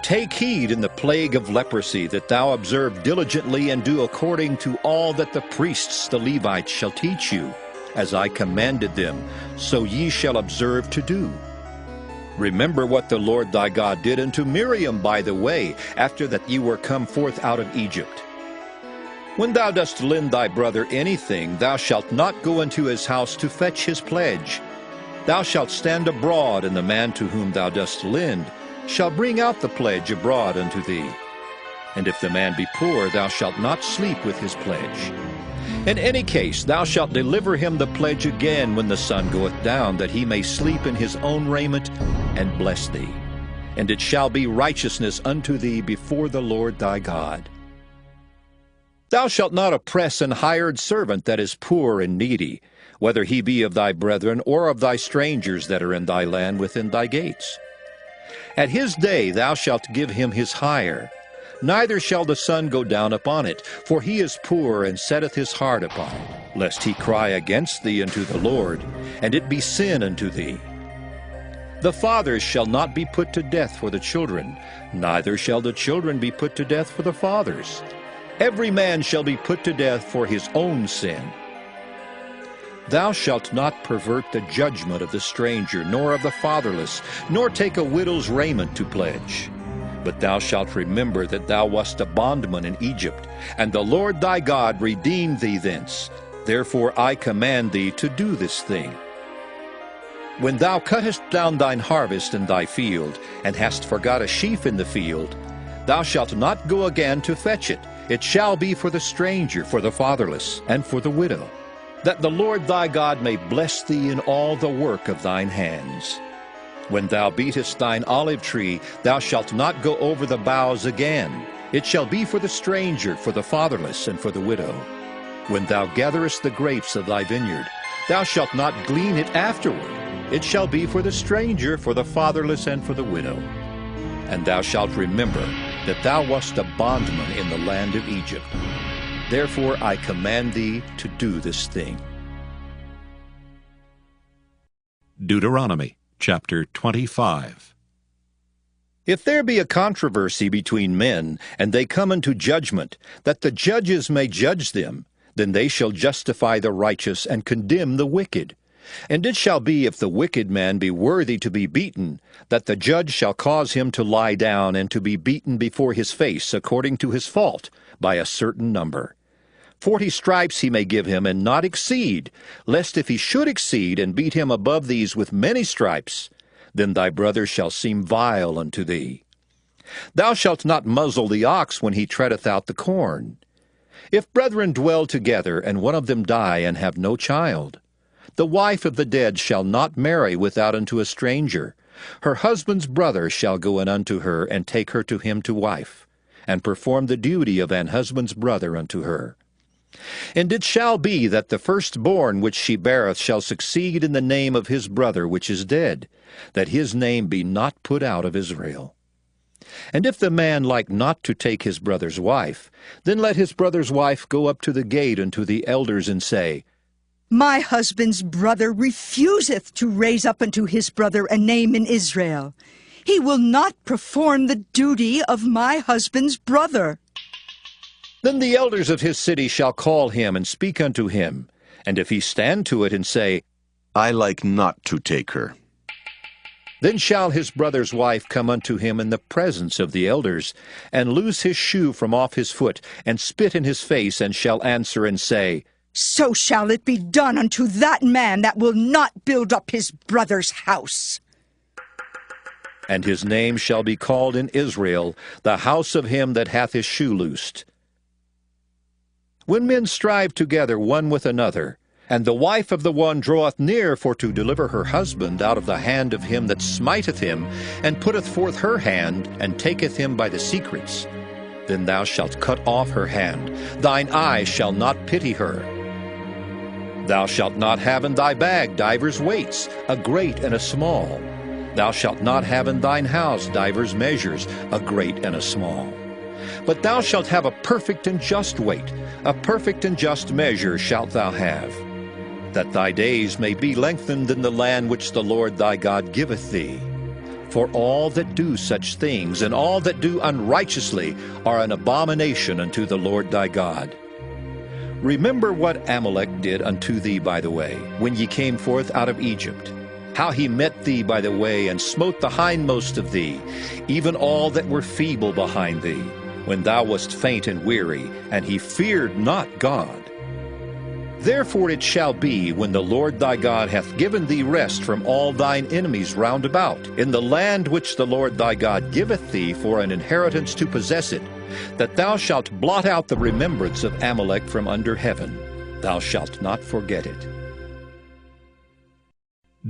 Take heed in the plague of leprosy, that thou observe diligently and do according to all that the priests the Levites shall teach you, as I commanded them, so ye shall observe to do. Remember what the Lord thy God did unto Miriam by the way, after that ye were come forth out of Egypt. When thou dost lend thy brother anything, thou shalt not go into his house to fetch his pledge. Thou shalt stand abroad, and the man to whom thou dost lend shall bring out the pledge abroad unto thee. And if the man be poor, thou shalt not sleep with his pledge. In any case, thou shalt deliver him the pledge again when the sun goeth down, that he may sleep in his own raiment, and bless thee. And it shall be righteousness unto thee before the Lord thy God. Thou shalt not oppress an hired servant that is poor and needy, whether he be of thy brethren or of thy strangers that are in thy land within thy gates. At his day thou shalt give him his hire, neither shall the sun go down upon it, for he is poor and setteth his heart upon it, lest he cry against thee unto the Lord, and it be sin unto thee. The fathers shall not be put to death for the children, neither shall the children be put to death for the fathers. Every man shall be put to death for his own sin. Thou shalt not pervert the judgment of the stranger, nor of the fatherless, nor take a widow's raiment to pledge. But thou shalt remember that thou wast a bondman in Egypt, and the Lord thy God redeemed thee thence. Therefore I command thee to do this thing. When thou cuttest down thine harvest in thy field, and hast forgot a sheaf in the field, thou shalt not go again to fetch it. It shall be for the stranger, for the fatherless, and for the widow, that the Lord thy God may bless thee in all the work of thine hands. When thou beatest thine olive tree, thou shalt not go over the boughs again. It shall be for the stranger, for the fatherless, and for the widow. When thou gatherest the grapes of thy vineyard, thou shalt not glean it afterward. It shall be for the stranger, for the fatherless, and for the widow. And thou shalt remember that thou wast a bondman in the land of Egypt. Therefore I command thee to do this thing. Deuteronomy chapter 25. If there be a controversy between men, and they come unto judgment, that the judges may judge them, then they shall justify the righteous and condemn the wicked. And it shall be, if the wicked man be worthy to be beaten, that the judge shall cause him to lie down and to be beaten before his face according to his fault, by a certain number. 40 stripes he may give him, and not exceed, lest if he should exceed, and beat him above these with many stripes, then thy brother shall seem vile unto thee. Thou shalt not muzzle the ox when he treadeth out the corn. If brethren dwell together, and one of them die, and have no child, the wife of the dead shall not marry without unto a stranger. Her husband's brother shall go in unto her, and take her to him to wife, and perform the duty of an husband's brother unto her. And it shall be that the firstborn which she beareth shall succeed in the name of his brother which is dead, that his name be not put out of Israel. And if the man like not to take his brother's wife, then let his brother's wife go up to the gate unto the elders, and say, My husband's brother refuseth to raise up unto his brother a name in Israel. He will not perform the duty of my husband's brother. Then the elders of his city shall call him, and speak unto him. And if he stand to it, and say, I like not to take her, then shall his brother's wife come unto him in the presence of the elders, and loose his shoe from off his foot, and spit in his face, and shall answer and say, So shall it be done unto that man that will not build up his brother's house. And his name shall be called in Israel, the house of him that hath his shoe loosed. When men strive together one with another, and the wife of the one draweth near for to deliver her husband out of the hand of him that smiteth him, and putteth forth her hand, and taketh him by the secrets, then thou shalt cut off her hand. Thine eye shall not pity her. Thou shalt not have in thy bag divers weights, a great and a small. Thou shalt not have in thine house divers measures, a great and a small. But thou shalt have a perfect and just weight, a perfect and just measure shalt thou have. that thy days may be lengthened in the land which the Lord thy God giveth thee. For all that do such things, and all that do unrighteously, are an abomination unto the Lord thy God. Remember what Amalek did unto thee by the way, when ye came forth out of Egypt, how he met thee by the way, and smote the hindmost of thee, even all that were feeble behind thee, when thou wast faint and weary, and he feared not God. Therefore it shall be, when the Lord thy God hath given thee rest from all thine enemies round about, in the land which the Lord thy God giveth thee for an inheritance to possess it, that thou shalt blot out the remembrance of Amalek from under heaven. Thou shalt not forget it.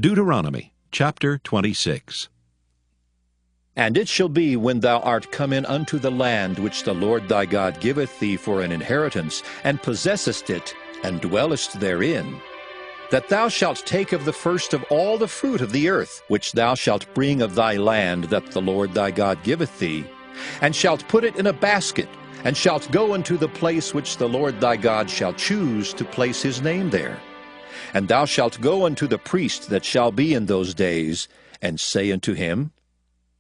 Deuteronomy chapter 26. And it shall be, when thou art come in unto the land which the Lord thy God giveth thee for an inheritance, and possessest it, and dwellest therein, that thou shalt take of the first of all the fruit of the earth, which thou shalt bring of thy land that the Lord thy God giveth thee, and shalt put it in a basket, and shalt go unto the place which the Lord thy God shall choose to place his name there. And thou shalt go unto the priest that shall be in those days, and say unto him,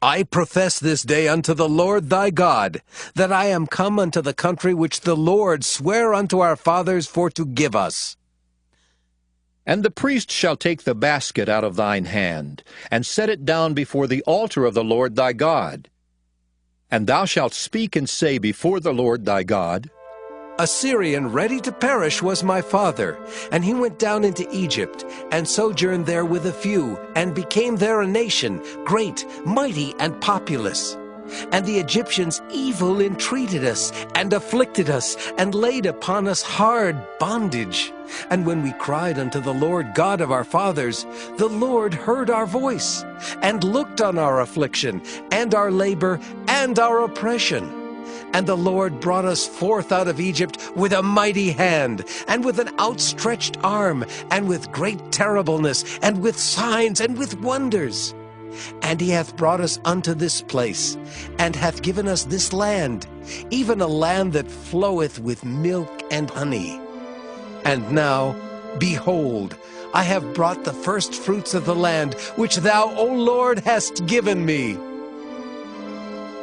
I profess this day unto the Lord thy God, that I am come unto the country which the Lord sware unto our fathers for to give us. And the priest shall take the basket out of thine hand, and set it down before the altar of the Lord thy God. And thou shalt speak and say before the Lord thy God, A Syrian ready to perish was my father, and he went down into Egypt, and sojourned there with a few, and became there a nation, great, mighty, and populous. And the Egyptians evil entreated us, and afflicted us, and laid upon us hard bondage. And when we cried unto the Lord God of our fathers, the Lord heard our voice, and looked on our affliction, and our labor, and our oppression. And the Lord brought us forth out of Egypt with a mighty hand, and with an outstretched arm, and with great terribleness, and with signs, and with wonders. And he hath brought us unto this place, and hath given us this land, even a land that floweth with milk and honey. And now, behold, I have brought the first fruits of the land, which thou, O Lord, hast given me.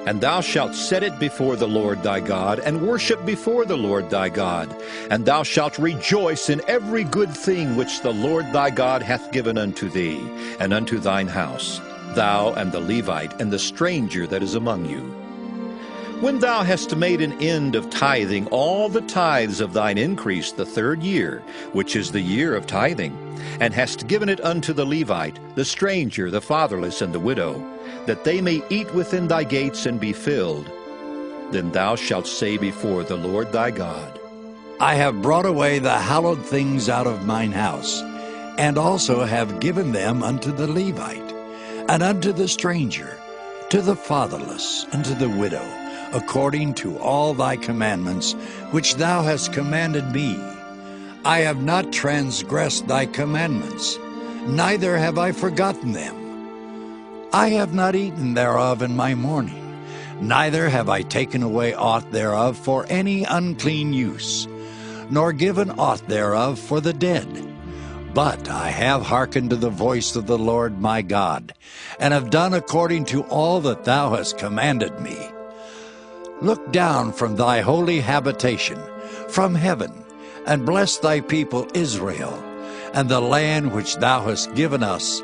And thou shalt set it before the Lord thy God, and worship before the Lord thy God. And thou shalt rejoice in every good thing which the Lord thy God hath given unto thee, and unto thine house, thou and the Levite, and the stranger that is among you. When thou hast made an end of tithing all the tithes of thine increase the 3rd year, which is the year of tithing, and hast given it unto the Levite, the stranger, the fatherless, and the widow, that they may eat within thy gates and be filled, then thou shalt say before the Lord thy God, I have brought away the hallowed things out of mine house, and also have given them unto the Levite, and unto the stranger, to the fatherless, and to the widow, according to all thy commandments, which thou hast commanded me. I have not transgressed thy commandments, neither have I forgotten them. I have not eaten thereof in my mourning, neither have I taken away aught thereof for any unclean use, nor given aught thereof for the dead. But I have hearkened to the voice of the Lord my God, and have done according to all that thou hast commanded me. Look down from thy holy habitation, from heaven, and bless thy people Israel, and the land which thou hast given us,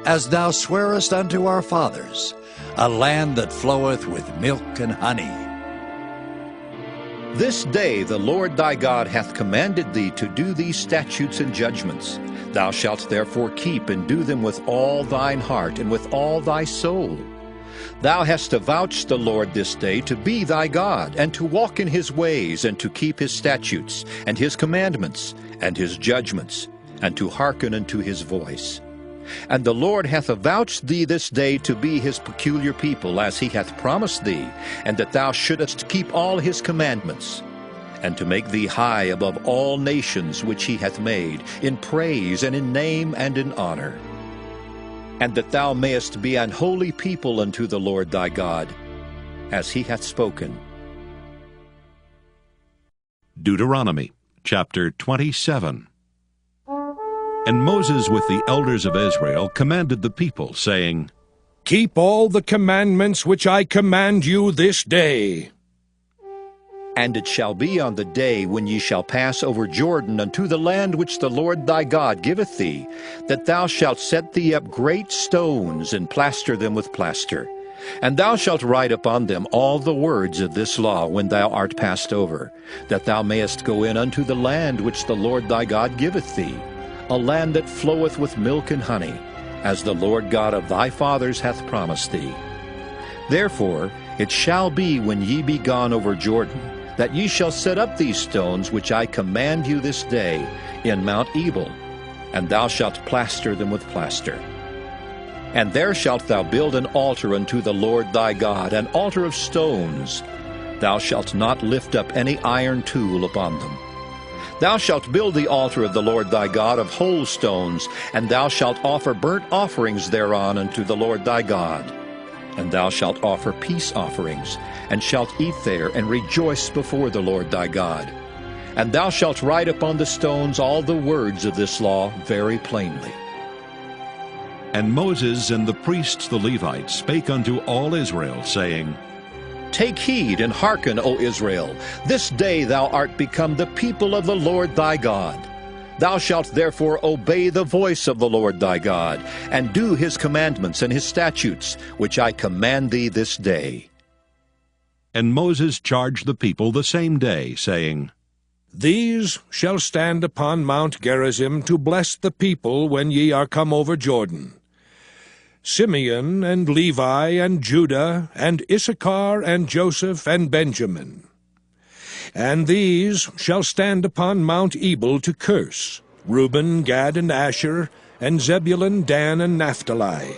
as thou swarest unto our fathers, a land that floweth with milk and honey. This day the Lord thy God hath commanded thee to do these statutes and judgments. Thou shalt therefore keep and do them with all thine heart and with all thy soul. Thou hast avouched the Lord this day to be thy God, and to walk in his ways, and to keep his statutes, and his commandments, and his judgments, and to hearken unto his voice. And the Lord hath avouched thee this day to be his peculiar people, as he hath promised thee, and that thou shouldest keep all his commandments, and to make thee high above all nations which he hath made, in praise and in name and in honor. And that thou mayest be an holy people unto the Lord thy God, as he hath spoken. Deuteronomy chapter 27. And Moses with the elders of Israel commanded the people, saying, Keep all the commandments which I command you this day. And it shall be on the day when ye shall pass over Jordan unto the land which the Lord thy God giveth thee, that thou shalt set thee up great stones, and plaster them with plaster. And thou shalt write upon them all the words of this law when thou art passed over, that thou mayest go in unto the land which the Lord thy God giveth thee, a land that floweth with milk and honey, as the Lord God of thy fathers hath promised thee. Therefore it shall be when ye be gone over Jordan, that ye shall set up these stones which I command you this day in Mount Ebal, and thou shalt plaster them with plaster. And there shalt thou build an altar unto the Lord thy God, an altar of stones. Thou shalt not lift up any iron tool upon them. Thou shalt build the altar of the Lord thy God of whole stones, and thou shalt offer burnt offerings thereon unto the Lord thy God. And thou shalt offer peace offerings, and shalt eat there, and rejoice before the Lord thy God. And thou shalt write upon the stones all the words of this law very plainly. And Moses and the priests the Levites spake unto all Israel, saying, Take heed and hearken, O Israel. This day thou art become the people of the Lord thy God. Thou shalt therefore obey the voice of the Lord thy God, and do his commandments and his statutes, which I command thee this day. And Moses charged the people the same day, saying, These shall stand upon Mount Gerizim to bless the people when ye are come over Jordan. Simeon and Levi and Judah and Issachar and Joseph and Benjamin. And these shall stand upon Mount Ebal to curse, Reuben, Gad, and Asher, and Zebulun, Dan, and Naphtali.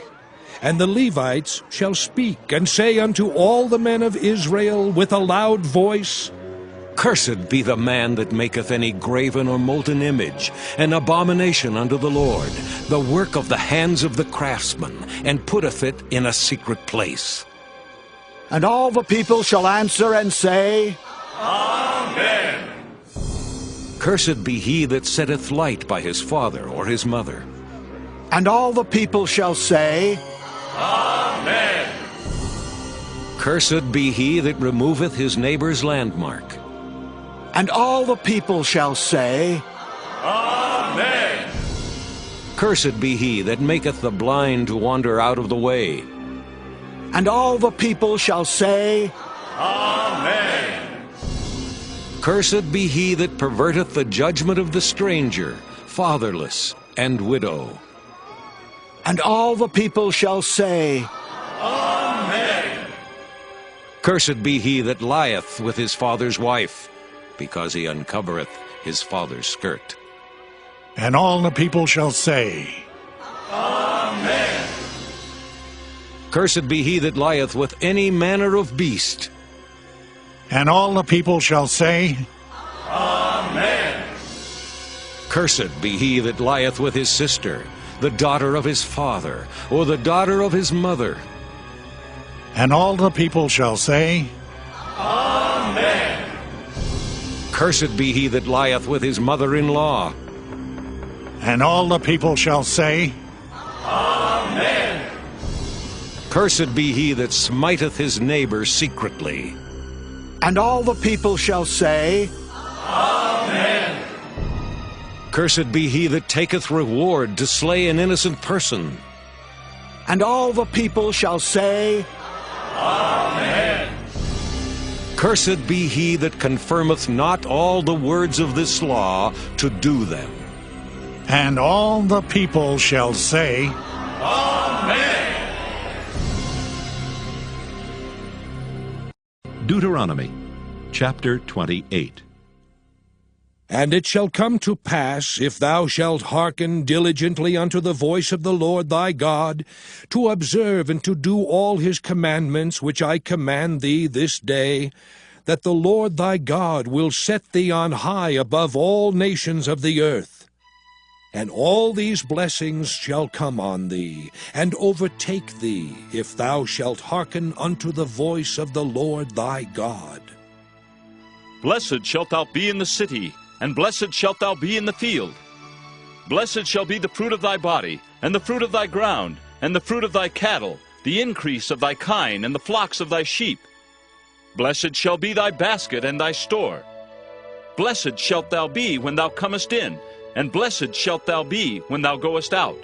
And the Levites shall speak, and say unto all the men of Israel with a loud voice, Cursed be the man that maketh any graven or molten image, an abomination unto the Lord, the work of the hands of the craftsman, and putteth it in a secret place. And all the people shall answer and say, Amen. Cursed be he that setteth light by his father or his mother. And all the people shall say, Amen. Cursed be he that removeth his neighbor's landmark. And all the people shall say, Amen. Cursed be he that maketh the blind to wander out of the way. And all the people shall say, Amen. Cursed be he that perverteth the judgment of the stranger, fatherless, and widow. And all the people shall say, Amen. Cursed be he that lieth with his father's wife, because he uncovereth his father's skirt. And all the people shall say, Amen. Cursed be he that lieth with any manner of beast. And all the people shall say, Amen. Cursed be he that lieth with his sister, the daughter of his father, or the daughter of his mother. And all the people shall say, Amen. Cursed be he that lieth with his mother-in-law. And all the people shall say, Amen. Cursed be he that smiteth his neighbor secretly. And all the people shall say, Amen. Cursed be he that taketh reward to slay an innocent person. And all the people shall say, Amen. Cursed be he that confirmeth not all the words of this law to do them. And all the people shall say, Amen. Deuteronomy chapter 28. And it shall come to pass, if thou shalt hearken diligently unto the voice of the Lord thy God, to observe and to do all his commandments which I command thee this day, that the Lord thy God will set thee on high above all nations of the earth. And all these blessings shall come on thee, and overtake thee, if thou shalt hearken unto the voice of the Lord thy God. Blessed shalt thou be in the city, and blessed shalt thou be in the field. Blessed shall be the fruit of thy body, and the fruit of thy ground, and the fruit of thy cattle, the increase of thy kine, and the flocks of thy sheep. Blessed shall be thy basket and thy store. Blessed shalt thou be when thou comest in, and blessed shalt thou be when thou goest out.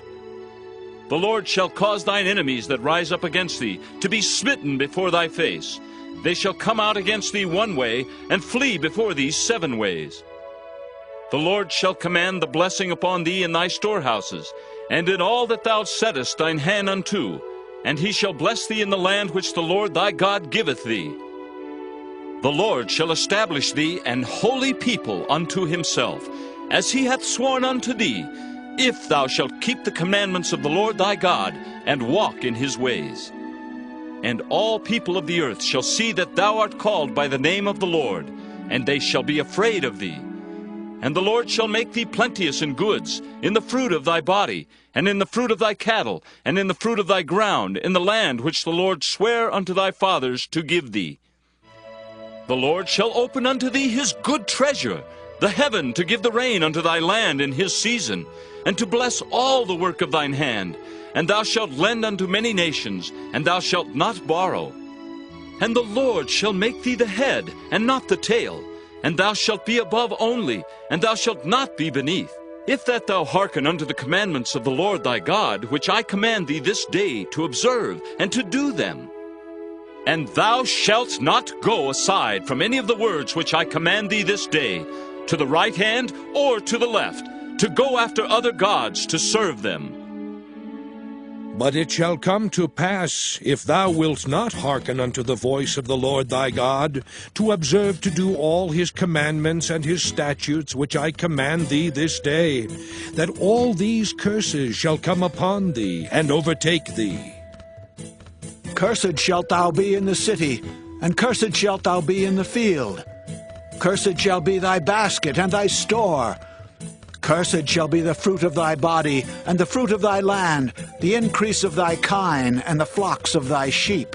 The Lord shall cause thine enemies that rise up against thee to be smitten before thy face. They shall come out against thee one way, and flee before thee 7 ways. The Lord shall command the blessing upon thee in thy storehouses, and in all that thou settest thine hand unto, and he shall bless thee in the land which the Lord thy God giveth thee. The Lord shall establish thee an holy people unto himself, as he hath sworn unto thee, if thou shalt keep the commandments of the Lord thy God, and walk in his ways. And all people of the earth shall see that thou art called by the name of the Lord, and they shall be afraid of thee. And the Lord shall make thee plenteous in goods, in the fruit of thy body, and in the fruit of thy cattle, and in the fruit of thy ground, in the land which the Lord sware unto thy fathers to give thee. The Lord shall open unto thee his good treasure, the heaven, to give the rain unto thy land in his season, and to bless all the work of thine hand. And thou shalt lend unto many nations, and thou shalt not borrow. And the Lord shall make thee the head, and not the tail, and thou shalt be above only, and thou shalt not be beneath. If that thou hearken unto the commandments of the Lord thy God, which I command thee this day to observe, and to do them. And thou shalt not go aside from any of the words which I command thee this day, to the right hand or to the left, to go after other gods to serve them. But it shall come to pass, if thou wilt not hearken unto the voice of the Lord thy God, to observe to do all his commandments and his statutes which I command thee this day, that all these curses shall come upon thee and overtake thee. Cursed shalt thou be in the city, and cursed shalt thou be in the field. Cursed shall be thy basket and thy store. Cursed shall be the fruit of thy body, and the fruit of thy land, the increase of thy kine, and the flocks of thy sheep.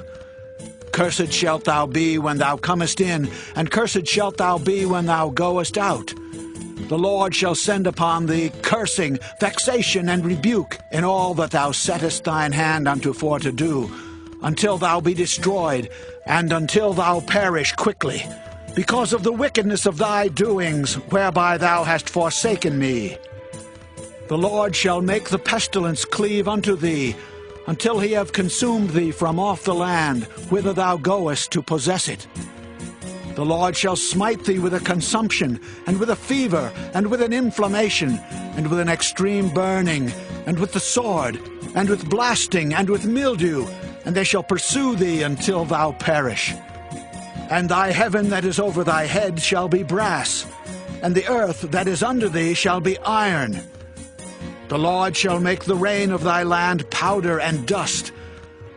Cursed shalt thou be when thou comest in, and cursed shalt thou be when thou goest out. The Lord shall send upon thee cursing, vexation, and rebuke in all that thou settest thine hand unto for to do, until thou be destroyed, and until thou perish quickly, because of the wickedness of thy doings, whereby thou hast forsaken me. The Lord shall make the pestilence cleave unto thee, until he have consumed thee from off the land, whither thou goest to possess it. The Lord shall smite thee with a consumption, and with a fever, and with an inflammation, and with an extreme burning, and with the sword, and with blasting, and with mildew, and they shall pursue thee until thou perish. And thy heaven that is over thy head shall be brass, and the earth that is under thee shall be iron. The Lord shall make the rain of thy land powder and dust.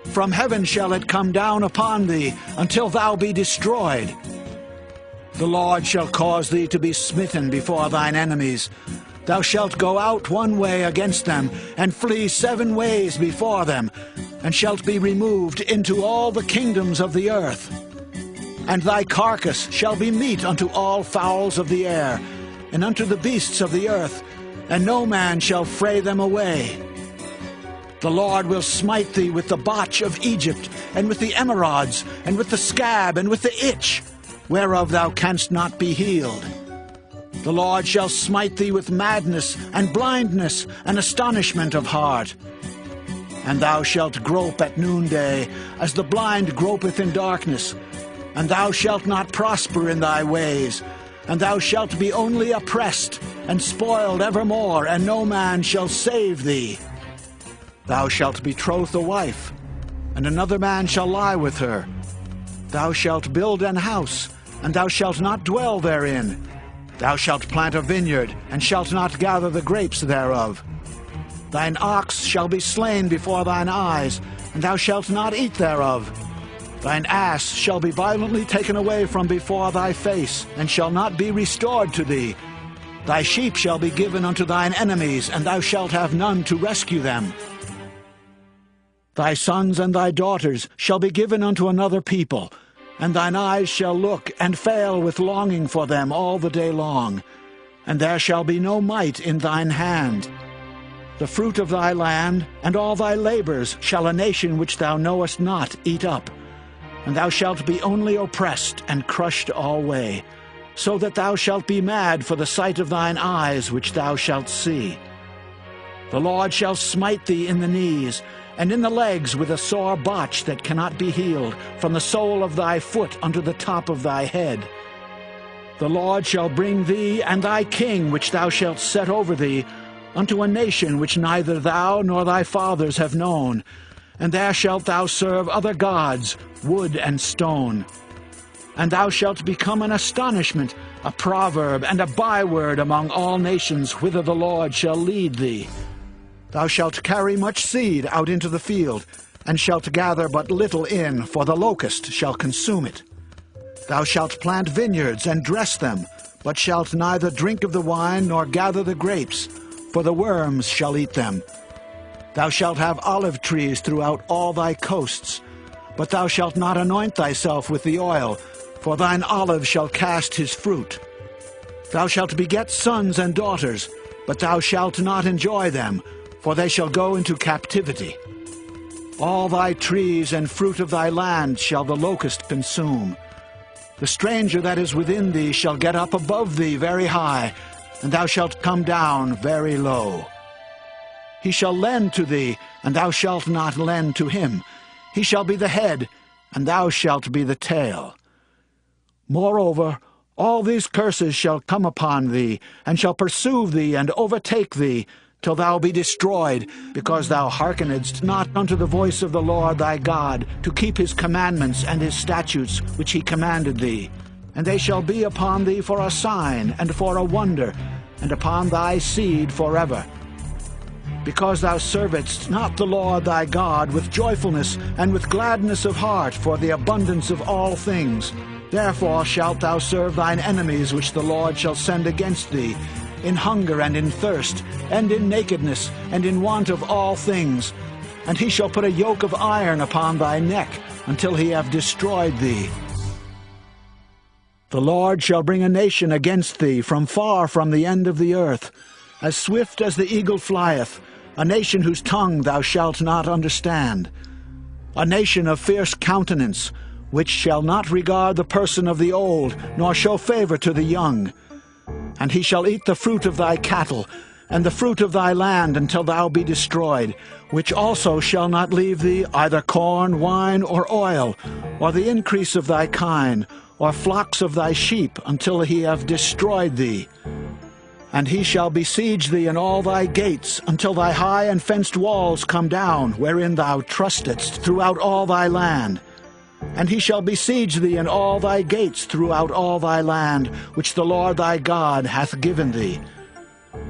From heaven shall it come down upon thee, until thou be destroyed. The Lord shall cause thee to be smitten before thine enemies. Thou shalt go out one way against them, and flee 7 ways before them, and shalt be removed into all the kingdoms of the earth. And thy carcass shall be meat unto all fowls of the air, and unto the beasts of the earth, and no man shall fray them away. The Lord will smite thee with the botch of Egypt, and with the emerods, and with the scab, and with the itch, whereof thou canst not be healed. The Lord shall smite thee with madness, and blindness, and astonishment of heart. And thou shalt grope at noonday, as the blind gropeth in darkness. And thou shalt not prosper in thy ways, and thou shalt be only oppressed, and spoiled evermore, and no man shall save thee. Thou shalt betroth a wife, and another man shall lie with her. Thou shalt build an house, and thou shalt not dwell therein. Thou shalt plant a vineyard, and shalt not gather the grapes thereof. Thine ox shall be slain before thine eyes, and thou shalt not eat thereof. Thine ass shall be violently taken away from before thy face, and shall not be restored to thee. Thy sheep shall be given unto thine enemies, and thou shalt have none to rescue them. Thy sons and thy daughters shall be given unto another people, and thine eyes shall look and fail with longing for them all the day long. and there shall be no might in thine hand. The fruit of thy land and all thy labors shall a nation which thou knowest not eat up, and thou shalt be only oppressed and crushed alway, so that thou shalt be mad for the sight of thine eyes which thou shalt see. The Lord shall smite thee in the knees, and in the legs with a sore botch that cannot be healed, from the sole of thy foot unto the top of thy head. The Lord shall bring thee and thy king which thou shalt set over thee unto a nation which neither thou nor thy fathers have known, and there shalt thou serve other gods, wood and stone. And thou shalt become an astonishment, a proverb, and a byword among all nations whither the Lord shall lead thee. Thou shalt carry much seed out into the field, and shalt gather but little in, for the locust shall consume it. Thou shalt plant vineyards and dress them, but shalt neither drink of the wine nor gather the grapes, for the worms shall eat them. Thou shalt have olive trees throughout all thy coasts, but thou shalt not anoint thyself with the oil, for thine olive shall cast his fruit. Thou shalt beget sons and daughters, but thou shalt not enjoy them, for they shall go into captivity. All thy trees and fruit of thy land shall the locust consume. The stranger that is within thee shall get up above thee very high, and thou shalt come down very low. He shall lend to thee, and thou shalt not lend to him. He shall be the head, and thou shalt be the tail. Moreover, all these curses shall come upon thee, and shall pursue thee and overtake thee, till thou be destroyed, because thou hearkenedst not unto the voice of the Lord thy God, to keep his commandments and his statutes which he commanded thee. And they shall be upon thee for a sign and for a wonder, and upon thy seed forever. Because thou servedst not the Lord thy God with joyfulness and with gladness of heart for the abundance of all things, therefore shalt thou serve thine enemies which the Lord shall send against thee, in hunger and in thirst, and in nakedness, and in want of all things. And he shall put a yoke of iron upon thy neck, until he have destroyed thee. The Lord shall bring a nation against thee from far from the end of the earth, as swift as the eagle flieth, a nation whose tongue thou shalt not understand, a nation of fierce countenance, which shall not regard the person of the old, nor show favor to the young. And he shall eat the fruit of thy cattle, and the fruit of thy land until thou be destroyed, which also shall not leave thee either corn, wine, or oil, or the increase of thy kine, or flocks of thy sheep, until he have destroyed thee. And he shall besiege thee in all thy gates, until thy high and fenced walls come down, wherein thou trustedst throughout all thy land. And he shall besiege thee in all thy gates throughout all thy land, which the Lord thy God hath given thee.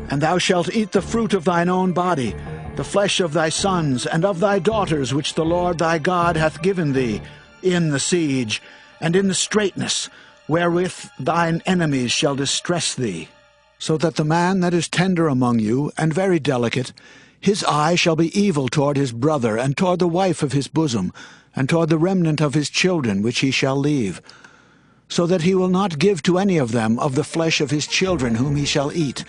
And thou shalt eat the fruit of thine own body, the flesh of thy sons and of thy daughters, which the Lord thy God hath given thee, in the siege, and in the straitness, wherewith thine enemies shall distress thee. So that the man that is tender among you, and very delicate, his eye shall be evil toward his brother, and toward the wife of his bosom, and toward the remnant of his children which he shall leave, so that he will not give to any of them of the flesh of his children whom he shall eat,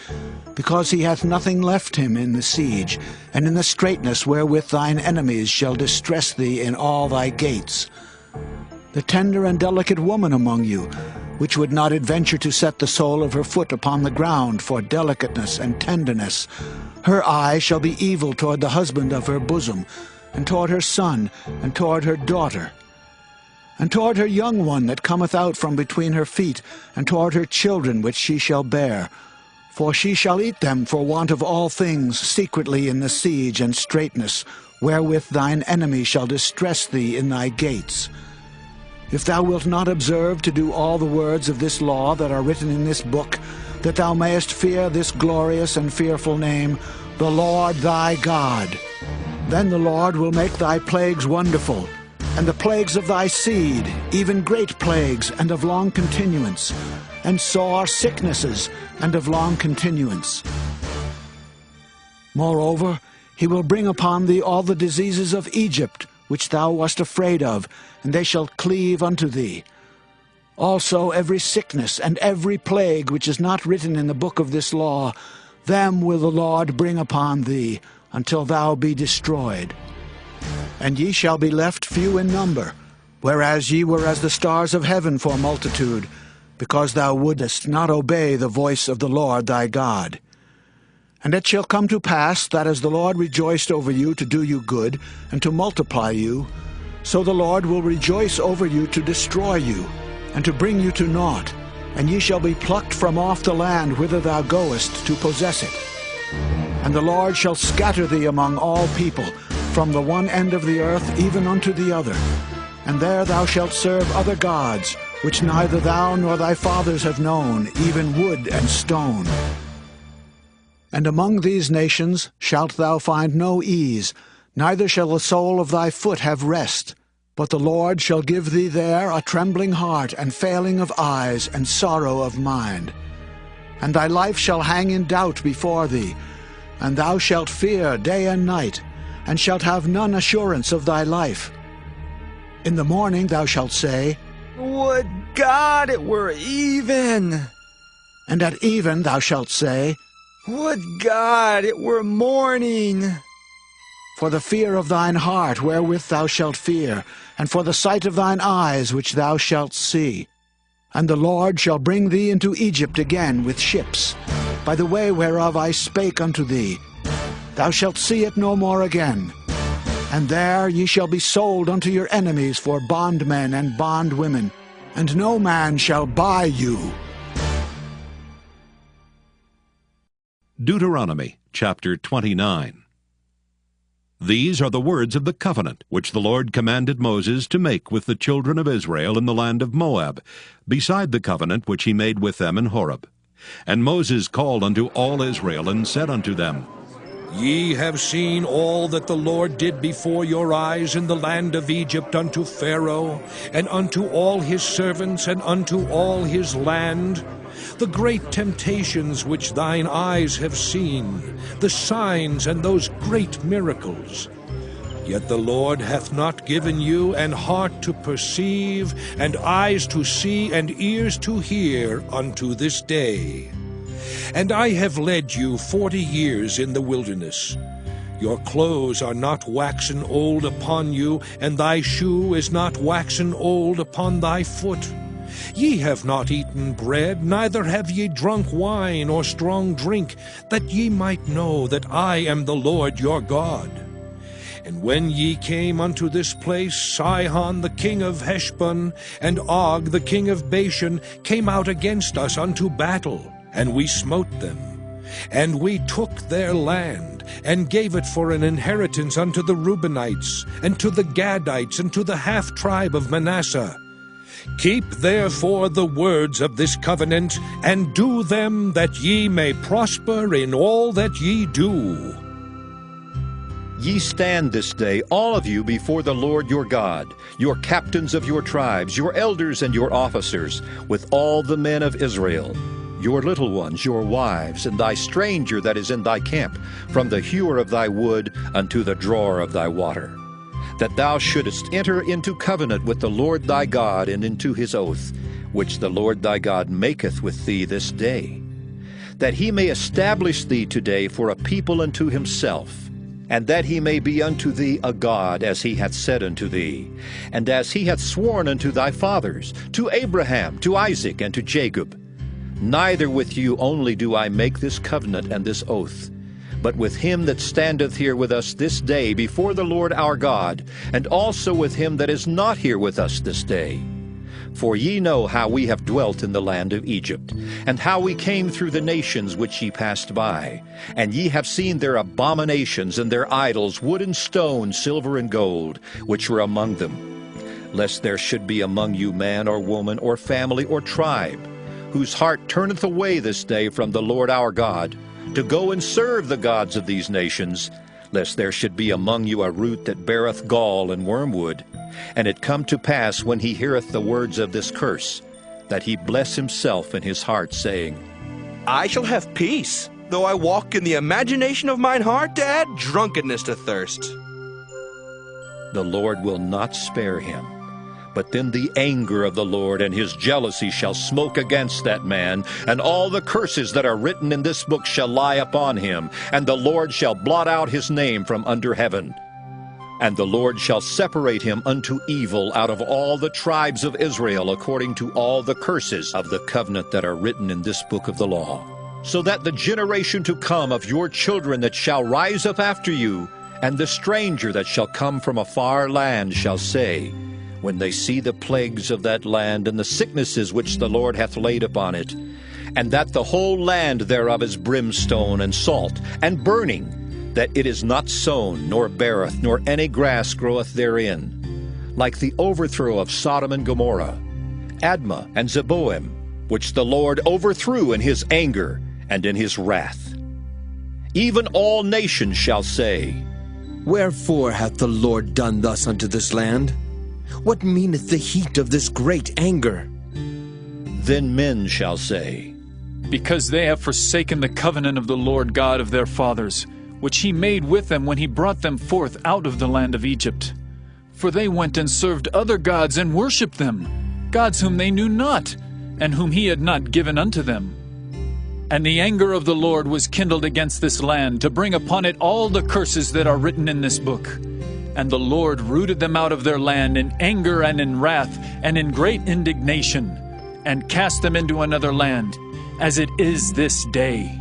because he hath nothing left him in the siege, and in the straitness wherewith thine enemies shall distress thee in all thy gates. The tender and delicate woman among you, which would not adventure to set the sole of her foot upon the ground for delicateness and tenderness, her eye shall be evil toward the husband of her bosom, and toward her son, and toward her daughter, and toward her young one that cometh out from between her feet, and toward her children which she shall bear. For she shall eat them for want of all things secretly in the siege and straitness, wherewith thine enemy shall distress thee in thy gates. If thou wilt not observe to do all the words of this law that are written in this book, that thou mayest fear this glorious and fearful name, the Lord thy God, then the Lord will make thy plagues wonderful, and the plagues of thy seed, even great plagues and of long continuance, and sore sicknesses and of long continuance. Moreover, he will bring upon thee all the diseases of Egypt, which thou wast afraid of, and they shall cleave unto thee. Also every sickness and every plague which is not written in the book of this law, them will the Lord bring upon thee, until thou be destroyed. And ye shall be left few in number, whereas ye were as the stars of heaven for multitude, because thou wouldest not obey the voice of the Lord thy God. And it shall come to pass that as the Lord rejoiced over you to do you good, and to multiply you, so the Lord will rejoice over you to destroy you, and to bring you to naught, and ye shall be plucked from off the land whither thou goest to possess it. And the Lord shall scatter thee among all people, from the one end of the earth even unto the other. And there thou shalt serve other gods, which neither thou nor thy fathers have known, even wood and stone. And among these nations shalt thou find no ease, neither shall the sole of thy foot have rest. But the Lord shall give thee there a trembling heart, and failing of eyes, and sorrow of mind. And thy life shall hang in doubt before thee, and thou shalt fear day and night, and shalt have none assurance of thy life. In the morning thou shalt say, Would God it were even! And at even thou shalt say, Would God it were morning! For the fear of thine heart wherewith thou shalt fear, and for the sight of thine eyes which thou shalt see. And the Lord shall bring thee into Egypt again with ships, by the way whereof I spake unto thee. Thou shalt see it no more again. And there ye shall be sold unto your enemies for bondmen and bondwomen, and no man shall buy you. Deuteronomy chapter 29. These are the words of the covenant which the Lord commanded Moses to make with the children of Israel in the land of Moab, beside the covenant which he made with them in Horeb. And Moses called unto all Israel, and said unto them, Ye have seen all that the Lord did before your eyes in the land of Egypt unto Pharaoh, and unto all his servants, and unto all his land, the great temptations which thine eyes have seen, the signs and those great miracles. Yet the Lord hath not given you an heart to perceive, and eyes to see, and ears to hear unto this day. And I have led you 40 years in the wilderness. Your clothes are not waxen old upon you, and thy shoe is not waxen old upon thy foot. Ye have not eaten bread, neither have ye drunk wine or strong drink, that ye might know that I am the Lord your God. And when ye came unto this place, Sihon the king of Heshbon, and Og the king of Bashan, came out against us unto battle, and we smote them. And we took their land, and gave it for an inheritance unto the Reubenites, and to the Gadites, and to the half-tribe of Manasseh. Keep therefore the words of this covenant, and do them, that ye may prosper in all that ye do. Ye stand this day, all of you, before the Lord your God, your captains of your tribes, your elders and your officers, with all the men of Israel, your little ones, your wives, and thy stranger that is in thy camp, from the hewer of thy wood unto the drawer of thy water, that thou shouldest enter into covenant with the Lord thy God, and into his oath, which the Lord thy God maketh with thee this day, that he may establish thee today for a people unto himself, and that he may be unto thee a God, as he hath said unto thee, and as he hath sworn unto thy fathers, to Abraham, to Isaac, and to Jacob. Neither with you only do I make this covenant and this oath, but with him that standeth here with us this day before the Lord our God, and also with him that is not here with us this day. For ye know how we have dwelt in the land of Egypt, and how we came through the nations which ye passed by. And ye have seen their abominations and their idols, wood and stone, silver and gold, which were among them. Lest there should be among you man or woman or family or tribe, whose heart turneth away this day from the Lord our God, to go and serve the gods of these nations, lest there should be among you a root that beareth gall and wormwood, and it come to pass, when he heareth the words of this curse, that he bless himself in his heart, saying, I shall have peace, though I walk in the imagination of mine heart to add drunkenness to thirst. The Lord will not spare him, But then the anger of the Lord and his jealousy shall smoke against that man, and all the curses that are written in this book shall lie upon him, and the Lord shall blot out his name from under heaven. And the Lord shall separate him unto evil out of all the tribes of Israel, according to all the curses of the covenant that are written in this book of the law. So that the generation to come of your children that shall rise up after you, and the stranger that shall come from a far land shall say, when they see the plagues of that land and the sicknesses which the Lord hath laid upon it, and that the whole land thereof is brimstone and salt and burning, that it is not sown, nor beareth, nor any grass groweth therein, like the overthrow of Sodom and Gomorrah, Admah and Zeboim, which the Lord overthrew in his anger and in his wrath. Even all nations shall say, Wherefore hath the Lord done thus unto this land? What meaneth the heat of this great anger? Then men shall say, Because they have forsaken the covenant of the Lord God of their fathers, which he made with them when he brought them forth out of the land of Egypt. For they went and served other gods and worshipped them, gods whom they knew not, and whom he had not given unto them. And the anger of the Lord was kindled against this land, to bring upon it all the curses that are written in this book. And the Lord rooted them out of their land in anger and in wrath and in great indignation, and cast them into another land, as it is this day.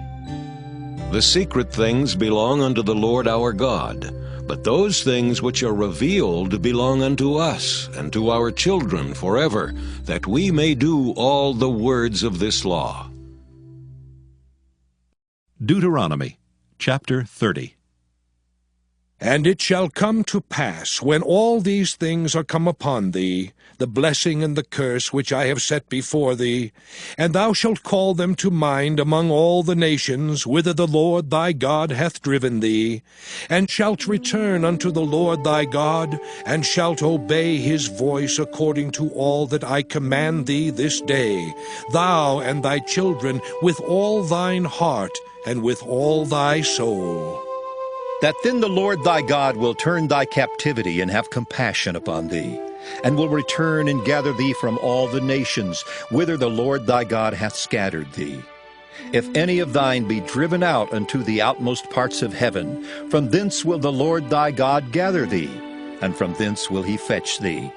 The secret things belong unto the Lord our God, but those things which are revealed belong unto us and to our children forever, that we may do all the words of this law. Deuteronomy chapter 30. And it shall come to pass, when all these things are come upon thee, the blessing and the curse which I have set before thee, and thou shalt call them to mind among all the nations, whither the Lord thy God hath driven thee, and shalt return unto the Lord thy God, and shalt obey his voice according to all that I command thee this day, thou and thy children, with all thine heart, and with all thy soul. That then the Lord thy God will turn thy captivity and have compassion upon thee, and will return and gather thee from all the nations, whither the Lord thy God hath scattered thee. If any of thine be driven out unto the outmost parts of heaven, from thence will the Lord thy God gather thee, and from thence will he fetch thee.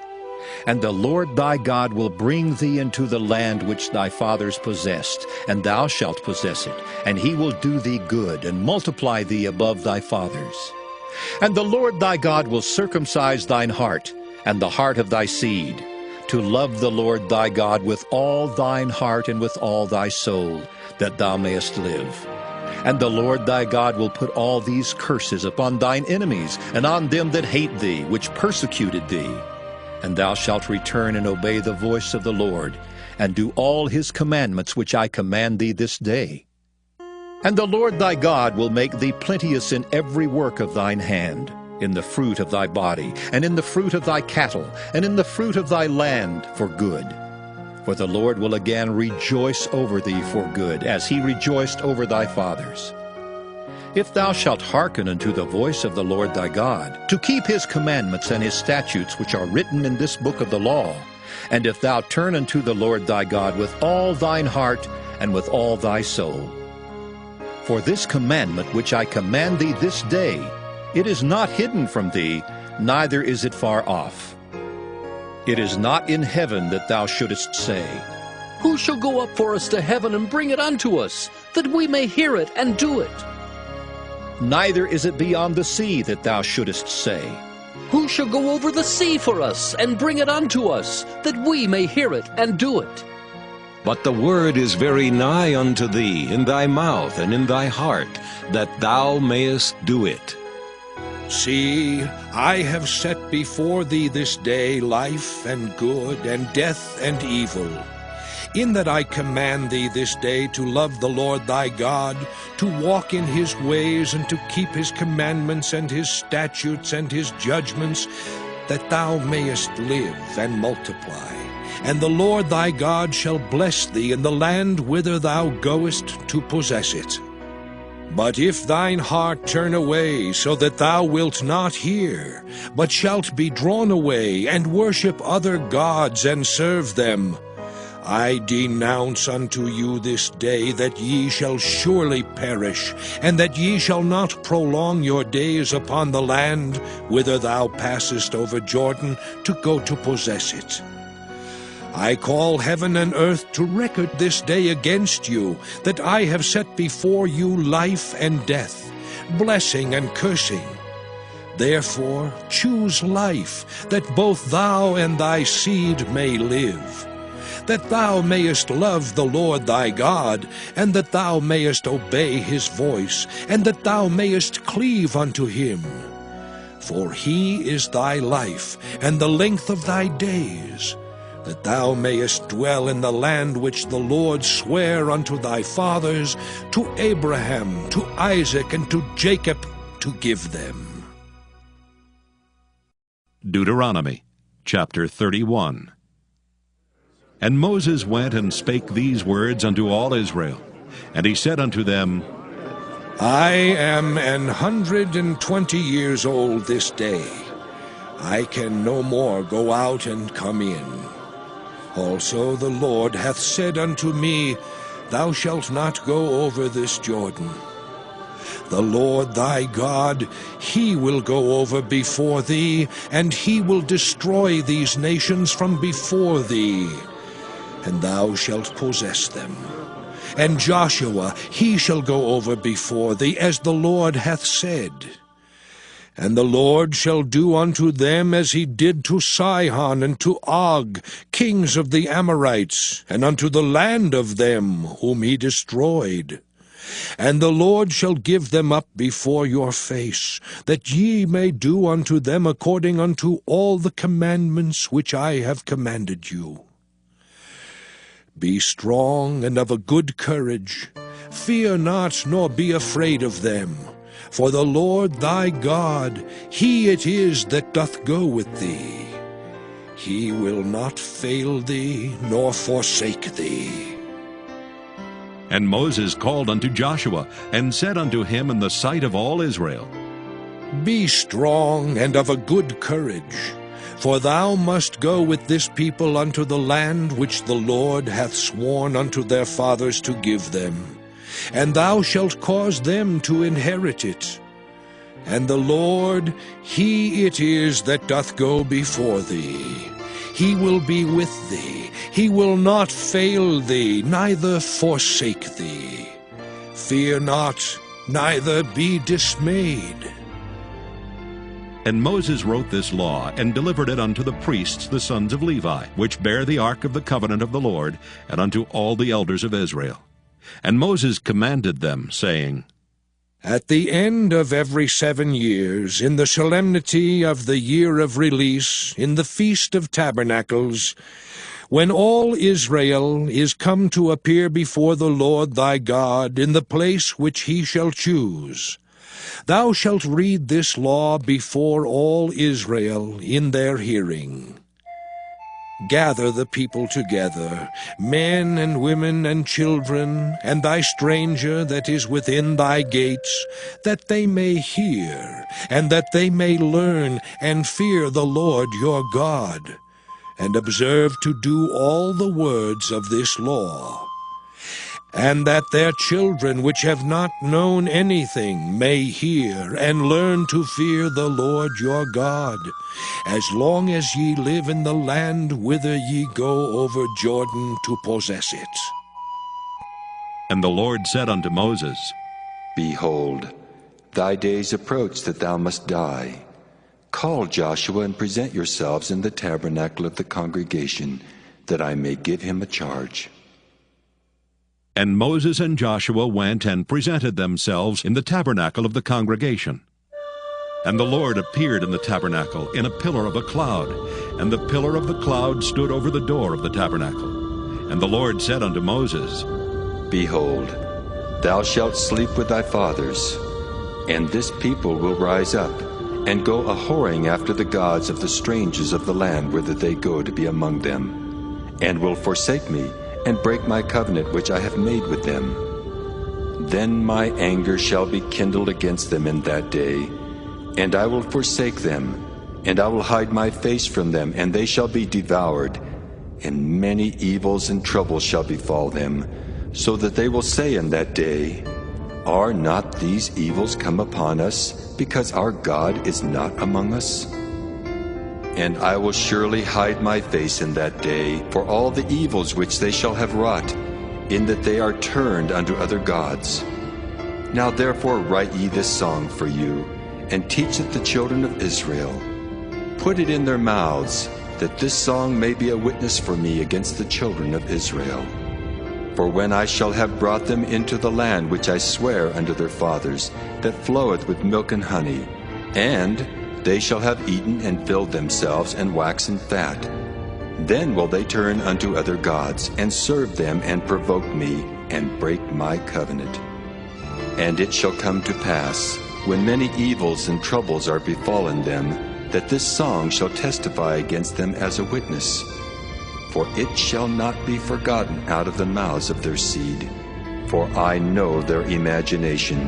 And the Lord thy God will bring thee into the land which thy fathers possessed, and thou shalt possess it, and he will do thee good, and multiply thee above thy fathers. And the Lord thy God will circumcise thine heart, and the heart of thy seed, to love the Lord thy God with all thine heart and with all thy soul, that thou mayest live. And the Lord thy God will put all these curses upon thine enemies, and on them that hate thee, which persecuted thee. And thou shalt return and obey the voice of the Lord, and do all his commandments which I command thee this day. And the Lord thy God will make thee plenteous in every work of thine hand, in the fruit of thy body, and in the fruit of thy cattle, and in the fruit of thy land for good. For the Lord will again rejoice over thee for good, as he rejoiced over thy fathers. If thou shalt hearken unto the voice of the Lord thy God, to keep his commandments and his statutes which are written in this book of the law, and if thou turn unto the Lord thy God with all thine heart and with all thy soul. For this commandment which I command thee this day, it is not hidden from thee, neither is it far off. It is not in heaven that thou shouldest say, Who shall go up for us to heaven and bring it unto us, that we may hear it and do it? Neither is it beyond the sea that thou shouldest say, Who shall go over the sea for us and bring it unto us, that we may hear it and do it? But the word is very nigh unto thee, in thy mouth and in thy heart, that thou mayest do it. See, I have set before thee this day life and good, and death and evil. In that I command thee this day to love the Lord thy God, to walk in his ways, and to keep his commandments and his statutes and his judgments, that thou mayest live and multiply. And the Lord thy God shall bless thee in the land whither thou goest to possess it. But if thine heart turn away, so that thou wilt not hear, but shalt be drawn away, and worship other gods, and serve them, I denounce unto you this day that ye shall surely perish, and that ye shall not prolong your days upon the land whither thou passest over Jordan to go to possess it. I call heaven and earth to record this day against you, that I have set before you life and death, blessing and cursing. Therefore choose life, that both thou and thy seed may live, that thou mayest love the Lord thy God, and that thou mayest obey his voice, and that thou mayest cleave unto him. For he is thy life, and the length of thy days, that thou mayest dwell in the land which the Lord sware unto thy fathers, to Abraham, to Isaac, and to Jacob, to give them. Deuteronomy chapter 31. And Moses went and spake these words unto all Israel. And he said unto them, I am 120 years old this day. I can no more go out and come in. Also the Lord hath said unto me, Thou shalt not go over this Jordan. The Lord thy God, he will go over before thee, and he will destroy these nations from before thee, and thou shalt possess them. And Joshua, he shall go over before thee, as the Lord hath said. And the Lord shall do unto them as he did to Sihon and to Og, kings of the Amorites, and unto the land of them whom he destroyed. And the Lord shall give them up before your face, that ye may do unto them according unto all the commandments which I have commanded you. Be strong and of a good courage. Fear not, nor be afraid of them. For the Lord thy God, he it is that doth go with thee. He will not fail thee, nor forsake thee. And Moses called unto Joshua, and said unto him in the sight of all Israel, Be strong and of a good courage. For thou must go with this people unto the land which the Lord hath sworn unto their fathers to give them, and thou shalt cause them to inherit it. And the Lord, he it is that doth go before thee. He will be with thee. He will not fail thee, neither forsake thee. Fear not, neither be dismayed. And Moses wrote this law, and delivered it unto the priests the sons of Levi, which bear the ark of the covenant of the Lord, and unto all the elders of Israel. And Moses commanded them, saying, At the end of every 7 years, in the solemnity of the year of release, in the Feast of Tabernacles, when all Israel is come to appear before the Lord thy God in the place which he shall choose, thou shalt read this law before all Israel in their hearing. Gather the people together, men and women and children, and thy stranger that is within thy gates, that they may hear, and that they may learn, and fear the Lord your God, and observe to do all the words of this law. And that their children which have not known anything may hear and learn to fear the Lord your God, as long as ye live in the land whither ye go over Jordan to possess it. And the Lord said unto Moses, Behold, thy days approach that thou must die. Call Joshua and present yourselves in the tabernacle of the congregation, that I may give him a charge. And Moses and Joshua went and presented themselves in the tabernacle of the congregation. And the Lord appeared in the tabernacle in a pillar of a cloud, and the pillar of the cloud stood over the door of the tabernacle. And the Lord said unto Moses, Behold, thou shalt sleep with thy fathers, and this people will rise up, and go a-whoring after the gods of the strangers of the land whither they go to be among them, and will forsake me, and break my covenant which I have made with them. Then my anger shall be kindled against them in that day, and I will forsake them, and I will hide my face from them, and they shall be devoured, and many evils and troubles shall befall them, so that they will say in that day, Are not these evils come upon us, because our God is not among us? And I will surely hide my face in that day for all the evils which they shall have wrought, in that they are turned unto other gods. Now therefore write ye this song for you, and teach it the children of Israel. Put it in their mouths, that this song may be a witness for me against the children of Israel. For when I shall have brought them into the land which I swear unto their fathers, that floweth with milk and honey, and they shall have eaten and filled themselves and waxen fat, then will they turn unto other gods, and serve them, and provoke me, and break my covenant. And it shall come to pass, when many evils and troubles are befallen them, that this song shall testify against them as a witness. For it shall not be forgotten out of the mouths of their seed. For I know their imagination,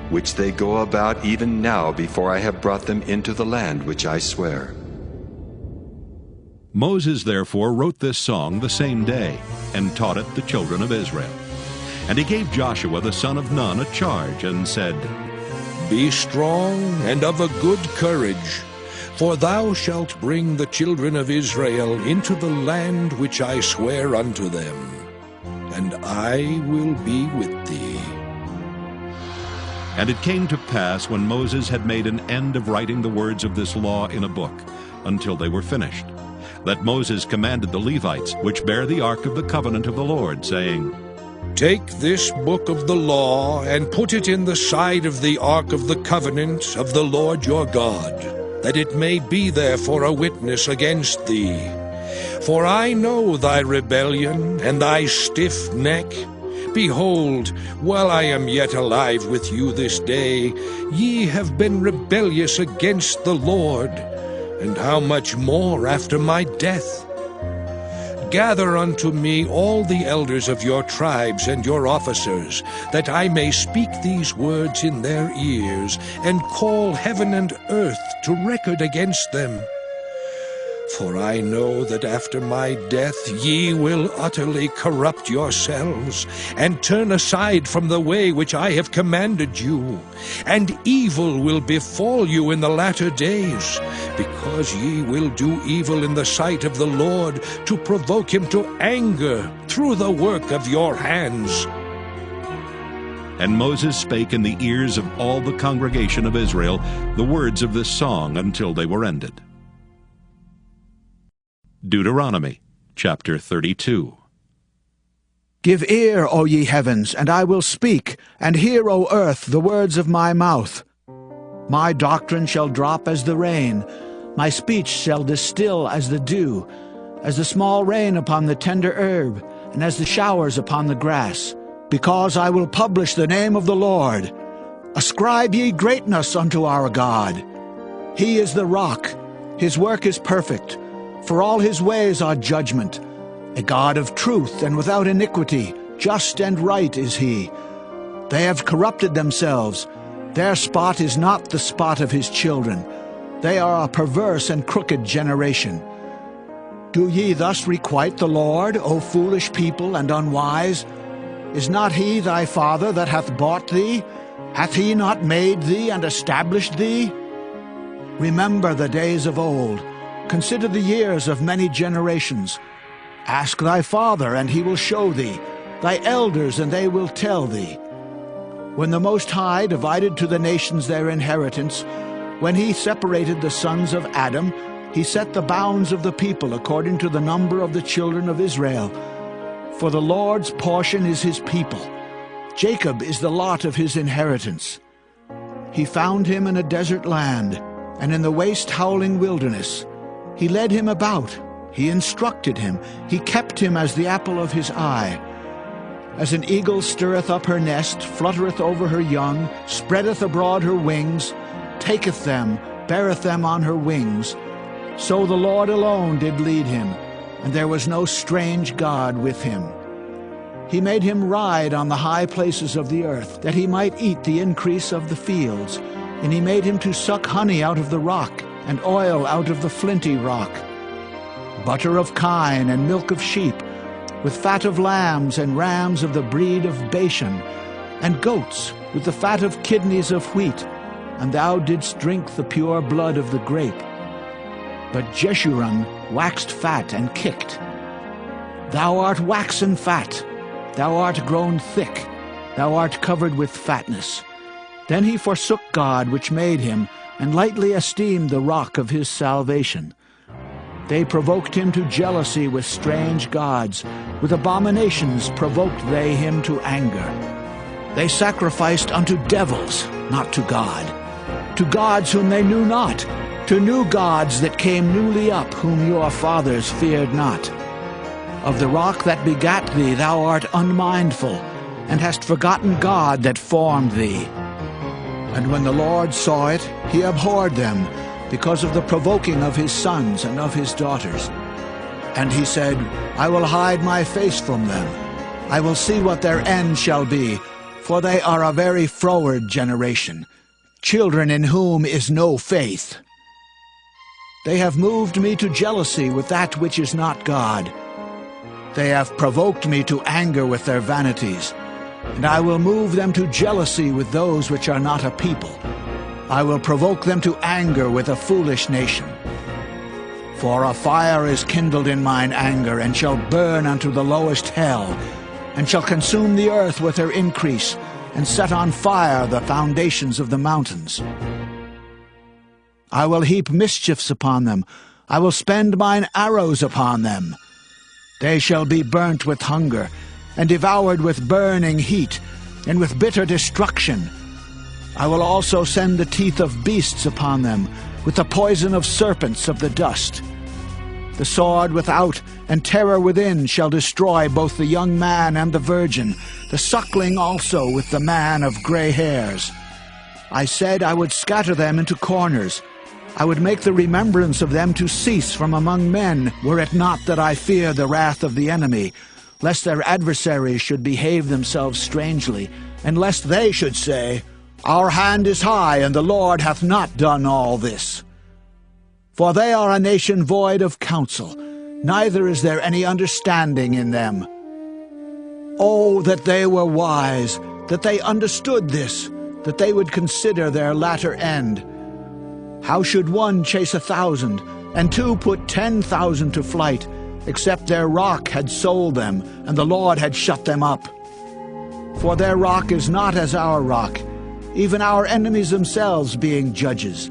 which they go about even now before I have brought them into the land which I swear. Moses therefore wrote this song the same day, and taught it the children of Israel. And he gave Joshua the son of Nun a charge, and said, Be strong and of a good courage, for thou shalt bring the children of Israel into the land which I swear unto them, and I will be with thee. And it came to pass, when Moses had made an end of writing the words of this law in a book, until they were finished, that Moses commanded the Levites, which bear the ark of the covenant of the Lord, saying, Take this book of the law, and put it in the side of the ark of the covenant of the Lord your God, that it may be there for a witness against thee. For I know thy rebellion, and thy stiff neck. Behold, while I am yet alive with you this day, ye have been rebellious against the Lord, and how much more after my death? Gather unto me all the elders of your tribes and your officers, that I may speak these words in their ears, and call heaven and earth to record against them. For I know that after my death ye will utterly corrupt yourselves, and turn aside from the way which I have commanded you, and evil will befall you in the latter days, because ye will do evil in the sight of the Lord, to provoke him to anger through the work of your hands. And Moses spake in the ears of all the congregation of Israel the words of this song until they were ended. Deuteronomy chapter 32. Give ear, O ye heavens, and I will speak, and hear, O earth, the words of my mouth. My doctrine shall drop as the rain, my speech shall distill as the dew, as the small rain upon the tender herb, and as the showers upon the grass. Because I will publish the name of the Lord. Ascribe ye greatness unto our God. He is the rock, his work is perfect, for all his ways are judgment. A God of truth and without iniquity, just and right is he. They have corrupted themselves. Their spot is not the spot of his children. They are a perverse and crooked generation. Do ye thus requite the Lord, O foolish people and unwise? Is not he thy father that hath bought thee? Hath he not made thee and established thee? Remember the days of old. Consider the years of many generations. Ask thy father, and he will show thee, thy elders, and they will tell thee. When the Most High divided to the nations their inheritance, when he separated the sons of Adam, he set the bounds of the people according to the number of the children of Israel. For the Lord's portion is his people. Jacob is the lot of his inheritance. He found him in a desert land, and in the waste howling wilderness. He led him about, he instructed him, he kept him as the apple of his eye. As an eagle stirreth up her nest, fluttereth over her young, spreadeth abroad her wings, taketh them, beareth them on her wings. So the Lord alone did lead him, and there was no strange God with him. He made him ride on the high places of the earth, that he might eat the increase of the fields. And he made him to suck honey out of the rock, and oil out of the flinty rock, butter of kine and milk of sheep, with fat of lambs and rams of the breed of Bashan, and goats with the fat of kidneys of wheat, and thou didst drink the pure blood of the grape. But Jeshurun waxed fat and kicked. Thou art waxen fat, thou art grown thick, thou art covered with fatness. Then he forsook God which made him, and lightly esteemed the rock of his salvation. They provoked him to jealousy with strange gods. With abominations provoked they him to anger. They sacrificed unto devils, not to God, to gods whom they knew not, to new gods that came newly up, whom your fathers feared not. Of the rock that begat thee thou art unmindful, and hast forgotten God that formed thee. And when the Lord saw it, he abhorred them, because of the provoking of his sons and of his daughters. And he said, I will hide my face from them. I will see what their end shall be, for they are a very froward generation, children in whom is no faith. They have moved me to jealousy with that which is not God. They have provoked me to anger with their vanities, and I will move them to jealousy with those which are not a people. I will provoke them to anger with a foolish nation. For a fire is kindled in mine anger, and shall burn unto the lowest hell, and shall consume the earth with her increase, and set on fire the foundations of the mountains. I will heap mischiefs upon them, I will spend mine arrows upon them. They shall be burnt with hunger, and devoured with burning heat, and with bitter destruction. I will also send the teeth of beasts upon them, with the poison of serpents of the dust. The sword without and terror within shall destroy both the young man and the virgin, the suckling also with the man of gray hairs. I said I would scatter them into corners. I would make the remembrance of them to cease from among men, were it not that I fear the wrath of the enemy, lest their adversaries should behave themselves strangely, and lest they should say, Our hand is high, and the Lord hath not done all this. For they are a nation void of counsel, neither is there any understanding in them. Oh, that they were wise, that they understood this, that they would consider their latter end. How should one chase 1,000, and two put 10,000 to flight, except their rock had sold them, and the Lord had shut them up? For their rock is not as our rock, even our enemies themselves being judges.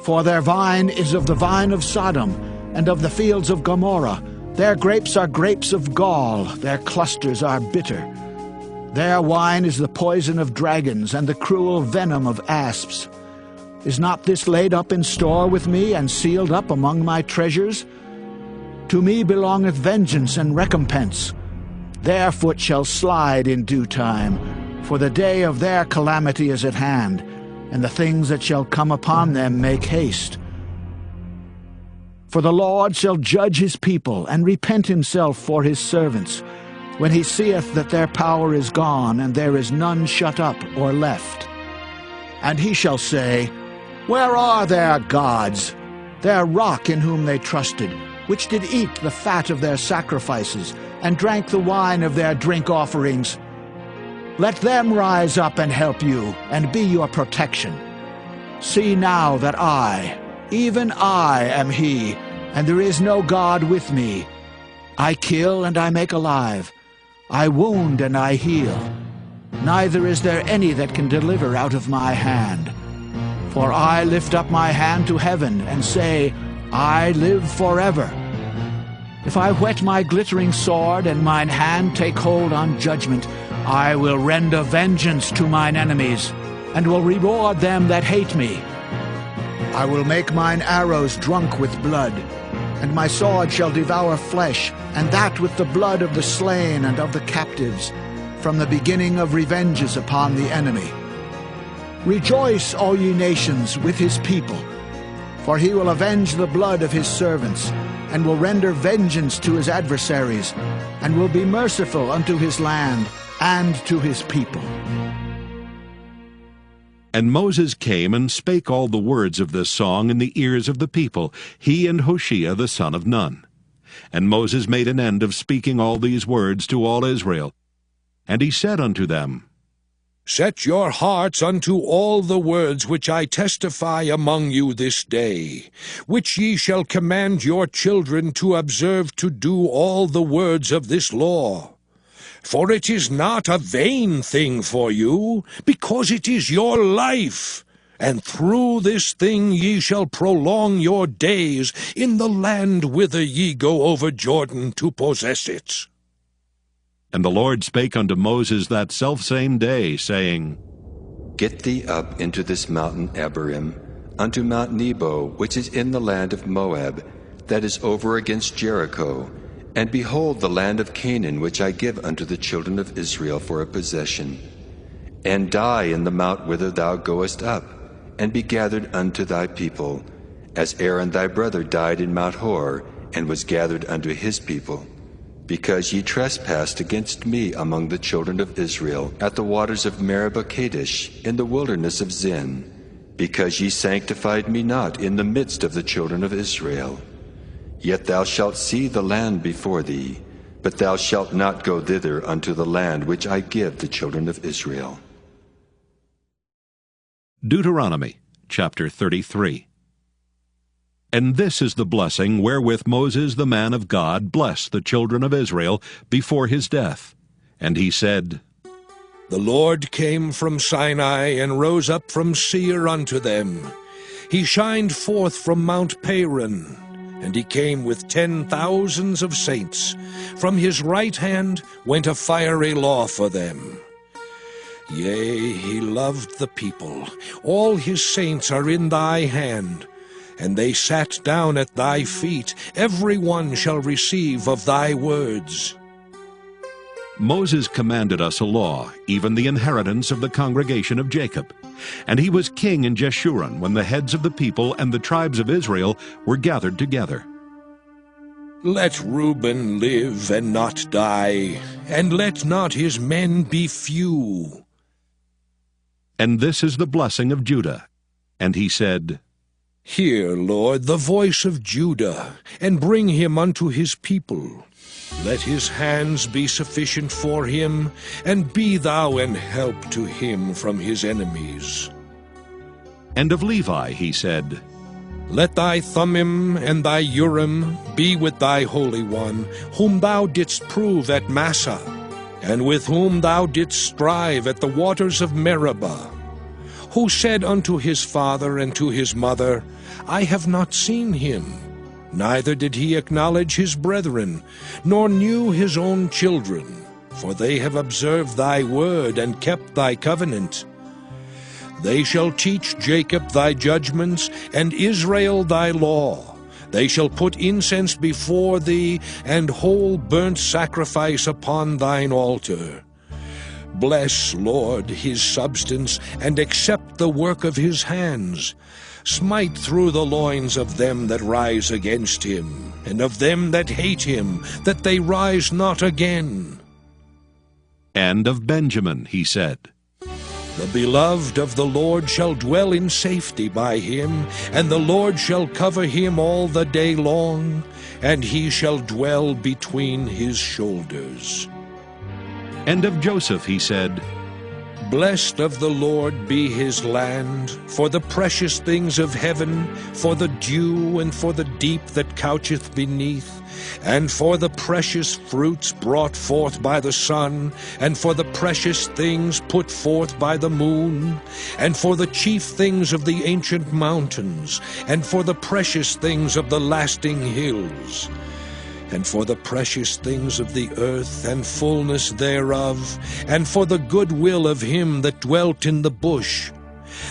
For their vine is of the vine of Sodom, and of the fields of Gomorrah. Their grapes are grapes of gall, their clusters are bitter. Their wine is the poison of dragons, and the cruel venom of asps. Is not this laid up in store with me, and sealed up among my treasures? To me belongeth vengeance and recompense. Their foot shall slide in due time, for the day of their calamity is at hand, and the things that shall come upon them make haste. For the Lord shall judge his people, and repent himself for his servants, when he seeth that their power is gone, and there is none shut up or left. And he shall say, Where are their gods, their rock in whom they trusted, which did eat the fat of their sacrifices, and drank the wine of their drink offerings? Let them rise up and help you, and be your protection. See now that I, even I, am he, and there is no God with me. I kill and I make alive. I wound and I heal. Neither is there any that can deliver out of my hand. For I lift up my hand to heaven, and say, I live forever. If I whet my glittering sword, and mine hand take hold on judgment, I will render vengeance to mine enemies, and will reward them that hate me. I will make mine arrows drunk with blood, and my sword shall devour flesh, and that with the blood of the slain and of the captives, from the beginning of revenges upon the enemy. Rejoice, all ye nations, with his people, for he will avenge the blood of his servants, and will render vengeance to his adversaries, and will be merciful unto his land and to his people. And Moses came and spake all the words of this song in the ears of the people, he and Hoshea the son of Nun. And Moses made an end of speaking all these words to all Israel. And he said unto them, Set your hearts unto all the words which I testify among you this day, which ye shall command your children to observe to do all the words of this law. For it is not a vain thing for you, because it is your life. And through this thing ye shall prolong your days in the land whither ye go over Jordan to possess it. And the Lord spake unto Moses that selfsame day, saying, Get thee up into this mountain Abarim, unto Mount Nebo, which is in the land of Moab, that is over against Jericho, and behold the land of Canaan, which I give unto the children of Israel for a possession. And die in the mount whither thou goest up, and be gathered unto thy people, as Aaron thy brother died in Mount Hor, and was gathered unto his people. Because ye trespassed against me among the children of Israel, at the waters of Meribah Kadesh, in the wilderness of Zin, because ye sanctified me not in the midst of the children of Israel. Yet thou shalt see the land before thee, but thou shalt not go thither unto the land which I give the children of Israel. Deuteronomy chapter 33. And this is the blessing wherewith Moses the man of God blessed the children of Israel before his death. And he said, The Lord came from Sinai and rose up from Seir unto them. He shined forth from Mount Paran, and he came with 10,000s of saints. From his right hand went a fiery law for them. Yea, he loved the people. All his saints are in thy hand. And they sat down at thy feet. Every one shall receive of thy words. Moses commanded us a law, even the inheritance of the congregation of Jacob. And he was king in Jeshurun when the heads of the people and the tribes of Israel were gathered together. Let Reuben live and not die, and let not his men be few. And this is the blessing of Judah. And he said, Hear, Lord, the voice of Judah, and bring him unto his people. Let his hands be sufficient for him, and be thou an help to him from his enemies. And of Levi he said, Let thy Thummim and thy Urim be with thy Holy One, whom thou didst prove at Massah, and with whom thou didst strive at the waters of Meribah, who said unto his father and to his mother, I have not seen him. Neither did he acknowledge his brethren, nor knew his own children, for they have observed thy word and kept thy covenant. They shall teach Jacob thy judgments, and Israel thy law. They shall put incense before thee, and whole burnt sacrifice upon thine altar. Bless, Lord, his substance, and accept the work of his hands. Smite through the loins of them that rise against him, and of them that hate him, that they rise not again. And of Benjamin he said, The beloved of the Lord shall dwell in safety by him, and the Lord shall cover him all the day long, and he shall dwell between his shoulders. And of Joseph he said, Blessed of the Lord be his land, for the precious things of heaven, for the dew and for the deep that coucheth beneath, and for the precious fruits brought forth by the sun, and for the precious things put forth by the moon, and for the chief things of the ancient mountains, and for the precious things of the lasting hills, and for the precious things of the earth and fullness thereof, and for the good will of him that dwelt in the bush.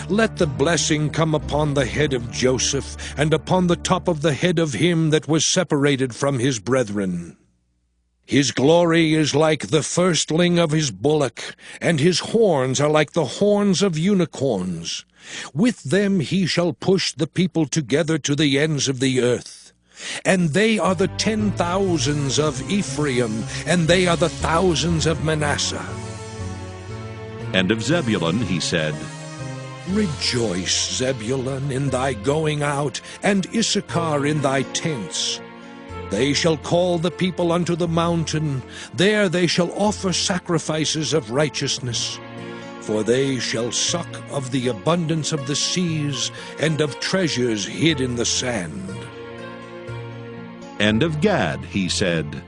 Let the blessing come upon the head of Joseph, and upon the top of the head of him that was separated from his brethren. His glory is like the firstling of his bullock, and his horns are like the horns of unicorns. With them he shall push the people together to the ends of the earth. And they are the 10,000s of Ephraim, and they are the thousands of Manasseh. And of Zebulun he said, Rejoice, Zebulun, in thy going out, and Issachar in thy tents. They shall call the people unto the mountain, there they shall offer sacrifices of righteousness. For they shall suck of the abundance of the seas, and of treasures hid in the sand. And of Gad he said,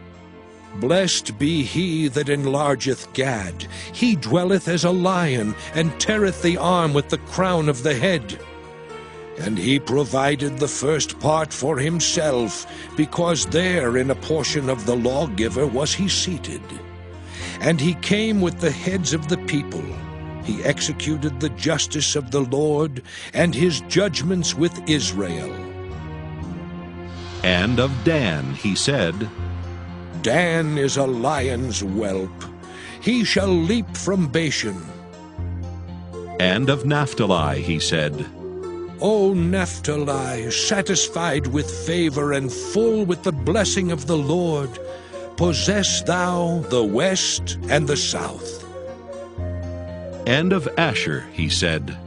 Blessed be he that enlargeth Gad. He dwelleth as a lion, and teareth the arm with the crown of the head. And he provided the first part for himself, because there in a portion of the lawgiver was he seated. And he came with the heads of the people. He executed the justice of the Lord, and his judgments with Israel. And of Dan he said, Dan is a lion's whelp. He shall leap from Bashan. And of Naphtali he said, O Naphtali, satisfied with favor and full with the blessing of the Lord, possess thou the west and the south. And of Asher he said,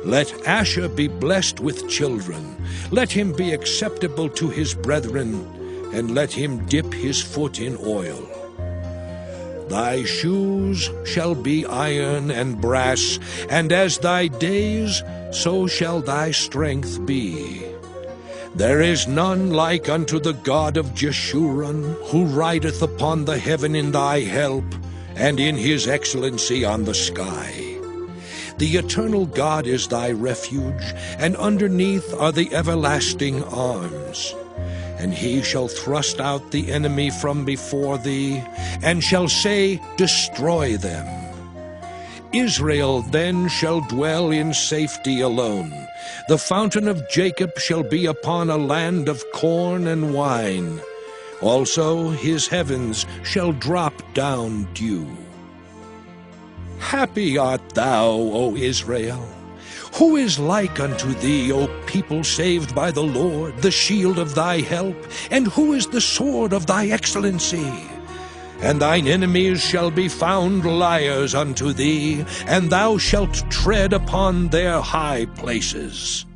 Let Asher be blessed with children. Let him be acceptable to his brethren, and let him dip his foot in oil. Thy shoes shall be iron and brass, and as thy days, so shall thy strength be. There is none like unto the God of Jeshurun, who rideth upon the heaven in thy help, and in his excellency on the sky. The eternal God is thy refuge, and underneath are the everlasting arms. And he shall thrust out the enemy from before thee, and shall say, Destroy them. Israel then shall dwell in safety alone. The fountain of Jacob shall be upon a land of corn and wine. Also his heavens shall drop down dew. Happy art thou, O Israel! Who is like unto thee, O people saved by the Lord, the shield of thy help? And who is the sword of thy excellency? And thine enemies shall be found liars unto thee, and thou shalt tread upon their high places.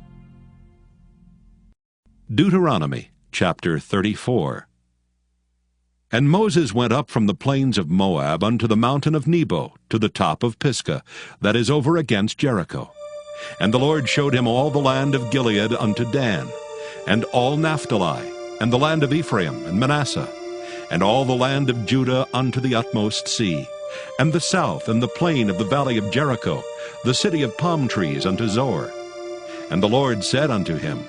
Deuteronomy chapter 34. And Moses went up from the plains of Moab unto the mountain of Nebo, to the top of Pisgah, that is over against Jericho. And the Lord showed him all the land of Gilead unto Dan, and all Naphtali, and the land of Ephraim and Manasseh, and all the land of Judah unto the utmost sea, and the south and the plain of the valley of Jericho, the city of palm trees unto Zoar. And the Lord said unto him,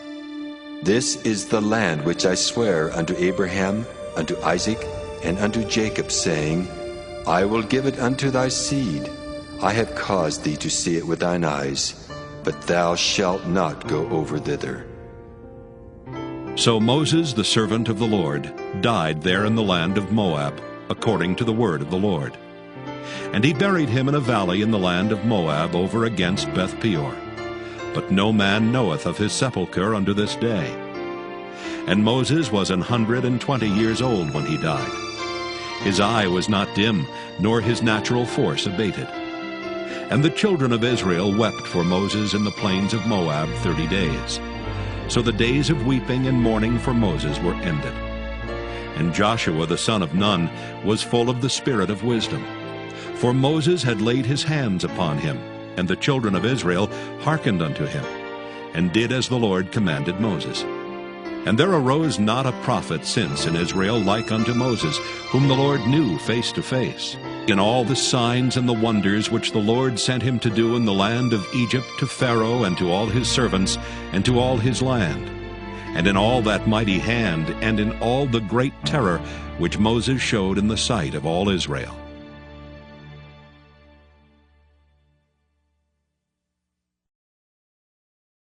This is the land which I swear unto Abraham, unto Isaac, and unto Jacob, saying, I will give it unto thy seed. I have caused thee to see it with thine eyes, but thou shalt not go over thither. So Moses, the servant of the Lord, died there in the land of Moab, according to the word of the Lord. And he buried him in a valley in the land of Moab over against Beth Peor. But no man knoweth of his sepulchre unto this day. And Moses was 120 years old when he died. His eye was not dim, nor his natural force abated. And the children of Israel wept for Moses in the plains of Moab 30 days. So the days of weeping and mourning for Moses were ended. And Joshua the son of Nun was full of the spirit of wisdom. For Moses had laid his hands upon him, and the children of Israel hearkened unto him, and did as the Lord commanded Moses. And there arose not a prophet since in Israel like unto Moses, whom the Lord knew face to face, in all the signs and the wonders which the Lord sent him to do in the land of Egypt to Pharaoh and to all his servants and to all his land, and in all that mighty hand and in all the great terror which Moses showed in the sight of all Israel.